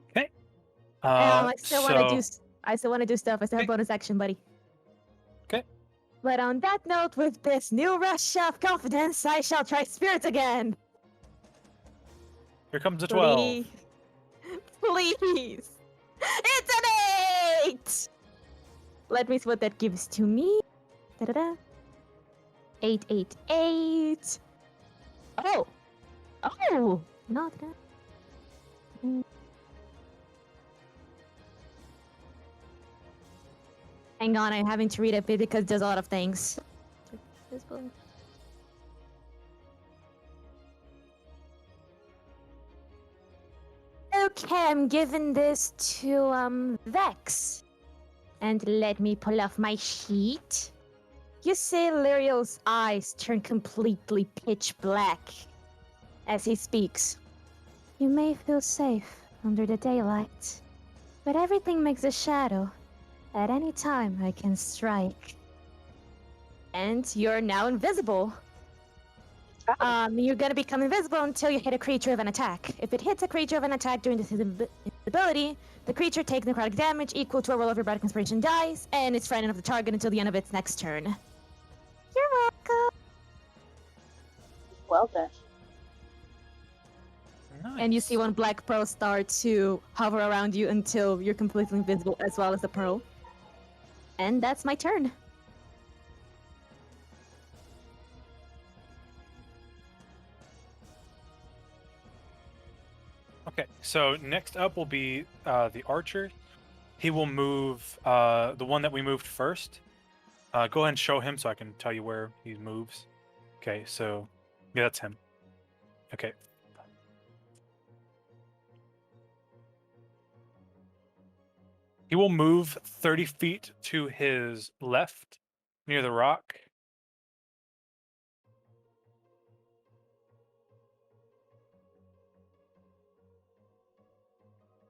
Okay. I still want to so- do. I still want to do stuff. I still have Okay. bonus action, buddy. Okay. But on that note, with this new rush of confidence, I shall try spirit again. Here comes a 12. Please. Please. It's an 8! Let me see what that gives to me. Da-da-da. 8, 8, 8. Oh! Oh! Not that. Hang on, I'm having to read a bit because there's a lot of things. Okay, I'm giving this to Vex. And let me pull off my sheet. You see Liriel's eyes turn completely pitch black as he speaks. You may feel safe under the daylight, but everything makes a shadow. At any time, I can strike. And you're now invisible. You're gonna become invisible until you hit a creature of an attack. If it hits a creature of an attack during this invisibility, the creature takes necrotic damage equal to a roll of your Bardic Inspiration dice, and it's frightened of the target until the end of its next turn. You're welcome. Well done. And you see one black pearl start to hover around you until you're completely invisible, as well as the pearl. And that's my turn. Okay, so next up will be the archer. He will move the one that we moved first. Go ahead and show him so I can tell you where he moves. Okay, so yeah, that's him. Okay. He will move 30 feet to his left near the rock.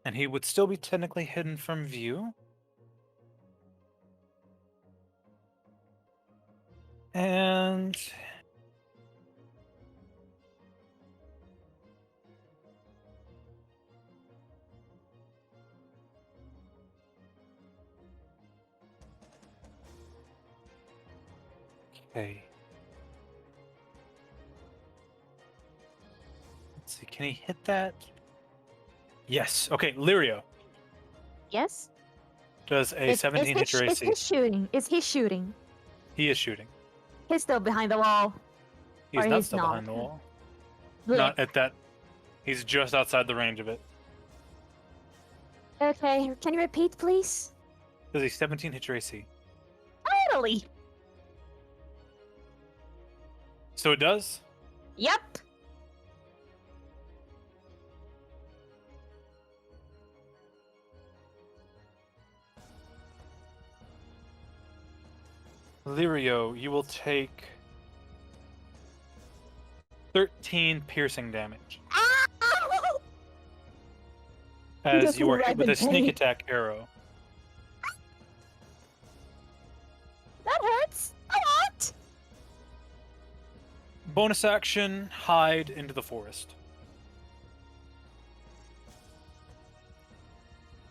And he would still be technically hidden from view. And okay. Let's see, can he hit that? Yes. Okay, Lirio Yes? does a 17 hit your Is AC. he shooting? Is he shooting? He is shooting. He's still behind the wall. He's Or not he's still not. behind the wall. Blech. Not at that. He's just outside the range of it. Okay, can you repeat, please? Does a 17 hit your AC? Totally. So it does? Yep. Lirio, you will take 13 piercing damage Ow! as Just you are hit right with in a sneak pain. attack arrow. That hurts a lot. Bonus action, hide into the forest.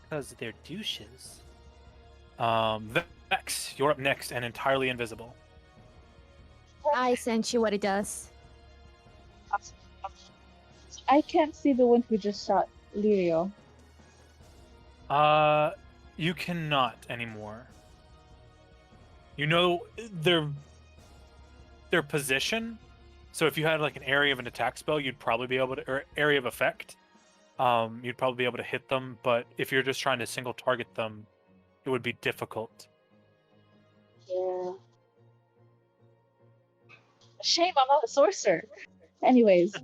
Because they're douches. Vex, you're up next and entirely invisible. I sent you what it does. I can't see the one who just shot Lirio. You cannot anymore. You know their position. So if you had like an area of an attack spell, you'd probably be able to, or area of effect, you'd probably be able to hit them. But if you're just trying to single target them, it would be difficult. Yeah. Shame I'm not a sorcerer. Anyways.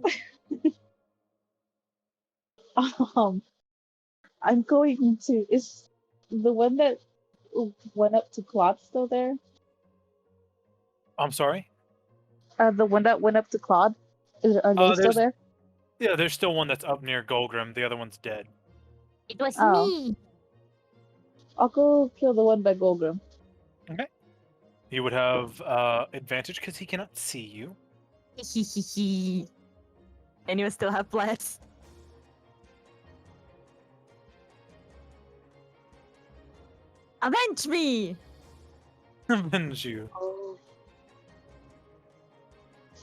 I'm going to. Is the one that went up to Claude still there? I'm sorry? The one that went up to Claude? Are they still there's- there? Yeah, there's still one that's up near Golgrim. The other one's dead. It was Oh. me. I'll go kill the one by Golgrim. Okay. You would have advantage because he cannot see you. And you still have bless. Avenge me! Avenge you. Oh.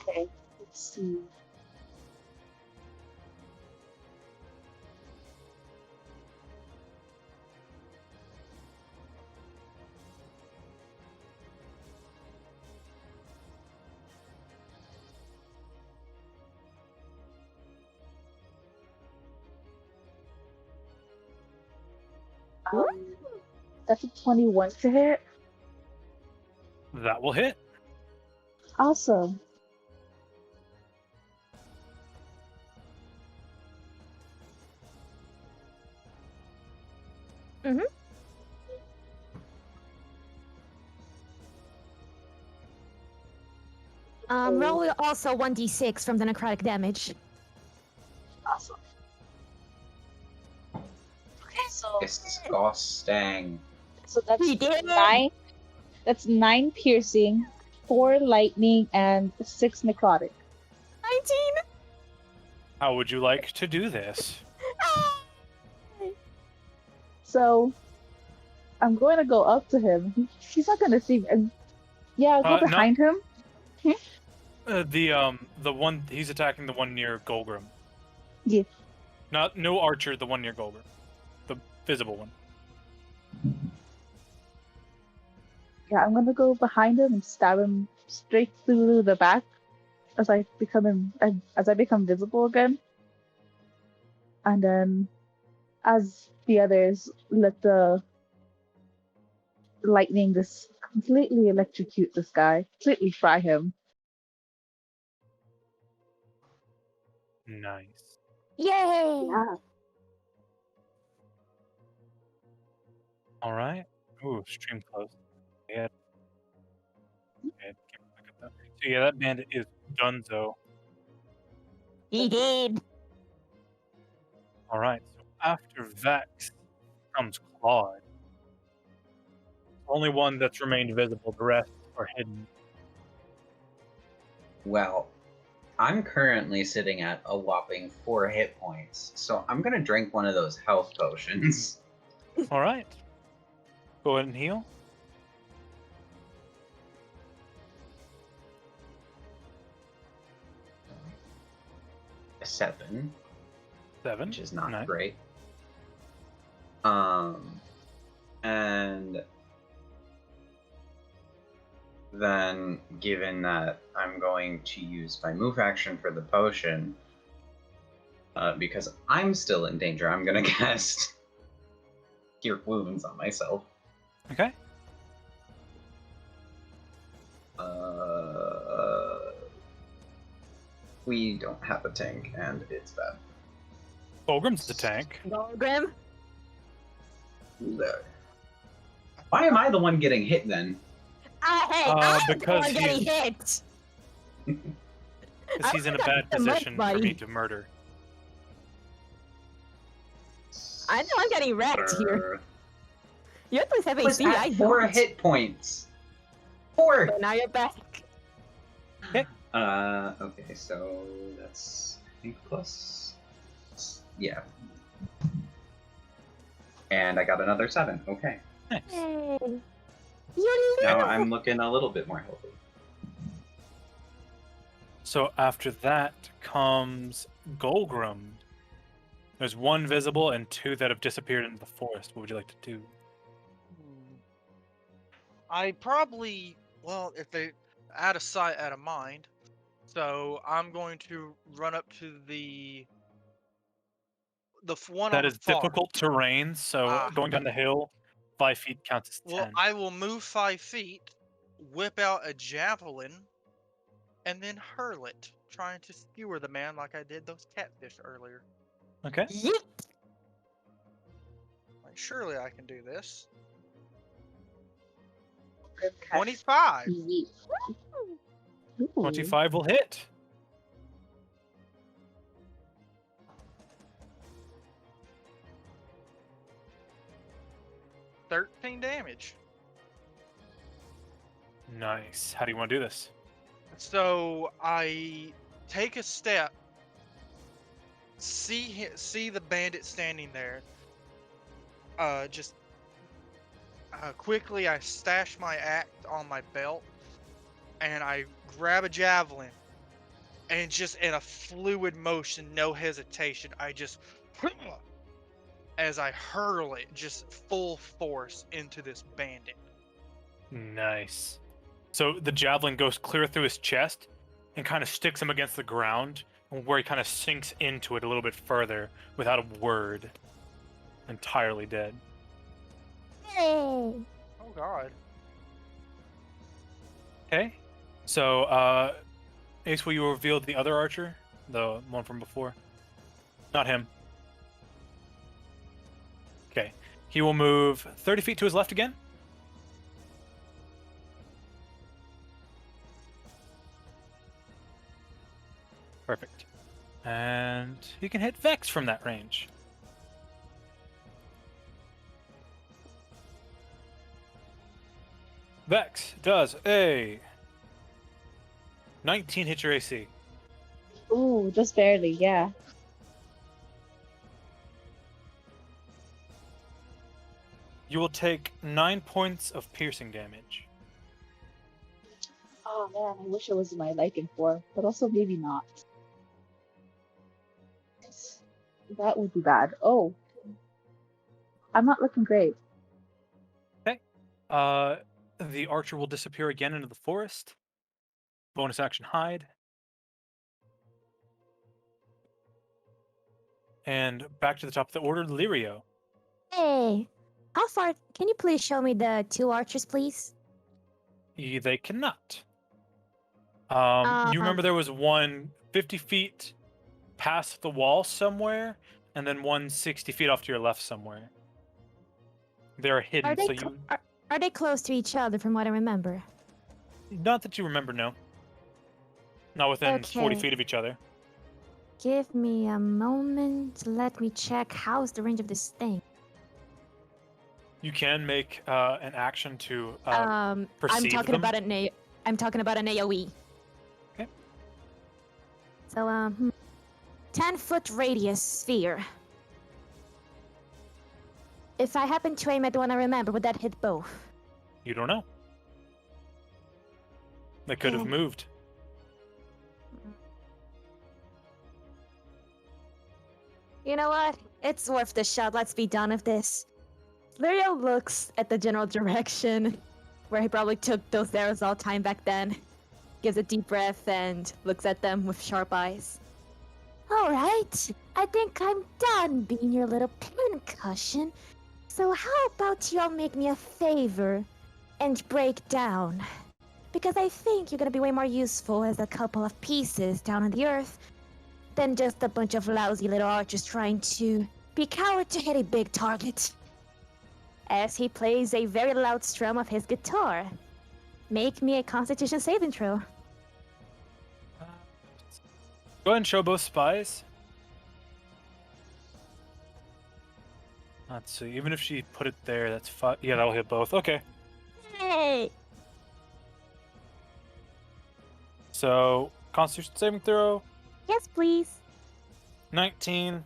Okay, let's see. That's a 21 to hit. That will hit. Awesome. Roll also 1d6 from the necrotic damage. Awesome. Okay, so Disgusting. that's He did it! 9. That's 9 piercing, 4 lightning, and 6 necrotic. 19! How would you like to do this? So I'm going to go up to him. He's not going to see me. Yeah, I'll go No. behind him. The one he's attacking the one near Golgrim. Yeah. No archer, the one near Golgrim. The visible one. Yeah, I'm gonna go behind him and stab him straight through the back as I become visible again. And then, as the others, let the lightning just completely electrocute this guy, completely fry him. Nice. Yay! Yeah. All right. Ooh, stream closed. Yeah. Okay, keep a look at that. So yeah, that bandit is Dunzo. He did! All right. So after Vex comes Claude. Only one that's remained visible. The rest are hidden. Well, I'm currently sitting at a whopping 4 hit points, so I'm gonna drink one of those health potions. All right. Go ahead and heal. A 7, 7. which is not Nice. great. And then, given that I'm going to use my move action for the potion, because I'm still in danger, I'm gonna cast Cure Wounds on myself. Okay. We don't have a tank, and it's bad. Golgrim's the tank. Golgrim? There. Why am I the one getting hit then? Hey, I'm the because one getting hit. Because he's in a got bad the mic, position for buddy. me to murder. I know I'm getting wrecked here. You at least have Was AC, I at 4 don't. hit points. 4. But now you're back. Okay, so that's I think plus. Yeah. And I got another 7. Okay. Nice. Hey. You Now little... I'm looking a little bit more healthy. So after that comes Golgrim. There's 1 visible and 2 that have disappeared into the forest. What would you like to do? I probably, well, if they out of sight, out of mind. So I'm going to run up to the one That on is the far. difficult terrain, so going down the hill, 5 feet counts as 10. Well, I will move 5 feet, whip out a javelin, and then hurl it, trying to skewer the man like I did those catfish earlier. Okay. Yep. Like, surely I can do this. Okay. 25. Yeet. Ooh. 25 will hit. $13 damage. Nice. How do you want to do this? So I take a step, see the bandit standing there. Quickly I stash my axe on my belt, and I grab a javelin, and just in a fluid motion, no hesitation, I just as I hurl it, just full force into this bandit. Nice. So the javelin goes clear through his chest and kind of sticks him against the ground, where he kind of sinks into it a little bit further without a word. Entirely dead. Hey. Oh God. Okay. So, Ace, will you reveal the other archer? The one from before? Not him. Okay. He will move 30 feet to his left again. Perfect. And he can hit Vex from that range. Vex does a 19 hit your AC. Ooh, just barely, yeah. You will take 9 points of piercing damage. Oh man, I wish it was my liking for, but also maybe not. That would be bad. Oh. I'm not looking great. Okay. The archer will disappear again into the forest. Bonus action hide. And back to the top of the order, Lirio. Hey. How far? Can you please show me the 2 archers, please? They cannot. You remember there was one 50 feet past the wall somewhere, and then one 60 feet off to your left somewhere. They're hidden, so you... Are they close to each other from what I remember? Not that you remember, no. Not within 40 Okay. feet of each other. Give me a moment. Let me check. How's the range of this thing? You can make an action to I'm perceive talking them. about I'm talking about an AoE. Okay. So 10-foot radius sphere. If I happen to aim at the one I remember, would that hit both? You don't know. They could have Okay. moved. You know what? It's worth the shot. Let's be done with this. Lirio looks at the general direction where he probably took those arrows all time back then. Gives a deep breath and looks at them with sharp eyes. All right, I think I'm done being your little pincushion. So how about y'all make me a favor and break down? Because I think you're gonna be way more useful as a couple of pieces down on the earth than just a bunch of lousy little archers trying to be coward to hit a big target. As he plays a very loud strum of his guitar. Make me a Constitution saving throw. Go ahead and show both spies. Let's see. Even if she put it there, that's fine. Yeah, that'll hit both. Okay. Hey! So, Constitution saving throw, Yes, please. 19,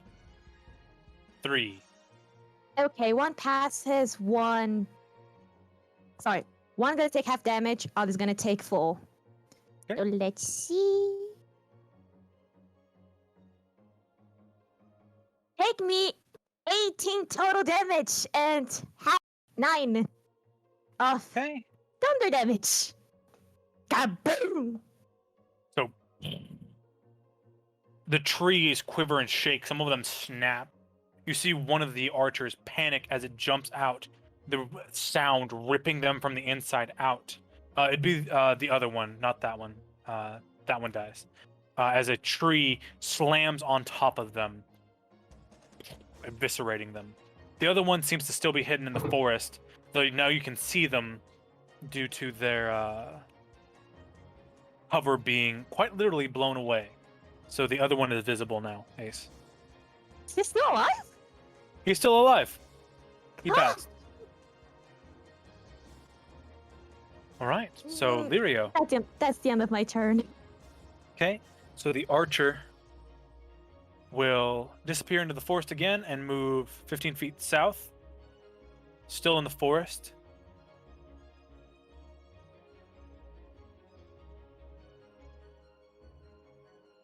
3. Okay, one passes, one. Sorry, one gonna take half damage, other's gonna take full. Okay. So let's see. Take me 18 total damage and half 9 of Okay. thunder damage. Kaboom! So, the trees quiver and shake. Some of them snap. You see one of the archers panic as it jumps out, the sound ripping them from the inside out. It'd be the other one, not that one. That one dies. As a tree slams on top of them, eviscerating them. The other one seems to still be hidden in the forest, though now you can see them due to their cover being quite literally blown away. So the other one is visible now, Ace. Is he still alive? He's still alive. He passed. All right. So Lirio. That's the end of my turn. Okay. So the archer will disappear into the forest again and move 15 feet south. Still in the forest.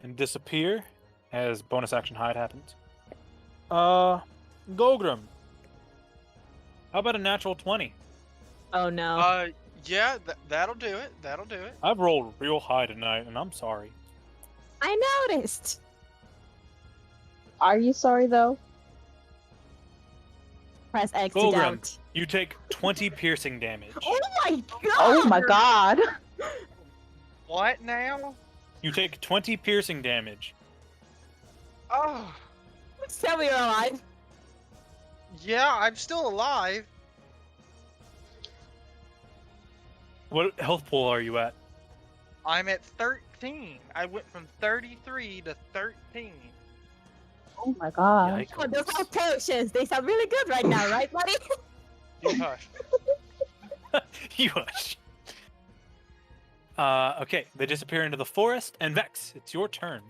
And disappear as bonus action hide happens. Golgrim. How about a natural 20? Oh no. Yeah, that'll do it. That'll do it. I've rolled real high tonight, and I'm sorry. I noticed. Are you sorry though? Press X to Golgrim, doubt. you take 20 piercing damage. Oh my god! Oh my god. What now? You take 20 piercing damage. Oh, Tell me you're alive. yeah, I'm still alive. What health pool are you at? I'm at 13. I went from 33 to 13. Oh my god. Yikes. Oh, those are potions. They sound really good right now, right, buddy? You hush. You hush. Okay, they disappear into the forest, and Vex, it's your turn.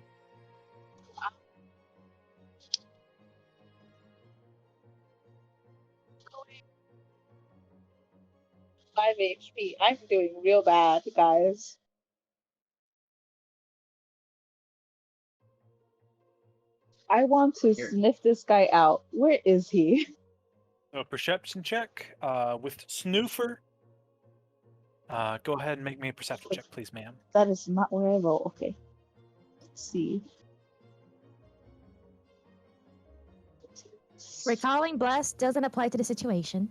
Five HP. I'm doing real bad, guys. I want to Here. sniff this guy out. Where is he? So perception check with Snoofer. Go ahead and make me a perception check, please, ma'am. That is not where I roll. Okay. Let's see. Recalling Bless doesn't apply to the situation.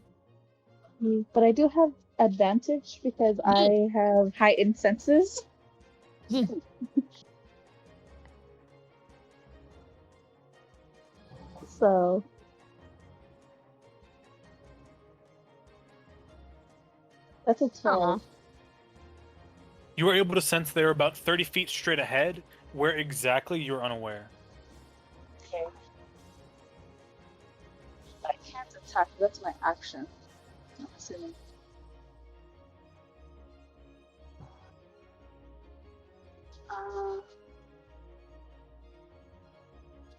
But I do have advantage because I have heightened senses. Yee. So that's a 12. You were able to sense they're about 30 feet straight ahead. Where exactly, you're unaware. Okay. I can't attack. That's my action. I'm assuming.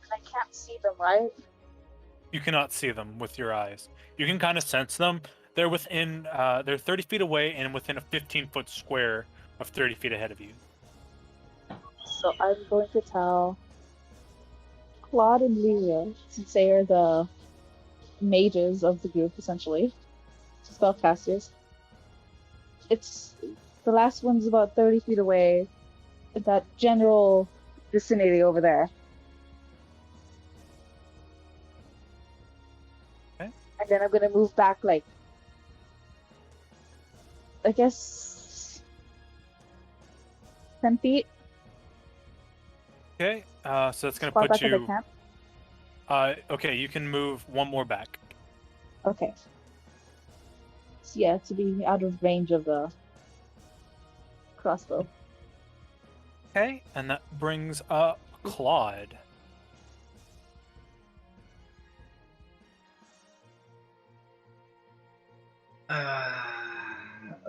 I can't see them, right? You cannot see them with your eyes. You can kind of sense them. They're within, they're 30 feet away and within a 15-foot square of 30 feet ahead of you. So I'm going to tell Claude and Lyria, since they are the mages of the group, essentially, spellcasters. It's the last one's about 30 feet away, in that general vicinity over there. Okay. And then I'm gonna move back, like, I guess 10 feet. Okay, so that's going to Far put back as I you... can. Okay, you can move one more back. Okay. So yeah, to be out of range of the crossbow. Okay, and that brings up Claude.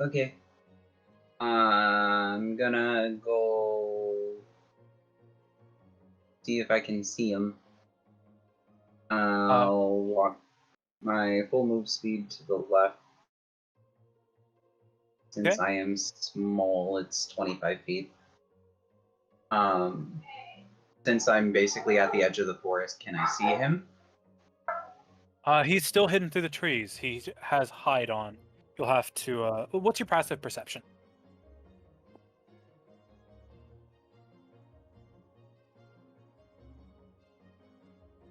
Okay. I'm gonna go see if I can see him. I'll walk my full move speed to the left. Since I am small, it's 25 feet. Since I'm basically at the edge of the forest, can I see him? He's still hidden through the trees. He has hide on. You'll have to. What's your passive perception?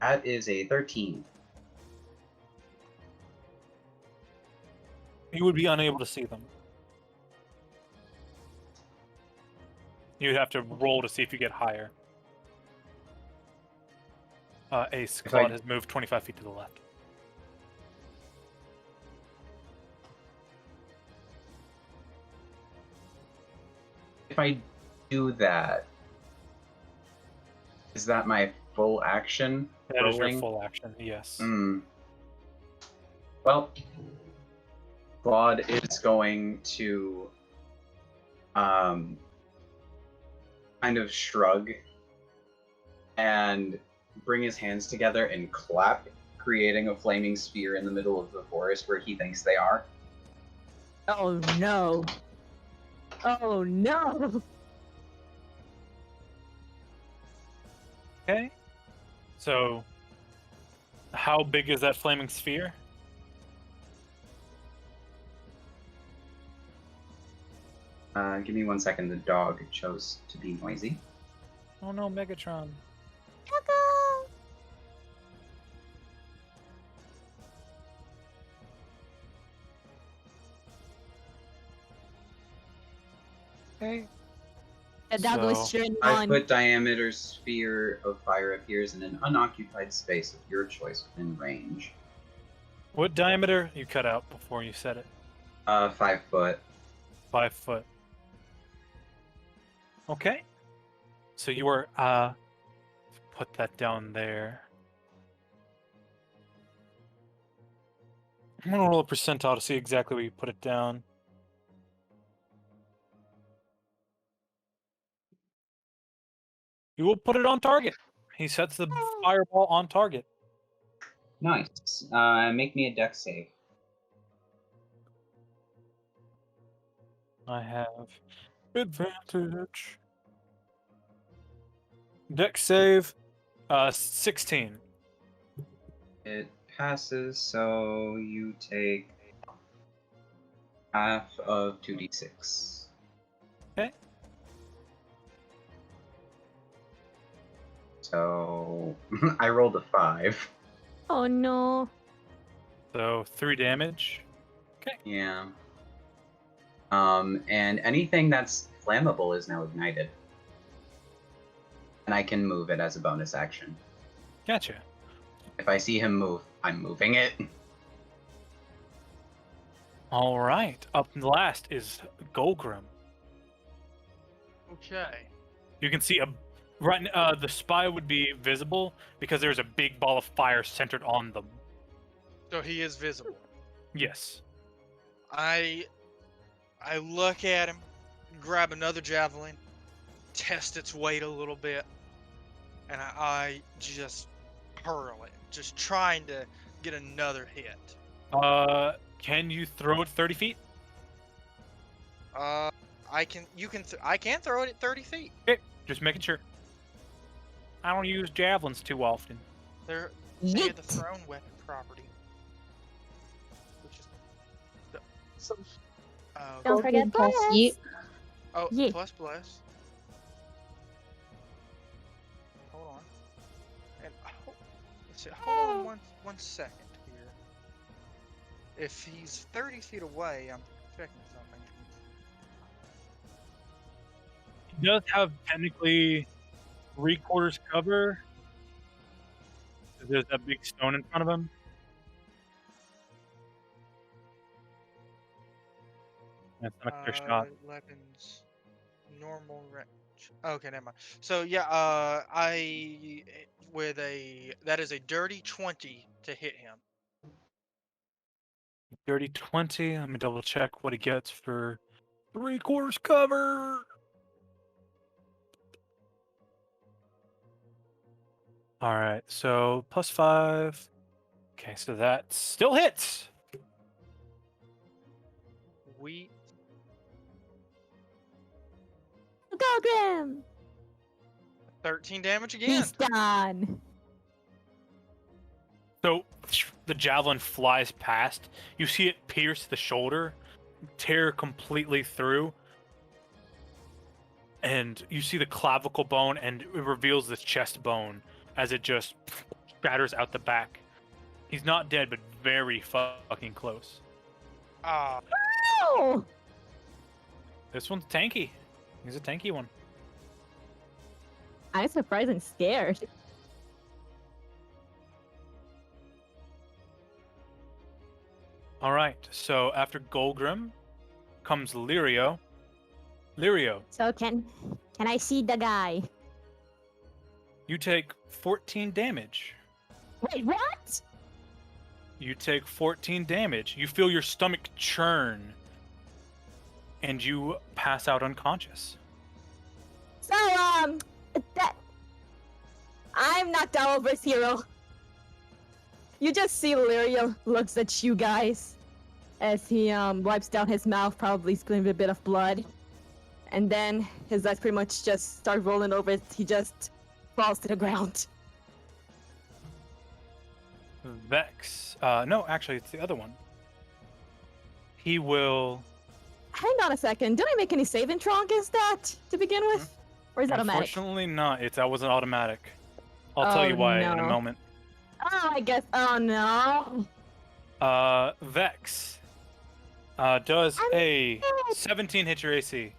That is a 13. You would be unable to see them. You'd have to roll to see if you get higher. Ace, Claude has moved 25 feet to the left. If I do that, is that my full action? That is your full action, yes. Well, Claude is going to kind of shrug and bring his hands together and clap, creating a flaming sphere in the middle of the forest where he thinks they are. Oh no. Oh no. Okay. So, how big is that flaming sphere? Give me 1 second. The dog chose to be noisy. Oh no, Megatron. Okay. The dog was So, cheering 5 on. foot diameter sphere of fire appears in an unoccupied space of your choice within range. What diameter? You cut out before you said it. 5 foot. 5 foot. Okay. So you were, put that down there. I'm gonna roll a percentile to see exactly where you put it down. You will put it on target. He sets the fireball on target. Nice. Make me a dex save. I have advantage. Dex save, 16. It passes, so you take half of 2d6. Okay. So I rolled a 5. Oh no. So 3 damage. Yeah. And anything that's flammable is now ignited. And I can move it as a bonus action. Gotcha. If I see him move, I'm moving it. All right. Up last is Golgrim. Okay. You can see the spy would be visible because there's a big ball of fire centered on them. So he is visible. Yes. I look at him, grab another javelin, test its weight a little bit, and I just hurl it, just trying to get another hit. Can you throw it 30 feet? I can throw it at 30 feet. Okay, just making sure. I don't use javelins too often. They have the Yeet. thrown weapon property, which is Don't forget Press bless. yeet. oh Yeah. plus bless. Hold on, and let's see. Hold on one second here. If he's 30 feet away, I'm checking something. He does have technically 3/4 cover. There's that big stone in front of him. That's not a clear shot. Weapons. Normal range. Okay, never mind. So yeah, that is a dirty 20 to hit him. Dirty 20. Let me double check what he gets for 3/4 cover. All right, so +5. Okay, so that still hits. We 'Golgrim! 13 damage again. He's done. So the javelin flies past. You see it pierce the shoulder, tear completely through, and you see the clavicle bone, and it reveals the chest bone as it just shatters out the back. He's not dead, but very fucking close. Ah, Oh! This one's tanky. He's a tanky one. I'm surprised and scared. All right, so after Golgrim comes Lirio. Lirio, So can I see the guy? you take 14 damage. Wait, what? You take 14 damage. You feel your stomach churn, and you pass out unconscious. So that I'm knocked out over hero. You just see Lirio looks at you guys as he wipes down his mouth, probably spilling a bit of blood. And then his eyes pretty much just start rolling over. He just falls to the ground. Vex. No, actually, it's the other one. He will. Hang on a second. Did I make any saving throw against that to begin with? Or is that automatic? Unfortunately, not. That wasn't automatic. I'll tell you why in a no. moment. Oh, I guess. Oh no. Vex. Does I'm a dead. 17 hit your AC?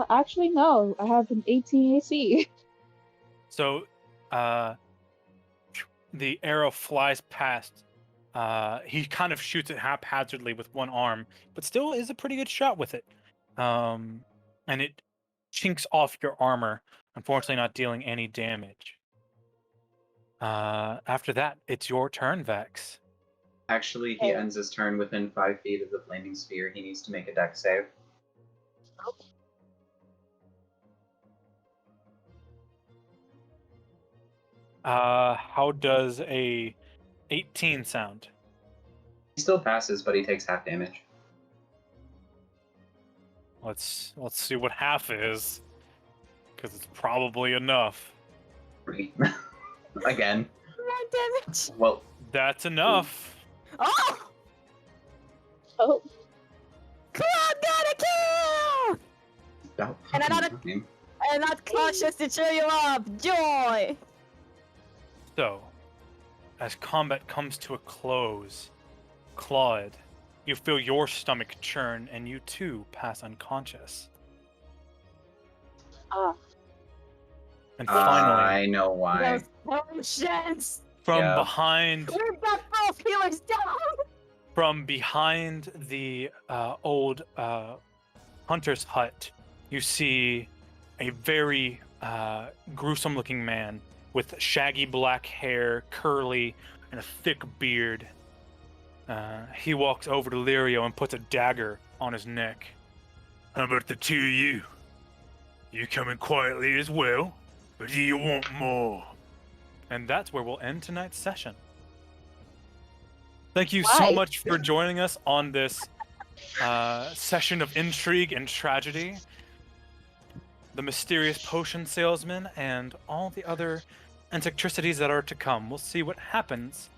Actually, no. I have an 18 AC. So, the arrow flies past. He kind of shoots it haphazardly with one arm, but still is a pretty good shot with it. And it chinks off your armor, unfortunately not dealing any damage. After that, it's your turn, Vex. Actually, he ends his turn within 5 feet of the flaming sphere. He needs to make a dex save. How does a 18 sound? He still passes, but he takes half damage. Let's see what half is, because it's probably enough. 3. Again. God damn it. Well, That's enough. Oh! Oh, Claude got a kill! about And another- fucking time. And not cautious to cheer you up. Joy! So, as combat comes to a close, Claude, you feel your stomach churn, and you too pass unconscious. ah, And finally, I know why. Those potions! from Yeah. behind We've got both healers down! from behind the old hunter's hut, you see a very gruesome-looking man with shaggy black hair, curly, and a thick beard. He walks over to Lirio and puts a dagger on his neck. How about the two of you? You coming quietly as well, or do you want more? And that's where we'll end tonight's session. Thank you so Why? much for joining us on this session of intrigue and tragedy. The mysterious potion salesman and all the other eccentricities that are to come. We'll see what happens.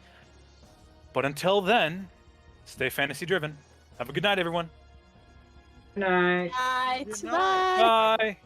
But until then, stay fantasy driven. Have a good night, everyone. Good night. Night. Good Bye. Bye.